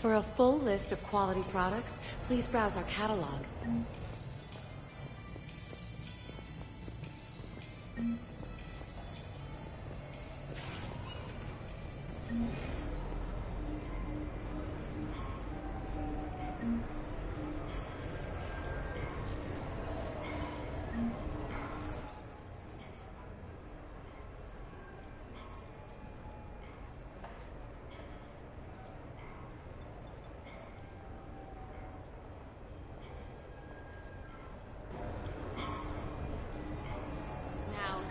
[SPEAKER 15] For a full list of quality products, please browse our catalog.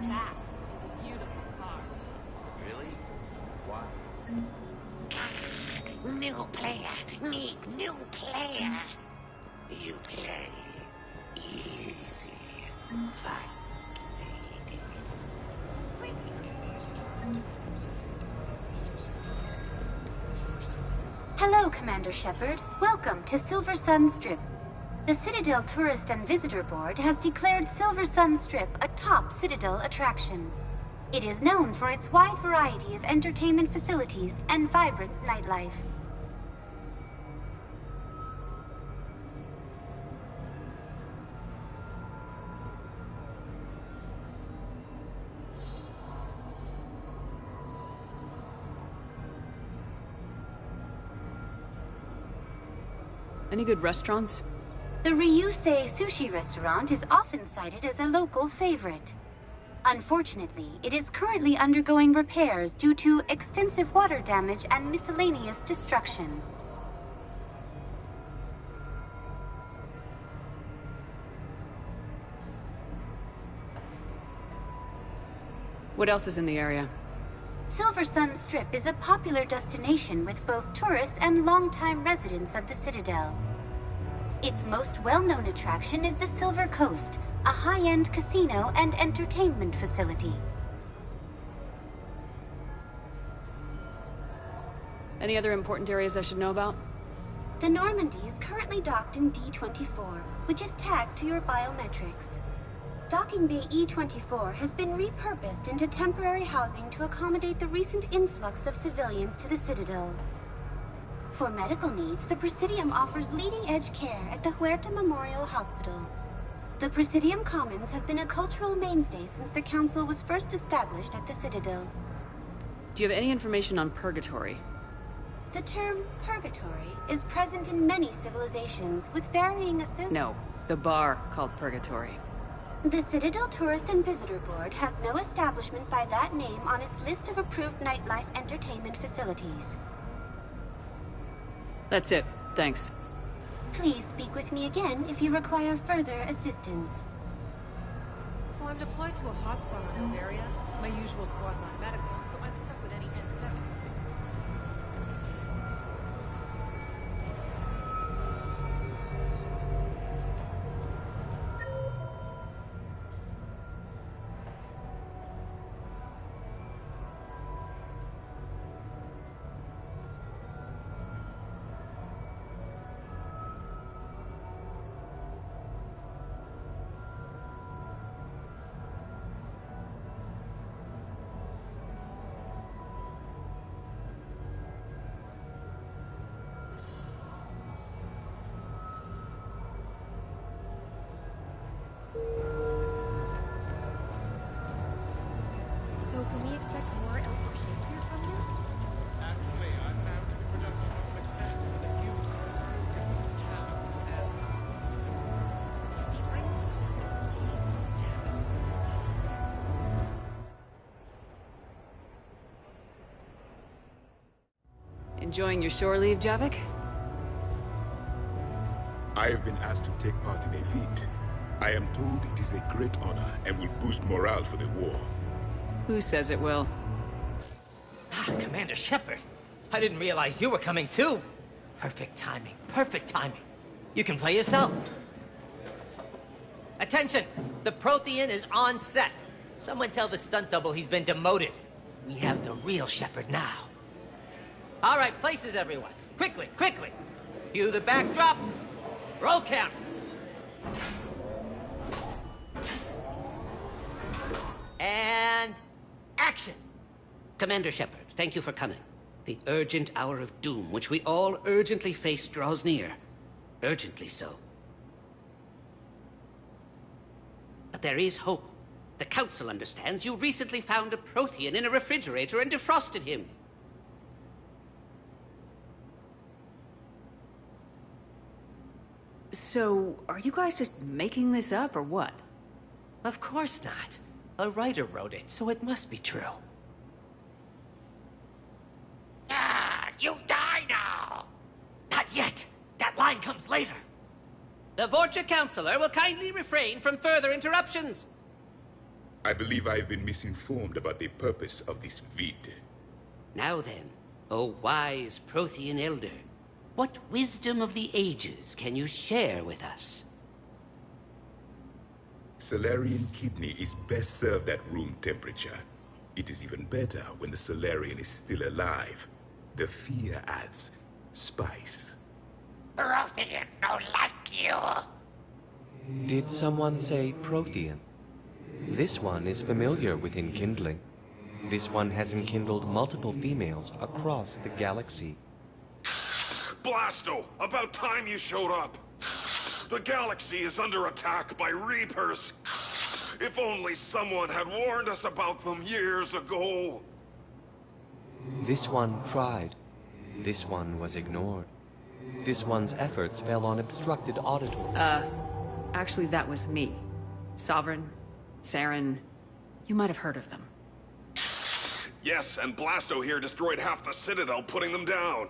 [SPEAKER 14] That is a beautiful car.
[SPEAKER 12] Really? Why?
[SPEAKER 16] New player, need new player. You play easy, fun.
[SPEAKER 23] Hello, Commander Shepard. Welcome to Silver Sun Strip. The Citadel Tourist and Visitor Board has declared Silver Sun Strip a top Citadel attraction. It is known for its wide variety of entertainment facilities and vibrant nightlife.
[SPEAKER 4] Any good restaurants?
[SPEAKER 23] The Ryusei Sushi Restaurant is often cited as a local favorite. Unfortunately, it is currently undergoing repairs due to extensive water damage and miscellaneous destruction.
[SPEAKER 4] What else is in the area?
[SPEAKER 23] Silver Sun Strip is a popular destination with both tourists and longtime residents of the Citadel. Its most well-known attraction is the Silver Coast, a high-end casino and entertainment facility.
[SPEAKER 4] Any other important areas I should know about?
[SPEAKER 23] The Normandy is currently docked in D-24, which is tagged to your biometrics. Docking Bay E-24 has been repurposed into temporary housing to accommodate the recent influx of civilians to the Citadel. For medical needs, the Presidium offers leading-edge care at the Huerta Memorial Hospital. The Presidium Commons have been a cultural mainstay since the Council was first established at the Citadel.
[SPEAKER 4] Do you have any information on Purgatory?
[SPEAKER 23] The term purgatory is present in many civilizations with varying
[SPEAKER 4] No, the bar called Purgatory.
[SPEAKER 23] The Citadel Tourist and Visitor Board has no establishment by that name on its list of approved nightlife entertainment facilities.
[SPEAKER 4] That's it. Thanks.
[SPEAKER 23] Please speak with me again if you require further assistance.
[SPEAKER 11] So I'm deployed to a hotspot in the area. My usual squad's on medical, so I'm stuck with any N7s. So can we expect more Elmer Shakespeare from you?
[SPEAKER 19] Actually, I found production of Macbeth with a huge town
[SPEAKER 4] Enjoying your shore leave, Javik?
[SPEAKER 1] I have been asked to take part in a feat. I am told it is a great honor and will boost morale for the war.
[SPEAKER 4] Who says it will?
[SPEAKER 3] Commander Shepard. I didn't realize you were coming too. Perfect timing, perfect timing. You can play yourself. Attention! The Prothean is on set. Someone tell the stunt double he's been demoted. We have the real Shepard now. All right, places everyone. Quickly, quickly. Cue the backdrop. Roll cameras. And action.
[SPEAKER 9] Commander Shepard, thank you for coming. The urgent hour of doom, which we all urgently face, draws near. Urgently so. But there is hope. The Council understands you recently found a Prothean in a refrigerator and defrosted him.
[SPEAKER 4] So, are you guys just making this up, or what?
[SPEAKER 3] Of course not. A writer wrote it, so it must be true.
[SPEAKER 16] Ah, you die now!
[SPEAKER 3] Not yet. That line comes later.
[SPEAKER 9] The Vorcha Councilor will kindly refrain from further interruptions.
[SPEAKER 1] I believe I have been misinformed about the purpose of this vid.
[SPEAKER 9] Now then, O wise Prothean Elder, what wisdom of the ages can you share with us?
[SPEAKER 1] Salarian kidney is best served at room temperature. It is even better when the Salarian is still alive. The fear adds spice.
[SPEAKER 16] Prothean don't like you.
[SPEAKER 21] Did someone say Prothean? This one is familiar with enkindling. This one has enkindled multiple females across the galaxy.
[SPEAKER 24] Blasto, about time you showed up. The galaxy is under attack by Reapers. If only someone had warned us about them years ago.
[SPEAKER 21] This one tried. This one was ignored. This one's efforts fell on obstructed auditory.
[SPEAKER 4] Actually that was me. Sovereign, Saren, you might have heard of them.
[SPEAKER 24] Yes, and Blasto here destroyed half the Citadel, putting them down.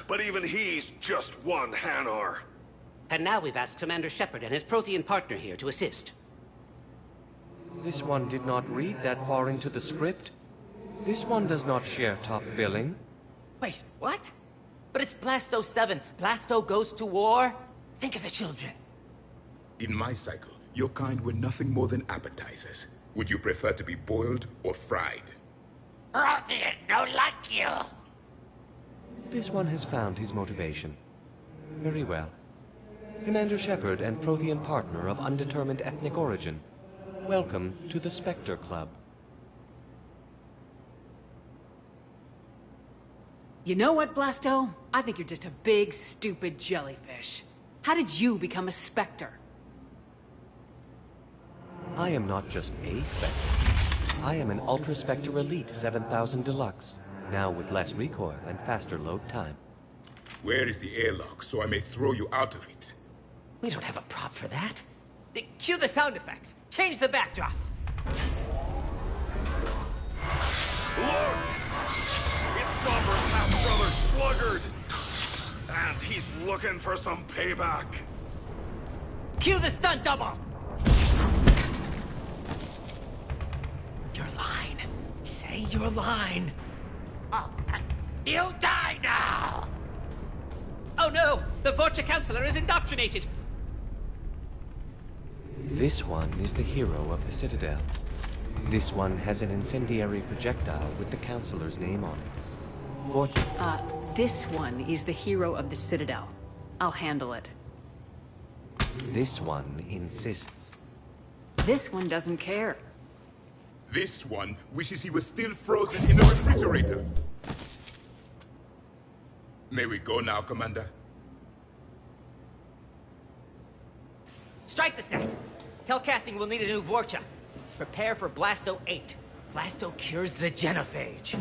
[SPEAKER 24] But even he's just one Hanar.
[SPEAKER 9] And now we've asked Commander Shepard and his Prothean partner here to assist.
[SPEAKER 21] This one did not read that far into the script. This one does not share top billing.
[SPEAKER 3] Wait, what? But it's Blasto 7. Blasto goes to war? Think of the children.
[SPEAKER 1] In my cycle, your kind were nothing more than appetizers. Would you prefer to be boiled or fried?
[SPEAKER 16] Prothean don't like you.
[SPEAKER 21] This one has found his motivation. Very well. Commander Shepard and Prothean partner of undetermined ethnic origin, welcome to the Spectre Club.
[SPEAKER 4] You know what, Blasto? I think you're just a big, stupid jellyfish. How did you become a Spectre?
[SPEAKER 21] I am not just a Spectre. I am an Ultra Spectre Elite 7000 Deluxe, now with less recoil and faster load time.
[SPEAKER 1] Where is the airlock so I may throw you out of it?
[SPEAKER 3] We don't have a prop for that. Cue the sound effects. Change the backdrop.
[SPEAKER 24] Look! It's Somber's half-brother Sluggard! And he's looking for some payback.
[SPEAKER 3] Cue the stunt double! Your line. Say your line.
[SPEAKER 16] Oh, you die now!
[SPEAKER 3] Oh no! The Vorcha Counselor is indoctrinated!
[SPEAKER 21] This one is the hero of the Citadel. This one has an incendiary projectile with the Counselor's name on it.
[SPEAKER 4] This one is the hero of the Citadel. I'll handle it.
[SPEAKER 21] This one insists.
[SPEAKER 4] This one doesn't care.
[SPEAKER 1] This one wishes he was still frozen in the refrigerator. May we go now, Commander?
[SPEAKER 3] Strike the set! Telcasting will need a new Vorcha. Prepare for Blasto 8. Blasto cures the genophage.